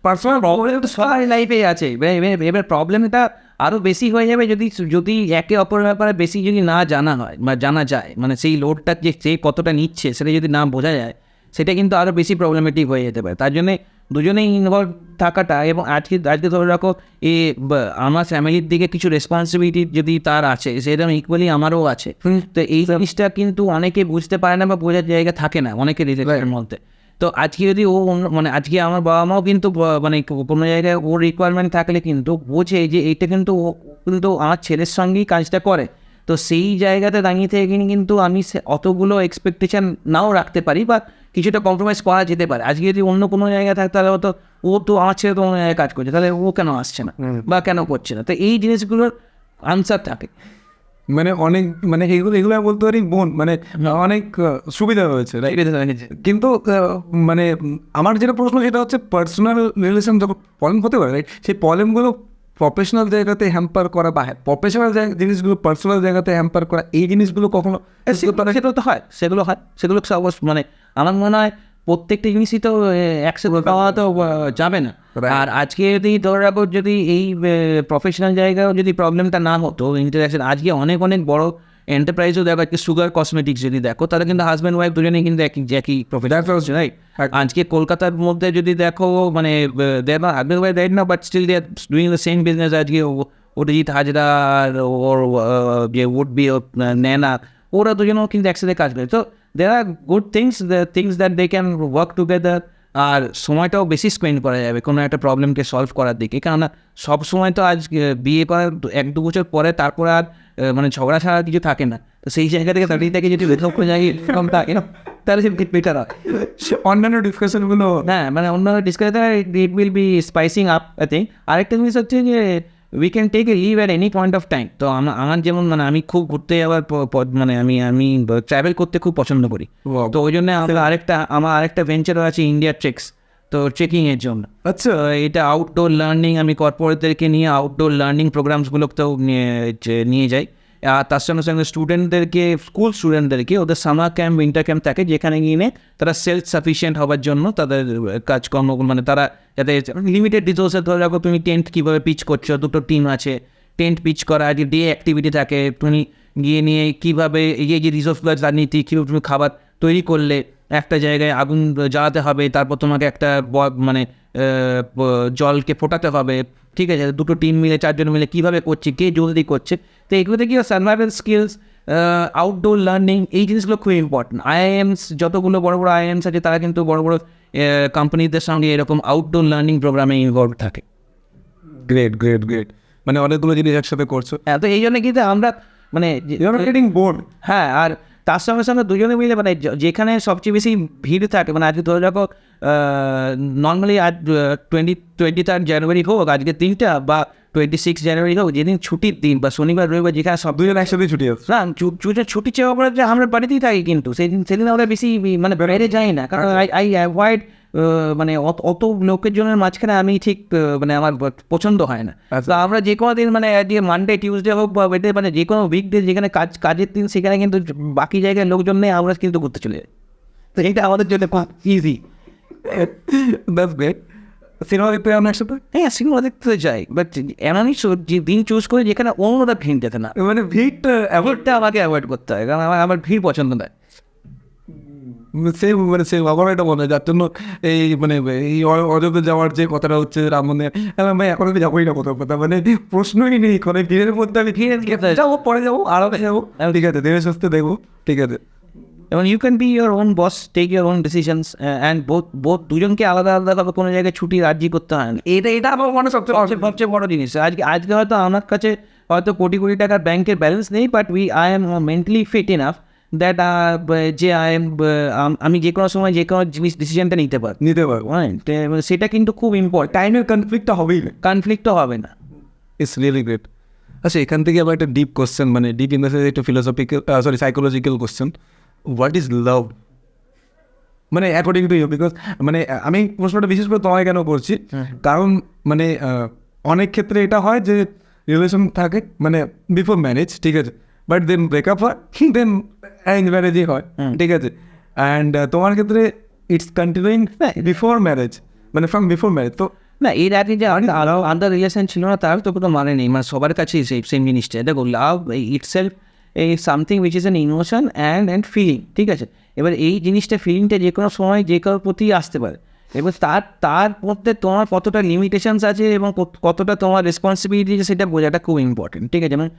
পার্সোনাল প্রবলেম তো
সবাই লাইফে আছে। এবার প্রবলেমটা আরও বেশি হয়ে যাবে যদি একে অপরের ব্যাপারে বেশি যদি না জানা হয় বা জানা যায়, মানে সেই লোডটা যে সে কতটা নিচ্ছে সেটা যদি না বোঝা যায়, সেটা কিন্তু আরও বেশি প্রবলেমেটিক হয়ে যেতে পারে। তার জন্যে দুজনেই ইনভলভ থাকাটা, এবং আজকে ধরে রাখো আমার ফ্যামিলির দিকে কিছু রেসপন্সিবিলিটি যদি তার আছে, সেরকম ইকুয়ালি আমারও আছে। তো এই জিনিসটা কিন্তু অনেকে বুঝতে পারে না বা বোঝার জায়গা থাকে না অনেকের রিলেশনের মধ্যে। তো আজকে যদি ও মানে আজকে আমার বাবা মাও কিন্তু মানে কোনো জায়গায় ওর রিকোয়ারমেন্ট থাকলে কিন্তু বোঝে যে এইটা কিন্তু ও কিন্তু আমার ছেলের সঙ্গেই কাজটা করে। তো সেই জায়গাতে দাঁড়িয়ে থেকে কিন্তু আমি অতগুলো এক্সপেকটেশন নাও রাখতে পারি বা কিছুটা কম্প্রোমাইজ করা যেতে পারে। আজকে যদি অন্য কোনো জায়গায় থাকে তাহলে হয়তো ও তো আমার ছেলে তো অন্য জায়গায় কাজ করছে, তাহলে ও কেন আসছে না বা কেন করছে না। তো এই জিনিসগুলোর আনসার থাকে,
মানে অনেক মানে এগুলো বলতে পারি বোন, মানে অনেক সুবিধা হয়েছে, কিন্তু মানে আমার যেটা প্রশ্ন সেটা হচ্ছে পার্সোনাল রিলেশন যখন প্রবলেম হতে পারে, সেই প্রবলেমগুলো প্রফেশনাল জায়গাতে হ্যাম্পার করা বা প্রফেশনাল জিনিসগুলো পার্সোনাল জায়গাতে হ্যাম্পার করা, এই জিনিসগুলো কখনো
সেগুলো তো হয়, সেগুলো অবশ্য মানে আমার মনে হয় প্রত্যেকটা জিনিসই তো একসাথে পাওয়া তো যাবে না।
Right.
আর আজকে যদি ধরে রাখো যদি এই প্রফেশনাল জায়গায় যদি প্রবলেমটা না হতো ইন্টারাকশন, আজকে অনেক অনেক বড় এন্টারপ্রাইজও দেখো, আজকে সুগার কসমেটিক্স যদি দেখো, তারা কিন্তু হাজব্যান্ড ওয়াইফ দুজনেই কিন্তু একই প্রফেশনাল, রাইট? আজকে কলকাতার মধ্যে যদি দেখো মানে they're not husband wife right না, but still they are doing the same business. আজকে অরিজিৎ হাজরা ওর যে উড বি নেনা, ওরা দুজনেও কিন্তু একসাথে কাজ করে। তো there are good things, the things that they can work together, আর সময়টাও বেশি স্পেন্ড করা যাবে কোনো একটা প্রবলেমকে সলভ করার দিকে। কেননা সব সময় তো আজ বিয়ে করার 1-2 বছর পরে তারপর আর মানে ঝগড়া ছাড়া কিছু থাকে না। তো সেই জায়গা থেকে দাঁড়িয়ে থেকে যদি বেতন করে যাই তাহলে সে বেটার হয়।
অন্যান্য ডিসকাশনগুলো
হ্যাঁ, মানে অন্য discuss it will be spicing up I think. আরেকটা জিনিস হচ্ছে যে we can take a leave at any point of time. তো আমার যেমন মানে আমি খুব ঘুরতে যাওয়ার মানে আমি ট্রাভেল করতে খুব পছন্দ করি।
Wow.
তো ওই জন্য আমার আরেকটা ভেঞ্চারও আছে ইন্ডিয়া ট্রেক্স, তো ট্রেকিংয়ের জন্য।
আচ্ছা
এটা আউটডোর লার্নিং, আমি কর্পোরেটদেরকে নিয়ে আউটডোর লার্নিং প্রোগ্রামসগুলোতেও নিয়ে যাই। আর তার সঙ্গে সঙ্গে স্টুডেন্টদেরকে, স্কুল স্টুডেন্টদেরকে ওদের সামার ক্যাম্প, উইন্টার ক্যাম্প থাকে, যেখানে গিয়ে তারা সেলফ সাফিসিয়েন্ট হওয়ার জন্য তাদের কাজকর্ম, মানে তারা যাতে লিমিটেড রিসোর্সে, ধরে রাখো তুমি টেন্ট কীভাবে পিচ করছো, 2টো টিম আছে, টেন্ট পিচ করা, যে ডে অ্যাক্টিভিটি থাকে, তুমি গিয়ে নিয়ে কীভাবে এই যে রিসোর্সগুলো রাজনীতি, কীভাবে তুমি খাবার তৈরি করলে, একটা জায়গায় আগুন জ্বালাতে হবে, তারপর তোমাকে একটা মানে জলকে ফোটাতে হবে, ঠিক আছে, 2টো টিম মিলে 4জন মিলে কীভাবে করছে, কে জলদি করছে। তো এগুলোতে কি সার্ভাইভাল স্কিলস, আউটডোর লার্নিং, এই জিনিসগুলো খুব ইম্পর্টেন্ট। আইআইএমস, যতগুলো বড় বড় আইআইএমস আছে, তারা কিন্তু বড় বড় কোম্পানিদের সঙ্গে এরকম আউটডোর লার্নিং প্রোগ্রামে ইনভলভ থাকে।
গ্রেট গ্রেট গ্রেট, মানে অনেকগুলো জিনিস একসাথে করছো।
হ্যাঁ, তো এই জন্য কিন্তু আমরা মানে
গেটিং বোর্ড।
হ্যাঁ, আর তার সঙ্গে সঙ্গে দুজনে মিলে মানে যেখানে সবচেয়ে বেশি ভিড় থাকে, মানে আজকে ধরে রাখো নর্মালি আজ 23 জানুয়ারি হোক, আজকে 3টা বা 26 জানুয়ারি হোক, যেদিন ছুটির দিন বা শনিবার রবিবার, যেখানে সব
দুজন একসাথে ছুটি আছে।
না ছুটি চাওয়া পরে যে আমরা বাড়িতেই থাকি, কিন্তু সেদিন আমরা বেশি মানে বাইরে যাই না, কারণ আই অ্যাভয়েড মানে অত লোকের জন্য মাঝখানে আমি ঠিক মানে আমার পছন্দ হয় না। তো আমরা যে কোনো দিন মানে যে মানডে টিউসডে হোক বা ওয়েডে, মানে যে কোনো উইকডে যেখানে কাজের দিন, সেখানে কিন্তু বাকি জায়গায় লোকজন নেই, আমরা কিন্তু ঘুরতে চলে যাই। তো এটা আমাদের জন্য খুব ইজি।
That's great. সিনেমা দেখতে আমরা একসাথে?
হ্যাঁ, সিনেমা দেখতে যাই, বাট এমনই যে দিন চুজ করে যেখানে অন্যরা ভিড় যেতে না,
মানে ভিড়টা
ভিড়টা আমাকে অ্যাভয়েড করতে হয়, কারণ আমার ভিড় পছন্দ নয়।
সেম আমার এটা মনে হয়, যার জন্য এই মানে এই অযোধ্যা যাওয়ার যে কথাটা হচ্ছে রাম মন্দির, ভাই এখন আমি যাবোই না কোথাও, কথা মানে প্রশ্নই নেই, কোনো ভিড়ের মধ্যে আমি যাবো, পরে যাবো, আরামে যাবো, ঠিক আছে, দেবে সুস্থে দেখবো, ঠিক আছে।
এবং you can be your own boss, take your own decisions, and both দুজনকে আলাদা আলাদাভাবে কোনো জায়গায় ছুটি রাজি করতে হয় না। এটা আমার মনে সবচেয়ে বড় জিনিস। আজকে হয়তো আমার কাছে হয়তো কোটি কোটি টাকার ব্যাংকের ব্যালেন্স নেই, but I am mentally fit enough that যে আমি যে কোনো সময় যে কোনো জিনিস ডিসিশনটা নিতে পারবো, হ্যাঁ, সেটা কিন্তু খুব ইম্পর্টেন্ট।
টাইমের কনফ্লিক্টটা হবেই না,
কনফ্লিক্টও হবে না।
It's really great. আচ্ছা, এখান থেকে আবার একটা ডিপ কোশ্চেন, মানে ডিপ ইন দ্য সেন্স একটা philosophical psychological question, what is love? মানে অ্যাকর্ডিং টু ইউ, বিকজ মানে আমি প্রশ্নটা বিশেষ করে তোমায় কেন করছি, কারণ মানে অনেক ক্ষেত্রে এটা হয় যে রিলেশন থাকে মানে বিফোর ম্যারেজ, ঠিক আছে, বাট দেন ব্রেকআপ হয়, দেন অ্যারেঞ্জ ম্যারেজই হয়, ঠিক আছে, অ্যান্ড তোমার ক্ষেত্রে ইটস কন্টিনিউইং বিফোর ম্যারেজ, মানে ফ্রম বিফোর ম্যারেজ। তো
না, এর আগে যে আলাদা রিলেশন ছিল না, তার তো কোনো মানে নেই, মানে সবার কাছেই সেম জিনিসটা। দেখো, লাভ ইটসেলফ এই something which is an emotion and feeling, ঠিক আছে। এবার এই জিনিসটা, ফিলিংটা যে কোনো সময় যে কারোর প্রতি আসতে পারে। এবার তার মধ্যে তোমার কতটা লিমিটেশনস আছে এবং কতটা তোমার রেসপন্সিবিলিটি আছে, সেটা বোঝাটা খুব ইম্পর্টেন্ট, ঠিক আছে। মানে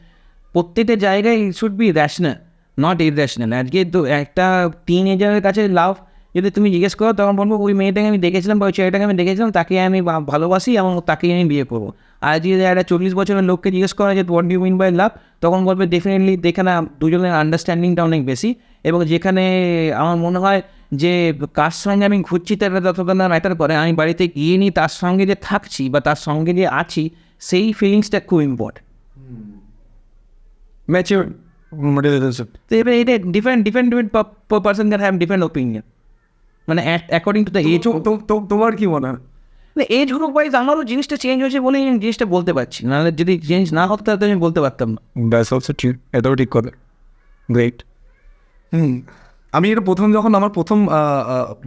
প্রত্যেকটা জায়গায় it should be rational, not irrational. আজকে তো একটা টিনেজারের কাছে লাভ যদি তুমি জিজ্ঞেস করো, তখন বলবো ওই মেয়েটাকে আমি দেখেছিলাম বা ওই ছেলেটাকে আমি দেখেছিলাম, তাকে আমি ভালোবাসি এবং তাকেই আমি বিয়ে করবো। আর যদি একটা 40 বছরের লোককে জিজ্ঞেস করা যে what do you mean by love, তখন বলবে ডেফিনেটলি যেখানে দুজনের আন্ডারস্ট্যান্ডিংটা অনেক বেশি, এবং যেখানে আমার মনে হয় যে কার সঙ্গে আমি ঘুরছি তার যতটা না ম্যাটার করে, আমি বাড়িতে গিয়ে নিই তার সঙ্গে যে থাকছি বা তার সঙ্গে যে আছি, সেই ফিলিংসটা খুব ইম্পর্টেন্ট।
Mature relationship.
তো এবার এটা different person can have different opinion, মানে অ্যাকর্ডিং টু দ্য এজ।
তোমার কি মনে হয়?
এজ গ্রুপ ওয়াইজ আমারও জিনিসটা চেঞ্জ হয়েছে বলেই আমি জিনিসটা বলতে পারছি, নাহলে যদি চেঞ্জ না হতো তাহলে আমি বলতে পারতাম না।
দ্যাটস অলসো ট্রু, এটাও ঠিক কথা। গ্রেট। আমি এটা যখন আমার প্রথম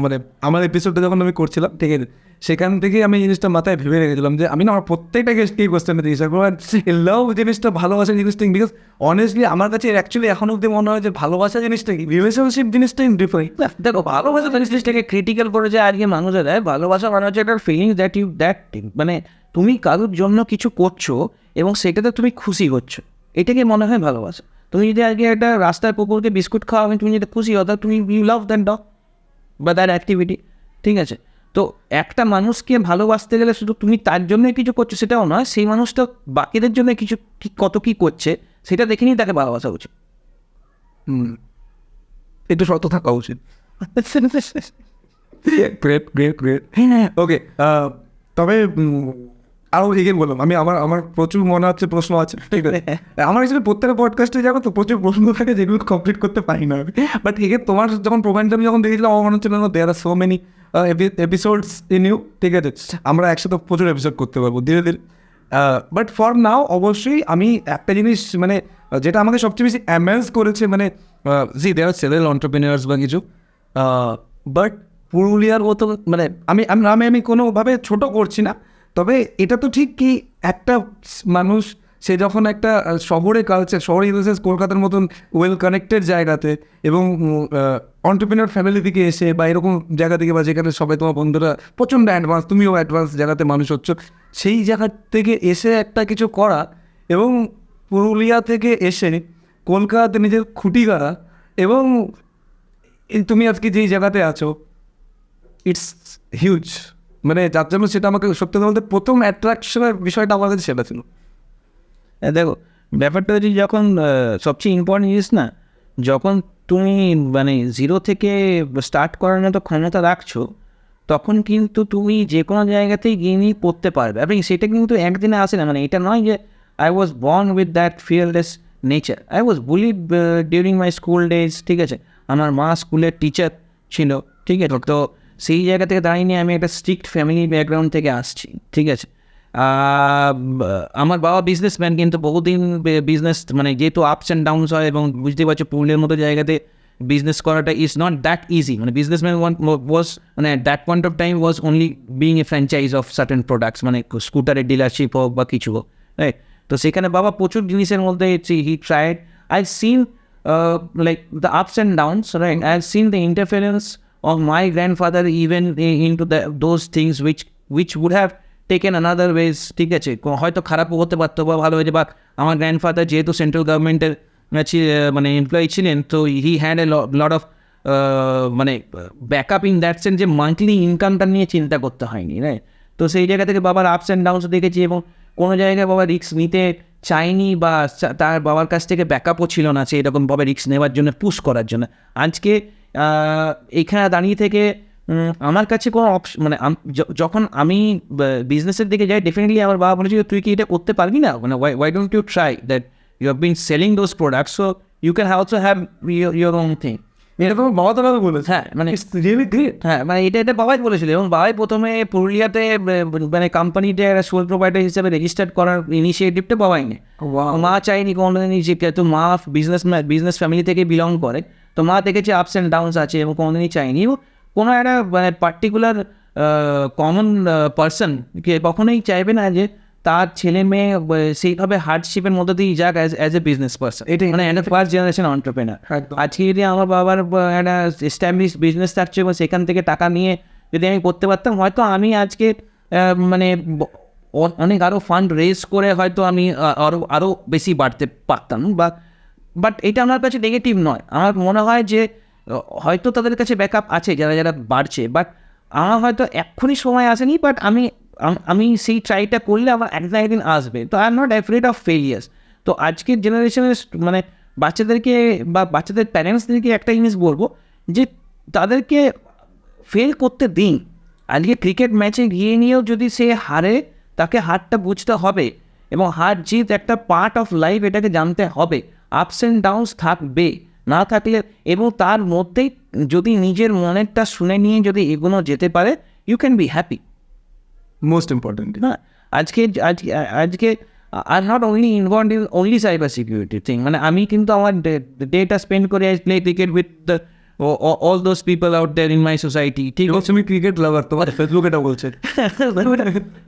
মানে আমার এপিসোডটা যখন আমি করছিলাম, ঠিক আছে, সেখান থেকে আমি এই জিনিসটা মাথায় ভেবে রেখেছিলাম যে আমি না আমার প্রত্যেকটা গেস্টকে এই কোয়েশ্চেনটা জিজ্ঞাসা করবো, লাভ জিনিসটা, ভালোবাসা জিনিসটা, বিকজ অনেস্টলি আমার কাছে অ্যাকচুয়ালি এখন অব্দি মনে হয় যে ভালোবাসা জিনিসটা কি, রিলেশনশিপ জিনিসটা ডিফারেন্ট।
দেখো, ভালোবাসা জিনিসটাকে ক্রিটিক্যাল করে যে আজকে মানুষের দেয়, ভালোবাসা মানে হচ্ছে একটা ফিলিংস দ্যাট মানে তুমি কারোর জন্য কিছু করছো এবং সেটাতে তুমি খুশি হচ্ছ, এটাকে মনে হয় ভালোবাসা। তুমি যদি আজকে একটা রাস্তার কুকুরকে বিস্কুট খাওয়াবে, তুমি যদি খুশি হতো, তুমি ইউ লাভ দ্যাট ডগ বা দ্যাট অ্যাক্টিভিটি, ঠিক আছে? তো একটা মানুষকে ভালোবাসতে গেলে শুধু তুমি তার জন্য কিছু করছো সেটাও নয়, সেই মানুষটা বাকিদের জন্য কিছু কত কী করছে সেটা দেখে নিয়ে তাকে ভালোবাসা উচিত।
একটু শর্ত থাকা উচিত। Great great great. ওকে, তবে আরও এগিয়ে বললাম আমি, আমার প্রচুর মনে হচ্ছে প্রশ্ন আছে, ঠিক আছে। আমার হিসেবে প্রত্যেকটা পডকাস্টে যাবো তো প্রচুর প্রশ্ন থাকে যেগুলো কমপ্লিট করতে পারি না আমি। বাট এগে তোমার যখন প্রোগ্রামটা আমি যখন দেখেছিলাম, আমার মনে হচ্ছিল there are so many episodes in you, ঠিক আছে, আমরা একসাথে প্রচুর এপিসোড করতে পারবো ধীরে ধীরে। বাট ফর নাও অবশ্যই আমি একটা জিনিস মানে যেটা আমাকে সবচেয়ে বেশি অ্যামেজ করেছে, মানে দেয়ার আর সেভেরাল এন্টারপ্রেনিউরস বা কিছু, বাট পুরুলিয়ার মতো মানে আমি কোনোভাবে ছোট করছি না, তবে এটা তো ঠিক কি একটা মানুষ সে যখন একটা শহরে কালচার, শহরে ইউজেস কলকাতার মতন ওয়েল কানেক্টেড জায়গাতে এবং এন্টারপ্রেনিউর ফ্যামিলি থেকে এসে বা এরকম জায়গা থেকে, বা যেখানে সবাই তোমার বন্ধুরা প্রচণ্ড অ্যাডভান্স, তুমিও অ্যাডভান্স জায়গাতে মানুষ হচ্ছ, সেই জায়গা থেকে এসে একটা কিছু করা এবং পুরুলিয়া থেকে এসে কলকাতাতে নিজের খুঁটি গাড়া, এবং তুমি আজকে যেই জায়গাতে আছো, ইটস হিউজ। মানে যার জন্য সেটা আমাকে সত্যি বলতে প্রথম অ্যাট্রাকশনের বিষয়টা আমার কাছে সেটা ছিল।
দেখো, ব্যাপারটা হচ্ছে যখন সবচেয়ে ইম্পর্টেন্ট জিনিস না, যখন তুমি মানে জিরো থেকে স্টার্ট করার মতো ক্ষমতা রাখছো, তখন কিন্তু তুমি যে কোনো জায়গাতেই গিয়ে নিয়ে পড়তে পারবে। এবং সেটা কিন্তু একদিনে আসে না। মানে এটা নয় যে I was born with that fearless nature. I was bullied during my school days, ঠিক আছে। আমার মা স্কুলের টিচার ছিল, ঠিক আছে। তো সেই জায়গা থেকে দাঁড়িয়ে নিয়ে আমি একটা স্ট্রিক্ট ফ্যামিলি ব্যাকগ্রাউন্ড থেকে আসছি, ঠিক আছে। আমার বাবা বিজনেসম্যান, কিন্তু বহুদিন বিজনেস মানে যেহেতু আপস অ্যান্ড ডাউনস হয়, এবং বুঝতে পারছো পুরুলিয়ার মতো জায়গাতে বিজনেস করাটা ইজ নট দ্যাট ইজি। মানে বিজনেসম্যান ওয়াজ মানে that point of time was only being a franchise of certain products, মানে স্কুটারের ডিলারশিপ হোক বা কিছু হোক, রাইট। তো সেখানে বাবা প্রচুর জিনিসের মধ্যে he tried. I seen like the আপস and downs, right. I seen the interference of my grandfather even into those things which would have taken another ways, ঠিক আছে। হয়তো খারাপও হতে পারতো বা ভালো হয়েছে। বা আমার গ্র্যান্ডফাদার যেহেতু সেন্ট্রাল গভর্নমেন্টের মানে এমপ্লয়ি ছিলেন, তো he had a lot of মানে ব্যাকআপ ইন দ্যাট সেন্স, যে মান্থলি ইনকামটা নিয়ে চিন্তা করতে হয়নি, রাইট। তো সেই জায়গা থেকে বাবার আপস অ্যান্ড ডাউনস দেখেছি, এবং কোনো জায়গায় বাবা রিস্ক নিতে চায়নি, বা তার বাবার কাছ থেকে ব্যাকআপও ছিল না সে এরকমভাবে রিস্ক নেওয়ার জন্য, পুশ করার জন্য। আজকে এইখানে দাঁড়িয়ে থেকে আমার কাছে কোনো মানে যখন আমি বিজনেসের দিকে যাই, ডেফিনেটলি আমার বাবা বলেছিল তুই কি এটা করতে পারবি না, মানে why don't you try that you have been selling those products, so you can also have your own thing.
এটা তোমার বাবা তো বলেছে?
হ্যাঁ, মানে হ্যাঁ, মানে এটা বাবাই বলেছিল। এবং বাবাই প্রথমে পুরুলিয়াতে মানে কোম্পানিতে একটা সোল প্রোভাইডার হিসেবে রেজিস্টার্ড করার ইনিশিয়েটিভটা বাবাই নেই। মা চাইনি কোনোদিনই, যেহেতু মা বিজনেস ফ্যামিলি থেকে বিলং করে, তো মা দেখেছে আপস অ্যান্ড ডাউনস আছে, এবং কোনোদিনই চাইনি কোনো একটা মানে পার্টিকুলার কমন পার্সনকে কখনোই চাইবে না যে তার ছেলে মেয়ে সেইভাবে হার্ডশিপের মধ্যে দিয়ে যাক অ্যাজ এ বিজনেস পার্সন। এটাই মানে একটা ফার্স্ট জেনারেশন এন্টারপ্রেনার। আজকে যদি আমার বাবার একটা এস্টাবলিশ বিজনেস থাকছে এবং সেখান থেকে টাকা নিয়ে যদি আমি করতে পারতাম, হয়তো আমি আজকে মানে অনেক আরও ফান্ড রেজ করে হয়তো আমি আরও বেশি বাড়তে পারতাম। বাট এটা আমার কাছে নেগেটিভ নয়। আমার মনে হয় যে হয়তো তাদের কাছে ব্যাকআপ আছে যারা বাড়ছে, বাট আমার হয়তো এক্ষুনি সময় আসেনি, বাট আমি সেই ট্রাইটা করলে আমার একদিন আসবে। তো I am not afraid of failures. তো আজকের জেনারেশনের মানে বাচ্চাদেরকে বা বাচ্চাদের প্যারেন্টসদেরকে একটা জিনিস বলবো যে তাদেরকে ফেল করতে দিন। আজকে ক্রিকেট ম্যাচে গিয়ে নিয়েও যদি সে হারে, তাকে হারটা বুঝতে হবে, এবং হার জিত একটা পার্ট অফ লাইফ, এটাকে জানতে হবে। আপস অ্যান্ড ডাউনস থাকবে, না থাকলে, এবং তার মধ্যেই যদি নিজের মনেরটা শুনে নিয়ে যদি এগোনো যেতে পারে, you can be happy.
Most important
না, আজকে I not only involved in only cyber security thing. মানে আমি কিন্তু আমার ডেটা স্পেন্ড করে I play cricket all those people out there in my society, ঠিক আছে?
তুমি ক্রিকেট লাভার, তোমার ফেসবুক এটা বলছে।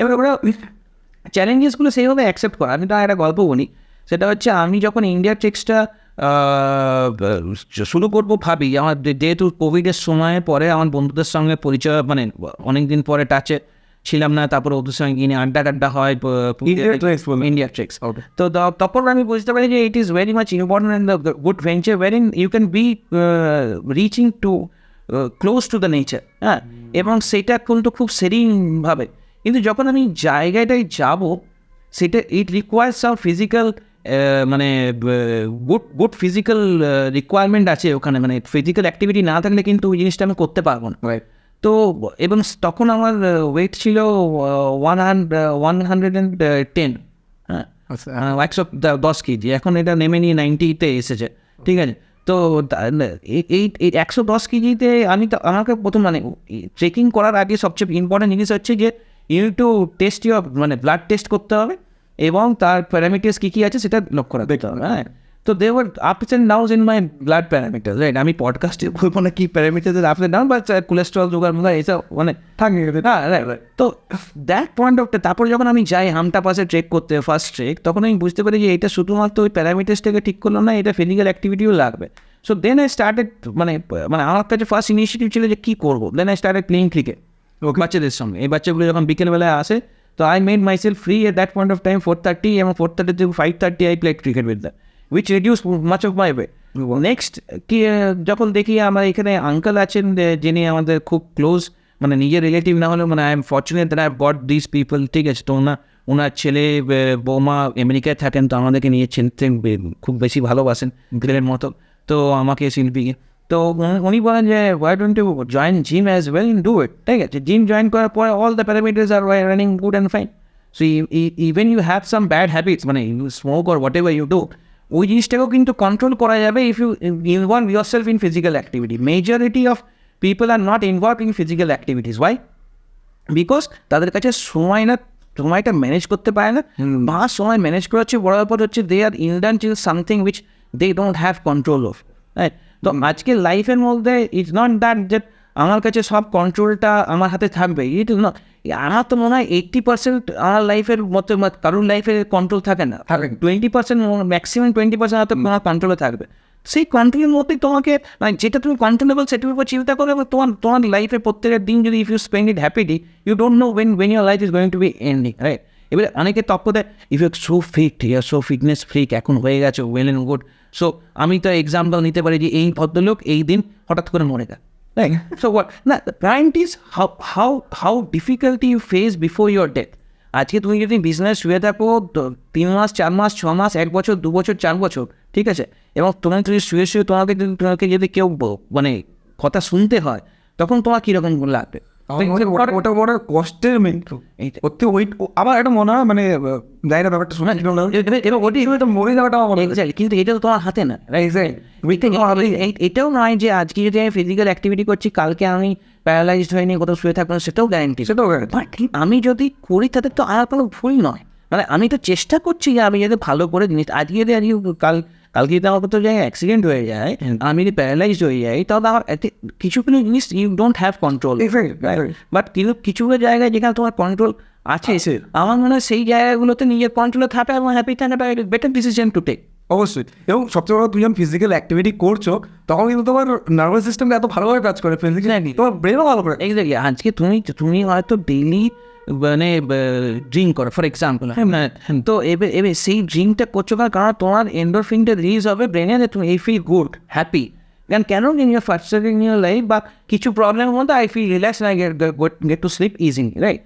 এবার ওরা চ্যালেঞ্জেসগুলো সেইভাবে অ্যাকসেপ্ট করা। আমি তো একটা গল্প বলি, সেটা হচ্ছে আমি যখন ইন্ডিয়া ট্রিক্সটা শুরু করবো ভাবি, আমার যেহেতু কোভিডের সময় পরে আমার বন্ধুদের সঙ্গে পরিচয়, মানে অনেক দিন পরে টাচে ছিলাম না, তারপরে ওদের সঙ্গে গিয়ে আড্ডা হয় ইন্ডিয়া ট্রিক্স। তো তখন আমি বুঝতে পারি যে it is very much important in the good venture where in you can be reaching to close to the nature, হ্যাঁ, এবং সেটা কিন্তু খুব সেরিংভাবে। কিন্তু যখন আমি জায়গাটায় যাব, সেটা ইট রিকোয়ার্স সাম ফিজিক্যাল, মানে গুড ফিজিক্যাল রিকোয়ারমেন্ট আছে ওখানে, মানে ফিজিক্যাল অ্যাক্টিভিটি না থাকলে কিন্তু ওই জিনিসটা আমি করতে পারবো না। তো এবং তখন আমার ওয়েট ছিল 110, হ্যাঁ, 110 কেজি। এখন এটা নেমে নিয়ে 90-তে এসেছে, ঠিক আছে? তো এই 110 কেজিতে আমি তো, আমাকে প্রথম মানে ট্রেকিং করার আগে সবচেয়ে ইম্পর্টেন্ট জিনিস হচ্ছে যে ইউ টু টেস্ট ইউর, মানে ব্লাড টেস্ট করতে হবে এবং তার প্যারামিটার্স কী কী আছে সেটা লক্ষ্য রাখতে হবে, হ্যাঁ। তো they were ups and downs in my blood parameters, right? আমি পডকাস্টে বলবো না কি প্যারামিটার্স আপস অ্যান্ড ডাউন, বা কোলেস্ট্রল জোগাড় মতো এইসব মানে থাকে, হ্যাঁ, রাইট। তো দ্যাট পয়েন্ট অফ, তারপর যখন আমি যাই হামটা পাশে ট্রেক করতে, ফার্স্ট ট্রেক, তখন আমি বুঝতে পারি যে এটা শুধুমাত্র ওই প্যারামিটার্সটাকে ঠিক করলো না, এটা ফিজিক্যাল অ্যাক্টিভিটিও লাগবে। সো দেন আই স্টার্টেড, মানে আমার কাছে ফার্স্ট ইনিশিয়েটিভ ছিল যে কী করবো। Then I started playing cricket বাচ্চাদের সঙ্গে। এই বাচ্চাগুলো যখন বিকেলবেলায় আসে, তো I made myself free at that point of time 4:30, এবং 4:30 to 5:30 I played cricket with them, which reduced much of my way. Next কি, যখন দেখি আমার এখানে আঙ্কেল আছেন যিনি আমাদের খুব ক্লোজ, মানে নিজের রিলেটিভ না হলেও, মানে I M fortunate that I have got this people, ঠিক আছে? তো ওনার ছেলে বৌমা আমেরিকায় থাকেন, তো আমাদেরকে নিয়ে চিনতেন, খুব বেশি ভালোবাসেন গ্রেলের মতো, তো আমাকে শিল্পীকে। তো উনি বলেন যে why don't you join gym as well, do it, ঠিক আছে? জিম জয়েন করার পরে all the parameters are running good and fine. So even you have some bad habits, মানে you smoke or whatever you do, ওই জিনিসটাকেও কিন্তু কন্ট্রোল করা যাবে if you involve yourself in physical activity. Majority of people are not involve in physical activities. Why? Because তাদের কাছে সময়টা ম্যানেজ করতে পারে না, বা সময় ম্যানেজ করা হচ্ছে বড় ব্যাপার হচ্ছে they are indulge in something which they don't have control of, right? তো আজকের লাইফের মধ্যে ইটস নট দ্যাট যে আমার কাছে সব কন্ট্রোলটা আমার হাতে থাকবে, ইট ইজ নট। আমার তো মনে হয় 80% আমার লাইফের মতো কারোর লাইফে কন্ট্রোল থাকে না, 20%, ম্যাক্সিমাম 20% হয়তো তোমার কন্ট্রোলে থাকবে। সেই কন্ট্রোলের মধ্যেই তোমাকে, মানে যেটা তুমি কন্ট্রোলেবল সেটার উপর চিন্তা করো, এবং তোমার লাইফের প্রত্যেকের দিন যদি if you spend it happily, you don't know when your life is going to be ending, right? এবারে অনেকে তক্ক দেয় if you so fit, you're so fitness freak, এখন হয়ে গেছে ওয়েল অ্যান্ড গুড। সো আমি তো এক্সাম্পল নিতে পারি যে এই ভদ্রলোক এই দিন হঠাৎ করে মরে গেল, right? So what? Now the point is how difficulty you face before your death. আজকে তুমি যদি বিজনেস শুয়ে থাকো 3 মাস 4 মাস 6 মাস 1 বছর 2 বছর 4 বছর, ঠিক আছে, এবং তোমার যদি শুয়ে তোমাকে যদি কেউ মানে কথা শুনতে হয়, তখন তোমার কীরকম লাগবে?
ওটা বড় কষ্টের মৃত্যু। সত্যি ওই আমার একটা মনে হয়, মানে যাই না ব্যাপারটা শোনা,
এবার ওটাই
মরে যাওয়াটা আমার,
কিন্তু এটা তো তোমার হাতে না, এটাও নয় যে আজকে যদি আমি ফিজিক্যাল অ্যাক্টিভিটি করছি, কালকে আমি প্যারালাইজড হয়নি, কোথাও শুয়ে থাকবো না, সেটাও গ্যারান্টি। আমি যদি করি তাতে তো আর কোনো ভুল নয়, মানে আমি তো চেষ্টা করছি যে আমি যাতে ভালো করে জিনিস, আজকে যদি কালকে যদি আমার কোথাও জায়গায় অ্যাক্সিডেন্ট হয়ে যায়, আমি যদি প্যারালাইজড হয়ে যাই, তাহলে আমার কিছু জিনিস you don't have control, but কিছু জায়গায় যেখানে তোমার কন্ট্রোল আছে, আমার মনে হয় সেই জায়গাগুলোতে নিজের কন্ট্রোলে থাকা এবং হ্যাপি থাকাটা বেটার ডিসিশন টু টেক।
অবশ্যই। এবং সবচেয়ে বড়, তুমি যখন ফিজিক্যাল অ্যাক্টিভিটি করছো, তখন কিন্তু তোমার নার্ভাস সিস্টেমটা এত ভালোভাবে কাজ করে, তোমার ব্রেনও ভালো করে।
এক্স্যাক্টলি। আজকে তুমি হয়তো ডেইলি মানে ড্রিঙ্ক করো ফর এক্সাম্পল, হ্যাঁ, তো এবার সেই ড্রিঙ্কটা করছো কারণ তোমার এন্ডোরফিনটা রিলিজ হবে ব্রেনে, যে তুমি এই ফিল গুড হ্যাপি, কেন in your first in your life বা কিছু প্রবলেমের মধ্যে I feel relax, I get to sleep easily, right?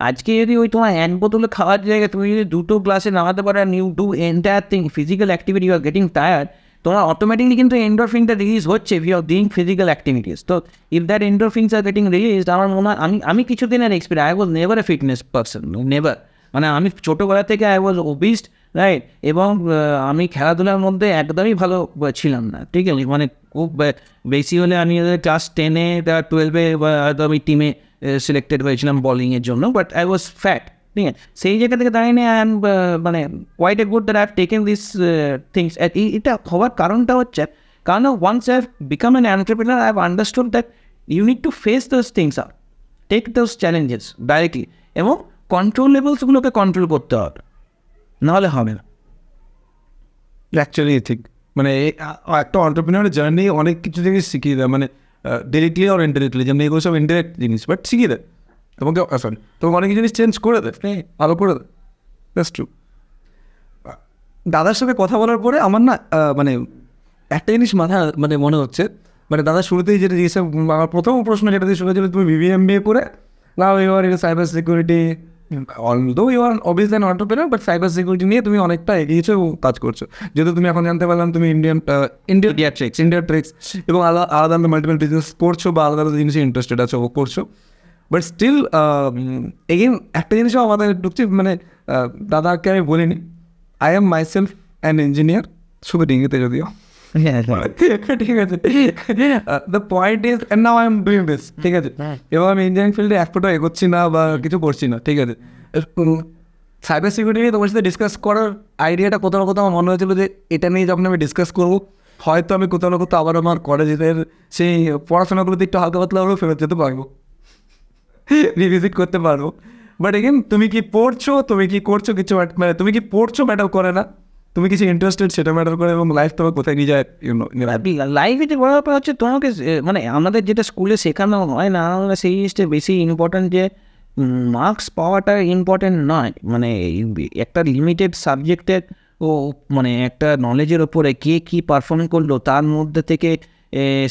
আজকে যদি ওই তোমার 1 বোতলে খাওয়ার জায়গায় তুমি যদি 2 গ্লাসে নামাতে পারো, and you do entire thing physical activity, you are getting tired, তোমার অটোমেটিকলি কিন্তু এন্ডোরফিনটা রিলিজ হচ্ছে if you are doing physical activities. তো if that endorphins are getting released, আমার মনে হয় আমি কিছুদিনের experience, I was never a fitness person, never, মানে আমি ছোটোবেলা থেকে আই ওয়াজ ওবিস্ট, রাইট? এবং আমি খেলাধুলার মধ্যে একদমই ভালো ছিলাম না, ঠিক আছে, মানে খুব বেশি হলে আমি ক্লাস 10-এ 12-এ হয়তো আমি টিমে সিলেক্টেড হয়েছিলাম বলিংয়ের জন্য, বাট আই ওয়াজ ফ্যাট, ঠিক আছে? সেই জায়গা থেকে দাঁড়িয়ে নিয়ে আই এম মানে quite a good that I have taken this things. এটা হওয়ার কারণটা হচ্ছে কারণ once I have become an entrepreneur I have understood that you need to face those things up, take those challenges directly, এবং কন্ট্রোল লেভেলসগুলোকে কন্ট্রোল করতে হবে, নাহলে হবে না।
অ্যাকচুয়ালি ঠিক, মানে একটা অন্টারপ্রিনারের জার্নি অনেক কিছু জিনিস শিখিয়ে দেয়, মানে ডিরেক্টলি আর ইনডিরেক্টলি, যেমন এগুলো সব ইনডিরেক্ট জিনিস, বাট শিখিয়ে দেয় তোমাকে, সরি তোমাকে অনেক জিনিস চেঞ্জ করে দেয়, ভালো করে দেয়। That's true. দাদার সাথে কথা বলার পরে আমার না মানে একটা জিনিস মানে মনে হচ্ছে, মানে দাদা শুরুতেই যেটা জিজ্ঞেস, আমার প্রথম প্রশ্ন যেটা দিয়ে শুনেছিল, তুমি BBMBA করে নাও you are in cyber security, although you are obviously an entrepreneur, but cyber security নিয়ে তুমি অনেকটা এগিয়েছো এবং কাজ করছো। যেহেতু তুমি এখন জানতে পারলাম তুমি ইন্ডিয়া ট্রিক্স এবং আলাদা মাল্টিপল বিজনেস করছো বা আলাদা আলাদা জিনিসে ইন্টারেস্টেড আছো করছো, বাট স্টিল এগেন একটা জিনিসও আমাদের ঢুকছে, মানে দাদাকে আমি বলিনি, I am myself an engineer, শুধু ডিঙ্গিতে যদিও, ঠিক আছে। The point is now I am doing this, ঠিক আছে, এবং আমি ইঞ্জিনিয়ারিং ফিল্ডে এক ফোটা এগোচ্ছি না বা কিছু করছি না, ঠিক আছে। সাইবার সিকিউরিটি নিয়ে তোমার সাথে ডিসকাস করার আইডিয়াটা কোথাও না কোথাও আমার মনে হয়েছিল যে এটা নিয়ে যখন আমি ডিসকাস করবো, হয়তো আমি কোথাও না কোথাও আবার আমার কলেজের সেই পড়াশোনাগুলোতে একটু হালকা পাতলা হলেও ফেরত যেতে পারবো, রিভিজিট করতে পারবো। বাট এগেন তুমি কি পড়ছো, তুমি কি করছো, কিছু মানে তুমি কি পড়ছো ম্যাটার করে না, তুমি কিছু ইন্টারেস্টেড সেটা ম্যাটার করে, এবং লাইফ তোমার কোথায় নিয়ে যায়
লাইফে যে বড় ব্যাপার হচ্ছে তোমাকে মানে আমাদের যেটা স্কুলে শেখানো হয় না, আমরা সেই জিনিসটা বেশি ইম্পর্ট্যান্ট, যে মার্কস পাওয়াটা ইম্পর্ট্যান্ট নয়, মানে একটা লিমিটেড সাবজেক্টের ও মানে একটা নলেজের ওপরে কে কী পারফর্ম করলো তার মধ্যে থেকে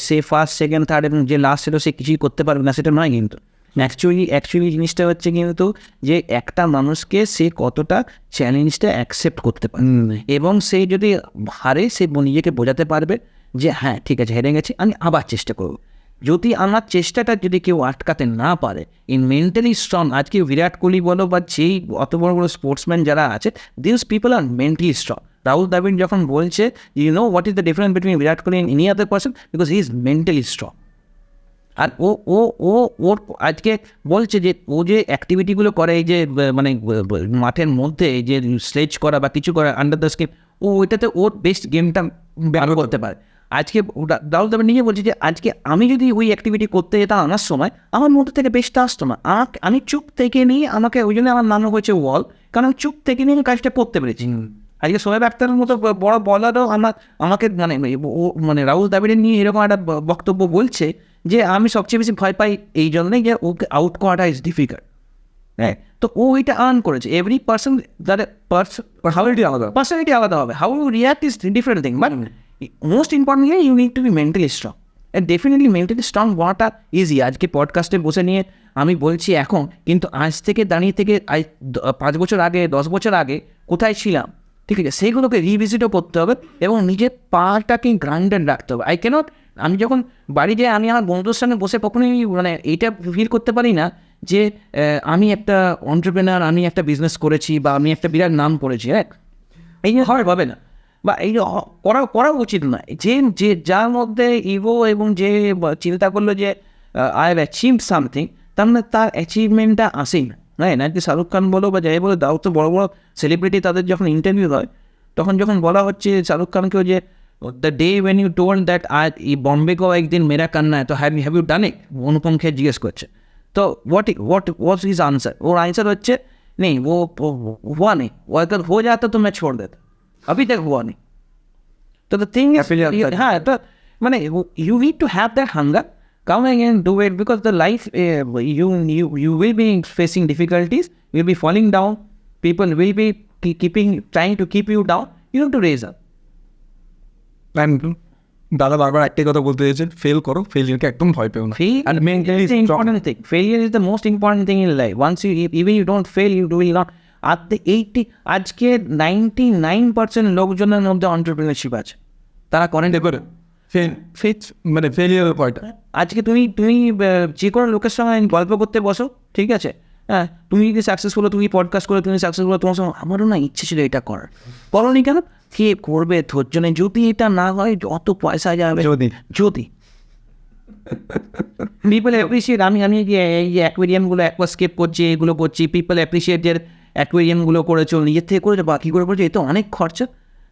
সে ফার্স্ট সেকেন্ড থার্ড এবং যে লাস্ট ছিল সে কিছুই করতে পারবে না, সেটা নয় কিন্তু। অ্যাকচুয়ালি জিনিসটা হচ্ছে কিন্তু যে একটা মানুষকে সে কতটা চ্যালেঞ্জটা অ্যাকসেপ্ট করতে পারে, এবং সে যদি হারে সে নিজেকে বোঝাতে পারবে যে হ্যাঁ ঠিক আছে হেরে গেছি, আমি আবার চেষ্টা করব। যদি আমার চেষ্টাটা যদি কেউ আটকাতে না পারে, ইন মেন্টালি স্ট্রং, আজকে বিরাট কোহলি বলো বা যেই অত বড় বড় স্পোর্টসম্যান যারা আছে, this people are mentally strong. Rahul Dravid যখন বলছে you know what is the difference between Virat Kohli and any other person, because he is mentally strong. আর ওর আজকে বলছে যে ও যে অ্যাক্টিভিটিগুলো করে, এই যে মানে মাঠের মধ্যে যে স্লেজ করা বা কিছু করা আন্ডার দ্য স্কিপ, ওইটাতে ওর বেস্ট গেমটা ব্যবহার করতে পারে। আজকে রাহুল দ্রাবিড় নিজে বলছে যে আজকে আমি যদি ওই অ্যাক্টিভিটি করতে যেতাম আনার সময়, আমার মধ্যে থেকে বেস্টটা আসতো না, আমি চুপ থেকে নিয়ে আমাকে ওই জন্য আমার নাম হয়েছে ওয়াল, কারণ আমি চুপ থেকে নিয়ে কাজটা করতে পেরেছি। আজকে শোয়েব আখতারের মতো বড় বলারও আমাকে মানে রাহুল দ্রাবিড়ের নিয়ে এরকম একটা বক্তব্য বলছে যে আমি সবচেয়ে বেশি ভয় পাই এই জন্যই যে ওকে আউট করাটা ইজ ডিফিকাল্ট, হ্যাঁ। তো ও এটা আর্ন করেছে, এভরি পার্সন দ্যাট পার্সোনালিটি আলাদা হবে, how you react is different thing, but most importantly you need to be mentally strong, and definitely mentally strong হওয়াটা ইজি। আজকে পডকাস্টে বসে নিয়ে আমি বলছি এখন, কিন্তু আজ থেকে দাঁড়িয়ে থেকে 5 বছর আগে 10 বছর আগে কোথায় ছিলাম, ঠিক আছে, সেইগুলোকে রিভিজিটও করতে হবে এবং নিজের পাটাকে গ্রাউন্ডেড রাখতে হবে। আমি যখন বাড়ি যাই, আমি আমার বন্ধুদের সঙ্গে বসে কখনোই মানে এইটা ফিল করতে পারি না যে আমি একটা এন্টারপ্রেনার, আমি একটা বিজনেস করেছি বা আমি একটা বিরাট নাম করেছি, হ্যাঁ, এই যে হবে না, বা এই করা উচিত নয়। যে যার মধ্যে ইগো এবং যে চিন্তা করলো যে আই হ্যাভ অ্যাচিভ সামথিং, তার মানে তার অ্যাচিভমেন্টটা আসেই না, হ্যাঁ। নাকি শাহরুখ খান বলো বা যাই বলো, দাও তো বড় বড় সেলিব্রিটি, তাদের যখন ইন্টারভিউ হয় তখন যখন বলা হচ্ছে শাহরুখ খানকেও যে the day when you told that আজ এই বম্বে को एक दिन मेरा करना है तो have you done it, Anupam Kher জিজ্ঞেস করছে, তো what was his answer? Or answer হচ্ছে नहीं वो हुआ नहीं, वो अगर हो जाता तो मैं छोड़ देता, अभी तक हुआ नहीं। तो the thing is, हाँ, तो মানে you need to have that hunger, come and do it, because the life you will be facing difficulties, you will be falling down, people will be trying to keep you down, you have to raise up.
দাদা বারবার একটাই কথা বলতে চাইছে, ফেল করো, ফেলিয়ারকে একদম ভয় পেও না।
Failure is the most important thing in life. Once even you don't fail, you will not. আজকে 99% লোকজনের মধ্যে এন্টারপ্রেনারশিপ আছে, তারা করেন
মানে ফেলিয়ারের ভয়টা।
আজকে তুমি যে কোনো লোকের সঙ্গে গল্প করতে বসো, ঠিক আছে, হ্যাঁ, তুমি যদি সাকসেসফুল, তুমি পডকাস্ট করে তুমি সাকসেসফুল, তোমার সঙ্গে আমারও না ইচ্ছে ছিল এটা করার, করোনি কেন? কে করবে? ধৈর্য নেই। যদি এটা না হয়, যত পয়সা যাবে, যদি পিপল অ্যাপ্রিসিয়েট, আমি এই যে অ্যাকোয়ারিয়ামগুলো অ্যাকোয়াস্কেপ করছি, এগুলো করছি, পিপল অ্যাপ্রিসিয়েট যে অ্যাকোয়ারিয়ামগুলো করেছো, নিজের থেকে করেছো, বাকি করে করেছো, এ তো অনেক খরচা।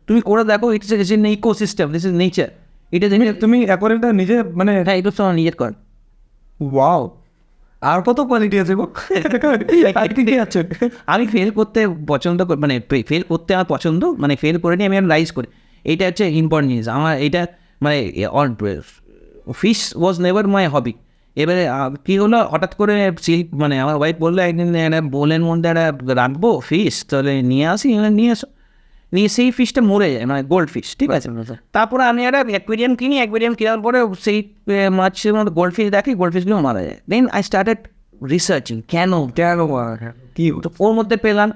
তুমি করে দেখো, it's in ecosystem, this is nature, এটা দেখে
তুমি অ্যাকোয়ারিয়ামটা নিজে মানে
হ্যাঁ এটা তোমার নিজের কর।
ওয়াও, আর কত কোয়ালিটি আছে গো? আর কি কি আছে?
আমি ফেল করতে পছন্দ করি, মানে ফেল করতে আমার পছন্দ, মানে ফেল করে নিয়ে আমি রাইজ করি, এইটা হচ্ছে ইম্পর্টেন্ট জিনিস আমার। এটা মানে ফিশ ওয়াজ নেভার মাই হবি। এবারে কী হলো, হঠাৎ করে মানে আমার ওয়াইফ বললো একদিন একটা বোলের মধ্যে একটা রাখবো ফিশ, তাহলে নিয়ে আসি, নিয়ে আসো, নিয়ে সেই ফিশটা মরে যায়, মানে গোল্ড ফিশ, ঠিক আছে। তারপরে আমি একটা অ্যাকুয়ারিয়াম কিনি, অ্যাকুয়ারিয়াম কেনার পরে সেই মাছের মধ্যে গোল্ড ফিশ দেখি, গোল্ড ফিশগুলো মারা যায়। দেন আই স্টার্টেড রিসার্চিং কেন,
কি
তো ওর মধ্যে পেলাম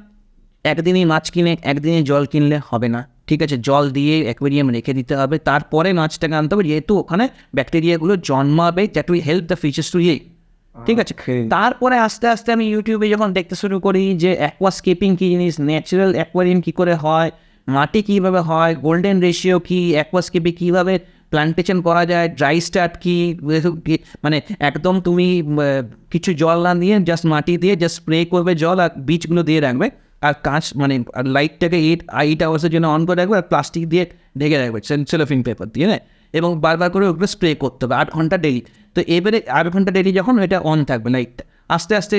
একদিনই মাছ কিনে একদিনই জল কিনলে হবে না, ঠিক আছে, জল দিয়ে অ্যাকোয়ারিয়াম রেখে দিতে হবে, তারপরে মাছটাকে আনতে হবে, যেহেতু ওখানে ব্যাকটেরিয়াগুলো জন্মাবে, that will help the fishers to eat, ঠিক আছে। তারপরে আস্তে আস্তে আমি ইউটিউবে যখন দেখতে শুরু করি যে অ্যাকোয়াস্কেপিং কী জিনিস, ন্যাচারাল অ্যাকোয়ারিয়াম কী করে হয়, মাটি কীভাবে হয়, গোল্ডেন রেশিও কী, অ্যাকোয়াস্কেপে কীভাবে প্লান্টেশন করা যায়, ড্রাই স্টার্ট কী, মানে একদম তুমি কিছু জল না দিয়ে জাস্ট মাটি দিয়ে জাস্ট স্প্রে করবে জল আর বীজগুলো দিয়ে রাখবে, আর কাঁচ মানে লাইটটাকে 8 আওয়ার্সের জন্য অন করে রাখবে, আর প্লাস্টিক দিয়ে ঢেকে রাখবে সেলোফিন পেপার দিয়ে, না, এবং বারবার করে ওগুলো স্প্রে করতে হবে 8 ঘন্টা ডেলি। তো এবারে 8 ঘন্টা ডেলি যখন এটা অন থাকবে লাইটটা, আস্তে আস্তে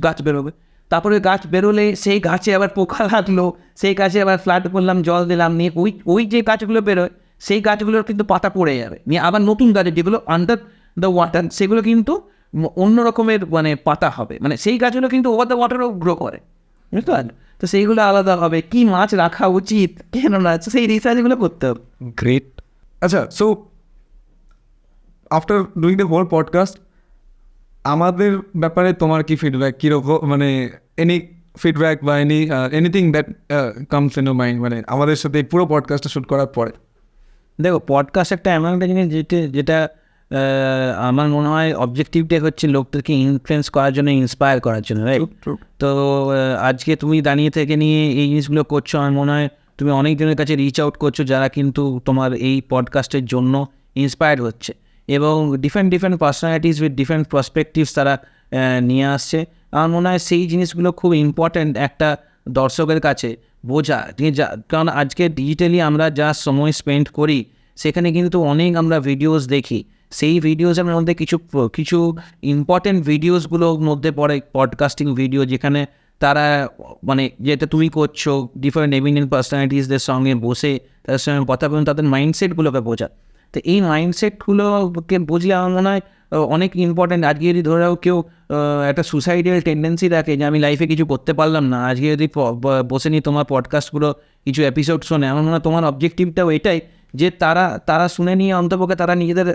গাছ বেরোবে, তারপরে গাছ বেরোলে সেই গাছে আবার পোকা লাগলো, সেই গাছে আবার ফ্লাড করলাম, জল দিলাম, নিয়ে ওই যে গাছগুলো বেরোয় সেই গাছগুলোর কিন্তু পাতা পড়ে যাবে, নিয়ে আবার নতুন গাছ যেগুলো আন্ডার দ্য ওয়াটার সেগুলো কিন্তু অন্য রকমের মানে পাতা হবে, মানে সেই গাছগুলো কিন্তু ওভার দ্য ওয়াটারও গ্রো করে, বুঝতে পারলেন? তো সেইগুলো আলাদা হবে, কি মাছ রাখা উচিত কেন না, সেই রিসার্চগুলো করতে হবে।
গ্রেট। আচ্ছা, so after doing the whole podcast আমাদের ব্যাপারে তোমার কি ফিডব্যাক, কীরকম, মানে এনি ফিডব্যাক বা anything that comes in your mind, মানে আমাদের সাথে এই পুরো পডকাস্টটা শ্যুট করার পরে?
দেখো, পডকাস্ট একটা এমন একটা জিনিস যেটা আমার মনে হয় অবজেক্টিভটাই হচ্ছে লোকদেরকে ইনফ্লুয়েন্স করার জন্য, ইন্সপায়ার করার জন্য, রাইট? তো আজকে তুমি দাঁড়িয়ে থেকে নিয়ে এই জিনিসগুলো করছো, আমার মনে হয় তুমি অনেকজনের কাছে রিচ আউট করছো যারা কিন্তু তোমার এই পডকাস্টের জন্য ইন্সপায়ার্ড হচ্ছে, এবং different personalities with different perspectives তারা নিয়ে আসছে। আমার মনে হয় সেই জিনিসগুলো খুব ইম্পর্ট্যান্ট একটা দর্শকের কাছে বোঝা, ঠিক আছে, কারণ আজকে ডিজিটালি আমরা যা সময় স্পেন্ড করি সেখানে কিন্তু অনেক আমরা ভিডিওস দেখি, সেই ভিডিওসের মধ্যে কিছু ইম্পর্টেন্ট ভিডিওসগুলোর মধ্যে পড়ে পডকাস্টিং ভিডিও, যেখানে তারা মানে যেটা তুমি করছো ডিফারেন্ট এমিনেন্ট পার্সোনালিটিসদের সঙ্গে বসে তাদের সঙ্গে কথা বলুন, তাদের মাইন্ডসেটগুলোকে বোঝা। তো এই মাইন্ডসেটগুলোকে বুঝলে আমার মনে হয় অনেক ইম্পর্ট্যান্ট। আজকে যদি ধরে নাও কেউ একটা সুসাইডাল টেন্ডেন্সি রাখে যে আমি লাইফে কিছু করতে পারলাম না, আজকে যদি বসে নিয়ে তোমার পডকাস্টগুলো কিছু এপিসোড শোনে, আমার মনে হয় তোমার অবজেক্টিভটাও এটাই যে তারা শুনে নিয়ে অন্তপক্ষে তারা নিজেদের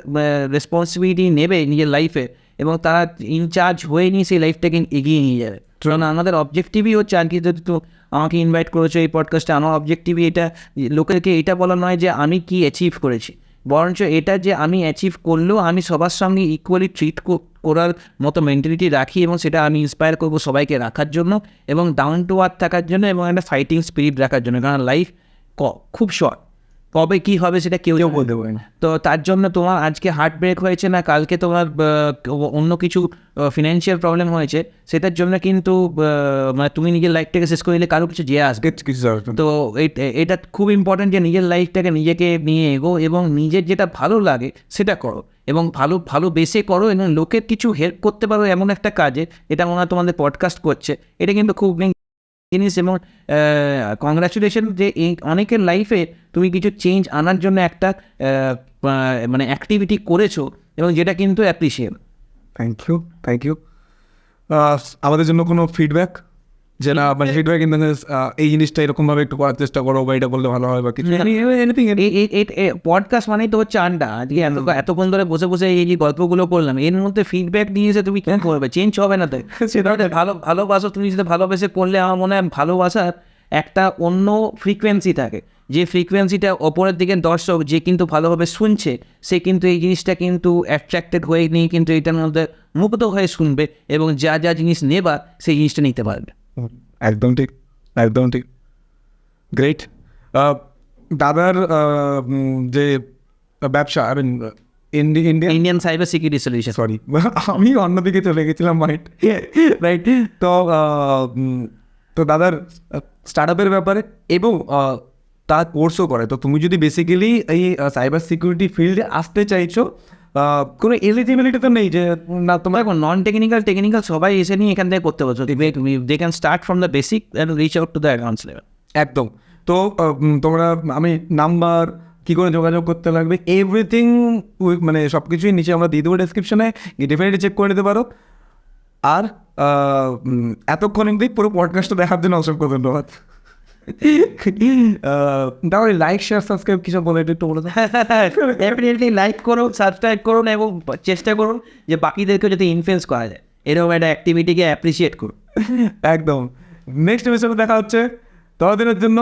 রেসপন্সিবিলিটি নেবে নিজের লাইফে, এবং তারা ইনচার্জ হয়ে নিয়ে সেই লাইফটাকে এগিয়ে নিয়ে যাবে। কারণ আমাদের অবজেক্টিভই হচ্ছে, আর কি যদি তো আমাকে ইনভাইট করেছো এই পডকাস্টে, আমার অবজেক্টিভই এটা লোকেরকে এটা বলা নয় যে আমি কি অ্যাচিভ করেছি, বরঞ্চ এটা যে আমি অ্যাচিভ করলেও আমি সবার সঙ্গে ইকুয়ালি ট্রিট করার মতো মেন্টালিটি রাখি, এবং সেটা আমি ইন্সপায়ার করবো সবাইকে রাখার জন্য, এবং ডাউন টু আর্থ থাকার জন্য, এবং একটা ফাইটিং স্পিরিট রাখার জন্য। কারণ লাইফ খুব শর্ট, কবে কী হবে সেটা কেউ
বলতে পারে না।
তো তার জন্য তোমার আজকে হার্ট ব্রেক হয়েছে না, কালকে তোমার অন্য কিছু ফিনান্সিয়াল প্রবলেম হয়েছে, সেটার জন্য কিন্তু মানে তুমি নিজের লাইফটাকে শেষ করে দিলে কারো কিছু যে আসবে। তো এটা খুব ইম্পর্টেন্ট যে নিজের লাইফটাকে নিজেকে নিয়ে এগো, এবং নিজের যেটা ভালো লাগে সেটা করো, এবং ভালোবেসে করো, এবং লোকের কিছু হেল্প করতে পারো এমন একটা কাজে, এটা মনে হয় তোমাদের পডকাস্ট করছে, এটা কিন্তু খুব জিনিস। এবং কংগ্রাচুলেশন যে এই অনেকের লাইফে তুমি কিছু চেঞ্জ আনার জন্য একটা মানে অ্যাক্টিভিটি করেছো, এবং যেটা কিন্তু অ্যাপ্রিসিয়েবল।
Thank you. আমাদের জন্য কোনো ফিডব্যাক, যে না মানে ফিডব্যাক ইন দ্য সেন্স এই জিনিসটা এরকমভাবে একটু করার চেষ্টা করো, বা এটা করলে ভালো হয়, বা কিছু এনিথিং?
পডকাস্ট মানেই তো হচ্ছে আড্ডা। আজকে এতক্ষণ ধরে বসে বসে এই যে গল্পগুলো করলাম, এর মধ্যে ফিডব্যাক নিয়ে এসে তুমি কেন করবে? চেঞ্জ হবে না তো। সেটা ভালোবাসো, তুমি যেটা ভালোবেসে করলে আমার মনে হয় ভালোবাসার একটা অন্য ফ্রিকোয়েন্সি থাকে, যে ফ্রিকোয়েন্সিটা ওপরের দিকে দর্শক যে কিন্তু ভালোভাবে শুনছে, সে কিন্তু এই জিনিসটা কিন্তু অ্যাট্রাক্টেড হয়ে নিয়ে কিন্তু এটার মধ্যে মুগ্ধ হয়ে শুনবে, এবং যা জিনিস নেবা সেই জিনিসটা নিতে পারবে।
একদম ঠিক। গ্রেট। দাদার যে ব্যবসা, I mean
Indian cyber security solution,
sorry আমি অন্যদিকে চলে গেছিলাম, রাইট। তো দাদার স্টার্ট আপের ব্যাপারে, এবং তার কোর্সও করে। তো তুমি যদি বেসিক্যালি এই সাইবার সিকিউরিটি ফিল্ডে আসতে চাইছো, কোনো এলিজিবিলিটি তো নেই যে না তোমার
দেখো নন টেকনিক্যাল সবাই এসে নিয়ে এখান থেকে করতে পারছো, they can start from the basic and reach out to the advance level.
একদম। তো তোমরা আমি নাম্বার কী করে যোগাযোগ করতে লাগবে এভরিথিং মানে সব কিছুই নিচে আমরা দিয়ে দেবো ডেসক্রিপশনে, ডেফিনেটলি চেক করে নিতে পারো। আর এতক্ষণ অবধি পুরো পডকাস্টটা দেখার জন্য অসংখ্য ধন্যবাদ। তাহলে লাইক শেয়ার সাবস্ক্রাইব কিছু বলে একটু বলে দাও।
ডেফিনেটলি লাইক করুন, সাবস্ক্রাইব করুন এবং চেষ্টা করুন যে বাকিদেরকেও যাতে ইনফ্লুয়েন্স করা যায়, এরকম একটা অ্যাক্টিভিটিকে অ্যাপ্রিসিয়েট করুন।
একদম। নেক্সট এপিসোডে দেখা হচ্ছে। ততদিনের জন্য